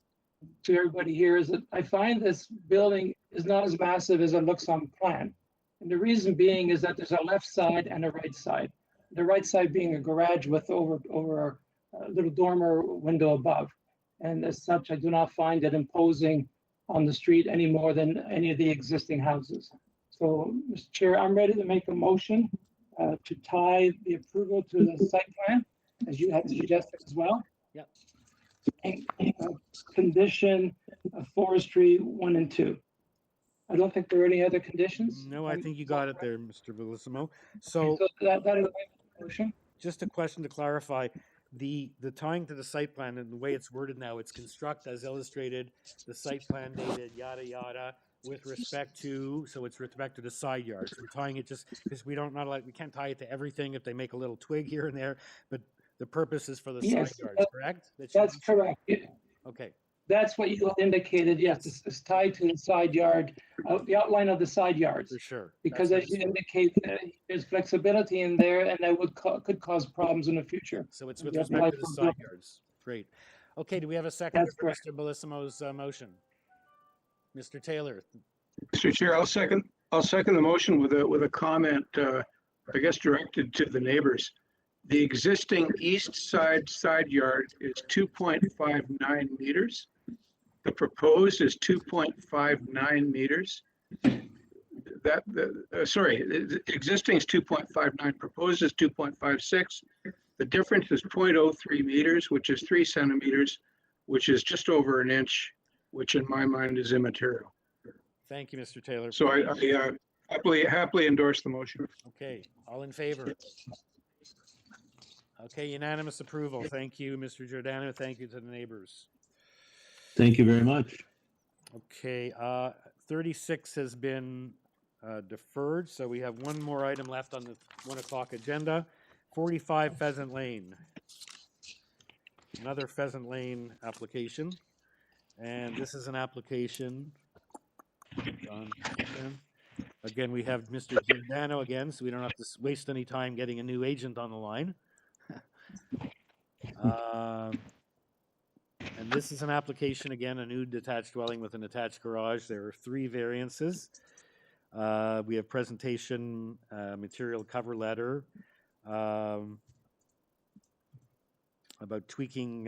to everybody here is that I find this building is not as massive as it looks on the plan. And the reason being is that there's a left side and a right side. The right side being a garage with over a little dormer window above. And as such, I do not find it imposing on the street any more than any of the existing houses. So, Mr. Chair, I'm ready to make a motion to tie the approval to the site plan, as you had suggested as well. Yep. And, condition of forestry 1 and 2. I don't think there are any other conditions. No, I think you got it there, Mr. Bellissimo. So So that is my motion. just a question to clarify, the tying to the site plan and the way it's worded now, it's construct as illustrated, the site plan dated, yada, yada, with respect to, so it's with respect to the side yards. We're tying it just because we can't tie it to everything if they make a little twig here and there, but the purpose is for the Yes, side yards, correct? that's correct. Okay. That's what you indicated. Yes, it's tied to the side yard, the outline of the side yards. For sure. Because as you indicate, there's flexibility in there, and that could cause problems in the future. So it's with respect to the side yards. Great. Okay, do we have a second That's for correct. Mr. Bellissimo's motion? Mr. Taylor. Mr. Chair, I'll second the motion with a comment, I guess directed to the neighbors. The existing east side yard is 2.59 meters. The proposed is 2.59 meters. The existing is 2.59, proposed is 2.56. The difference is 0.03 meters, which is 3 centimeters, which is just over an inch, which in my mind is immaterial. Thank you, Mr. Taylor. So I happily endorse the motion. Okay, all in favor? Okay, unanimous approval. Thank you, Mr. Giordano. Thank you to the neighbors. Thank you very much. Okay, 36 has been deferred, so we have one more item left on the 1 o'clock agenda. 45 Pheasant Lane. Another Pheasant Lane application. And this is an application. Again, we have Mr. Giordano again, so we don't have to waste any time getting a new agent on the line. And this is an application, again, a new detached dwelling with an attached garage. There are 3 variances. We have presentation, material cover letter, about tweaking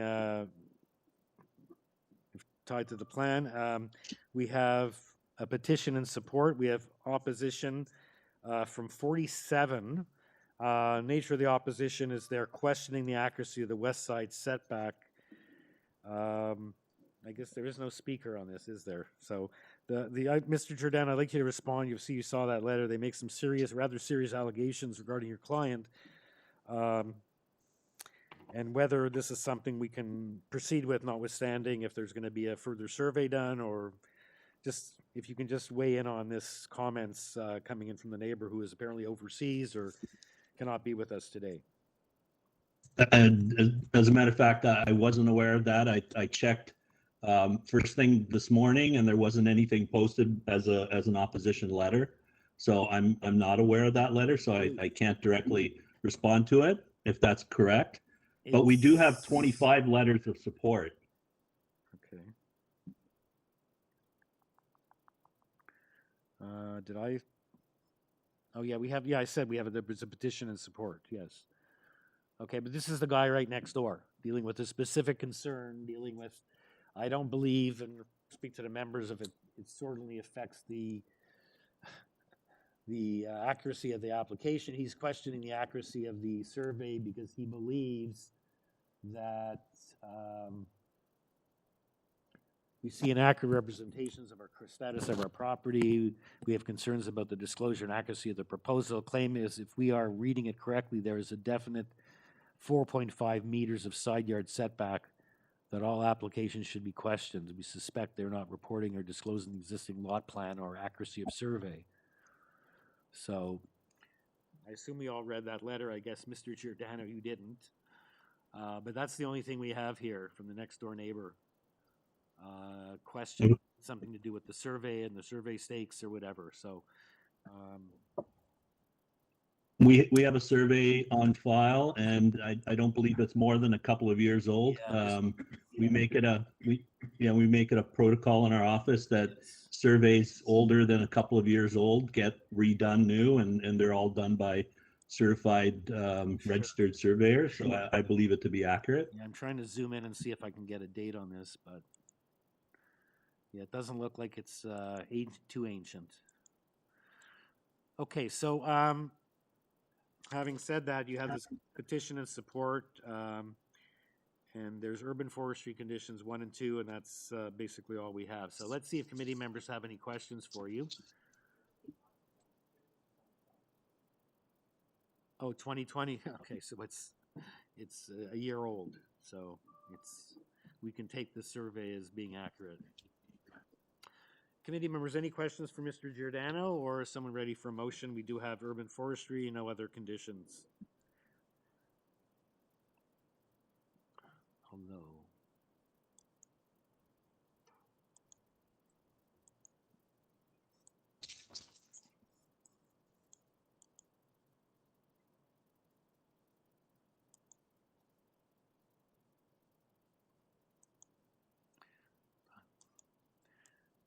tied to the plan. We have a petition in support. We have opposition from 47. Nature of the opposition is they're questioning the accuracy of the west side setback. I guess there is no speaker on this, is there? So Mr. Giordano, I'd like you to respond. You saw that letter. They make some rather serious allegations regarding your client. And whether this is something we can proceed with, notwithstanding if there's going to be a further survey done, or just if you can just weigh in on this comments coming in from the neighbor who is apparently overseas or cannot be with us today. And as a matter of fact, I wasn't aware of that. I checked first thing this morning, and there wasn't anything posted as an opposition letter. So I'm not aware of that letter, so I can't directly respond to it if that's correct. But we do have 25 letters of support. Okay. Did I? Oh yeah, we have. Yeah, I said we have. There's a petition in support. Yes. Okay, but this is the guy right next door dealing with a specific concern. Dealing with, I don't believe, and speak to the members of it. It certainly affects the accuracy of the application. He's questioning the accuracy of the survey because he believes that we see inaccurate representations of our status of our property. We have concerns about the disclosure and accuracy of the proposal. Claim is, if we are reading it correctly, there is a definite 4.5 meters of side yard setback that all applications should be questioned. We suspect they're not reporting or disclosing the existing lot plan or accuracy of survey. So I assume we all read that letter. I guess Mr. Giordano, you didn't. But that's the only thing we have here from the next door neighbor. Question something to do with the survey and the survey stakes or whatever. So we have a survey on file, and I don't believe it's more than a couple of years old. Yeah, we make it a protocol in our office that surveys older than a couple of years old get redone new, and they're all done by certified registered surveyors. So I believe it to be accurate. yeah, I'm trying to zoom in and see if I can get a date on this, but yeah, it doesn't look like it's too ancient. Okay, so having said that, you have this petition in support, And there's urban forestry conditions 1 and 2, and that's basically all we have. So let's see if committee members have any questions for you. Oh, 2020. Okay, so it's a year old. So we can take the survey as being accurate. Committee members, any questions for Mr. Giordano, or is someone ready for a motion? We do have urban forestry and no other conditions. Oh no.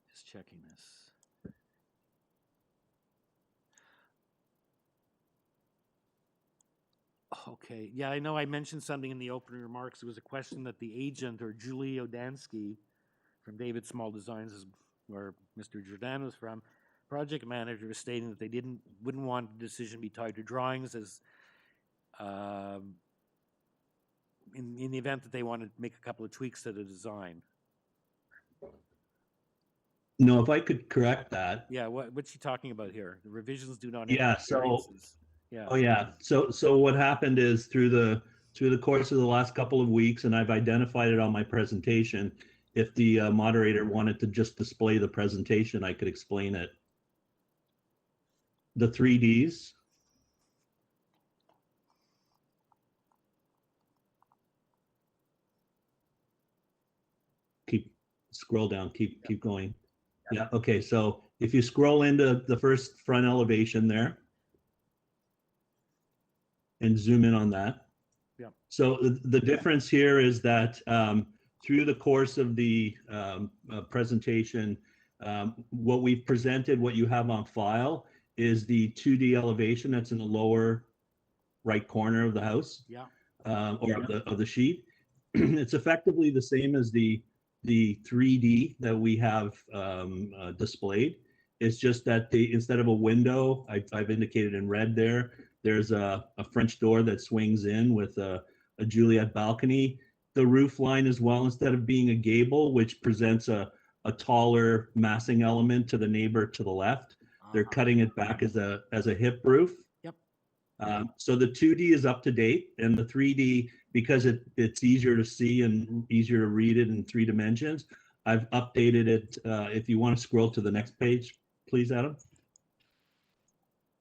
Just checking this. Okay, yeah, I know I mentioned something in the opening remarks. It was a question that the agent, or Julie Odansky from David Small Designs, is where Mr. Giordano's from, project manager, was stating that they wouldn't want the decision to be tied to drawings, as in the event that they want to make a couple of tweaks to the design. No, if I could correct that. Yeah, what's she talking about here? The revisions do not Yeah, impact so variances. Yeah. Oh yeah. So what happened is through the course of the last couple of weeks, and I've identified it on my presentation. If the moderator wanted to just display the presentation, I could explain it. The 3Ds. Scroll down. Keep going. Yeah. Okay. So if you scroll into the first front elevation there, and zoom in on that. Yeah. So the difference here is that through the course of the presentation, what we've presented, what you have on file, is the 2D elevation that's in the lower right corner of the house. Yeah. Or of the sheet. It's effectively the same as the 3D that we have displayed. It's just that instead of a window, I've indicated in red there, there's a French door that swings in with a Juliet balcony. The roof line as well, instead of being a gable, which presents a taller massing element to the neighbor to the left, they're cutting it back as a hip roof. Yep. So the 2D is up to date, and the 3D, because it's easier to see and easier to read it in 3 dimensions, I've updated it. If you want to scroll to the next page, please, Adam.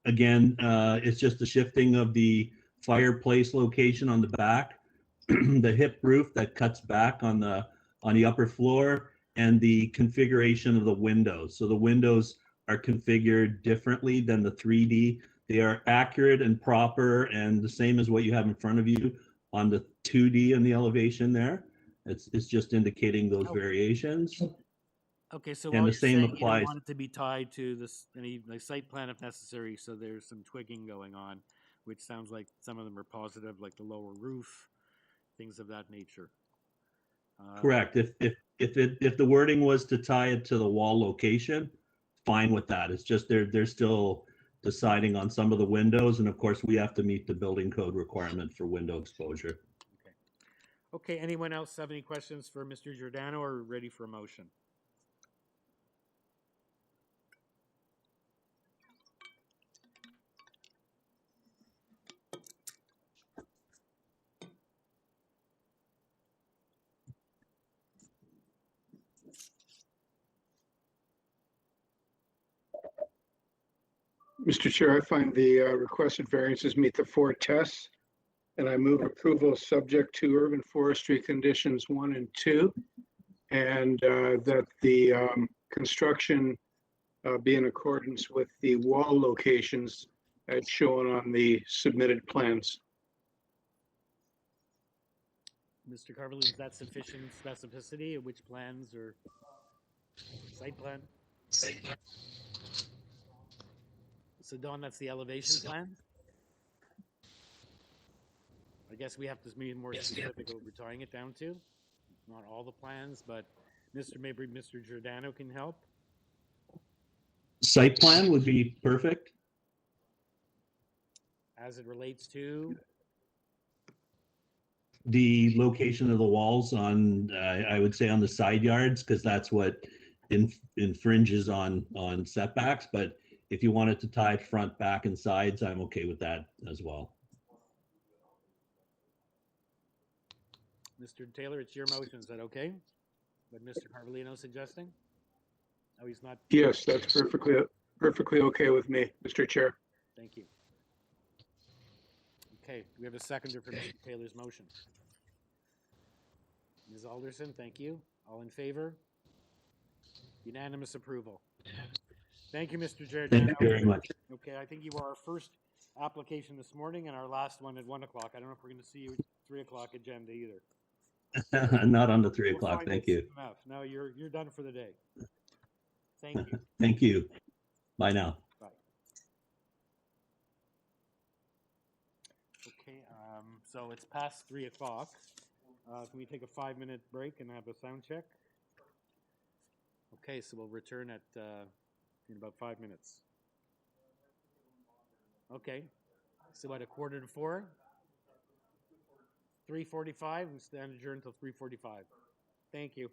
Again, it's just the shifting of the fireplace location on the back, the hip roof that cuts back on the upper floor, and the configuration of the windows. So the windows are configured differently than the 3D. They are accurate and proper and the same as what you have in front of you on the 2D in the elevation there. It's just indicating those variations. Okay, so And while the you're same saying applies. you don't want it to be tied to this any site plan if necessary, so there's some twigging going on, which sounds like some of them are positive, like the lower roof, things of that nature. Correct. If the wording was to tie it to the wall location, fine with that. It's just they're still deciding on some of the windows, and of course we have to meet the building code requirement for window exposure. Okay, anyone else have any questions for Mr. Giordano, or ready for a motion? Mr. Chair, I find the requested variances meet the 4 tests, and I move approval subject to urban forestry conditions 1 and 2, and that the construction be in accordance with the wall locations as shown on the submitted plans. Mr. Carvalho, is that sufficient specificity of which plans or site plan? So Don, that's the elevation plan? I guess we have to be more specific what we're tying it down to. Not all the plans, but maybe Mr. Giordano can help. Site plan would be perfect. As it relates to? the location of the walls on, I would say on the side yards, because that's what infringes on setbacks. But if you wanted to tie front, back, and sides, I'm okay with that as well. Mr. Taylor, it's your motion. Is that okay? What Mr. Carvalino suggesting? Oh, he's not. Yes, that's perfectly okay with me, Mr. Chair. Thank you. Okay, we have a seconder for Mr. Taylor's motion. Ms. Alderson, thank you. All in favor? Unanimous approval. Thank you, Mr. Chair. Thank you very much. Okay, I think you are our first application this morning and our last one at 1 o'clock. I don't know if we're going to see you at 3 o'clock agenda either. Not on the 3 o'clock. Thank you. Enough. No, you're done for the day. Thank you. Thank you. Bye now. Bye. Okay, so it's past 3 o'clock. Can we take a 5-minute break and have a sound check? Okay, so we'll return at in about 5 minutes. Okay, so at 3:45? 3:45, we stand adjourned until 3:45. Thank you.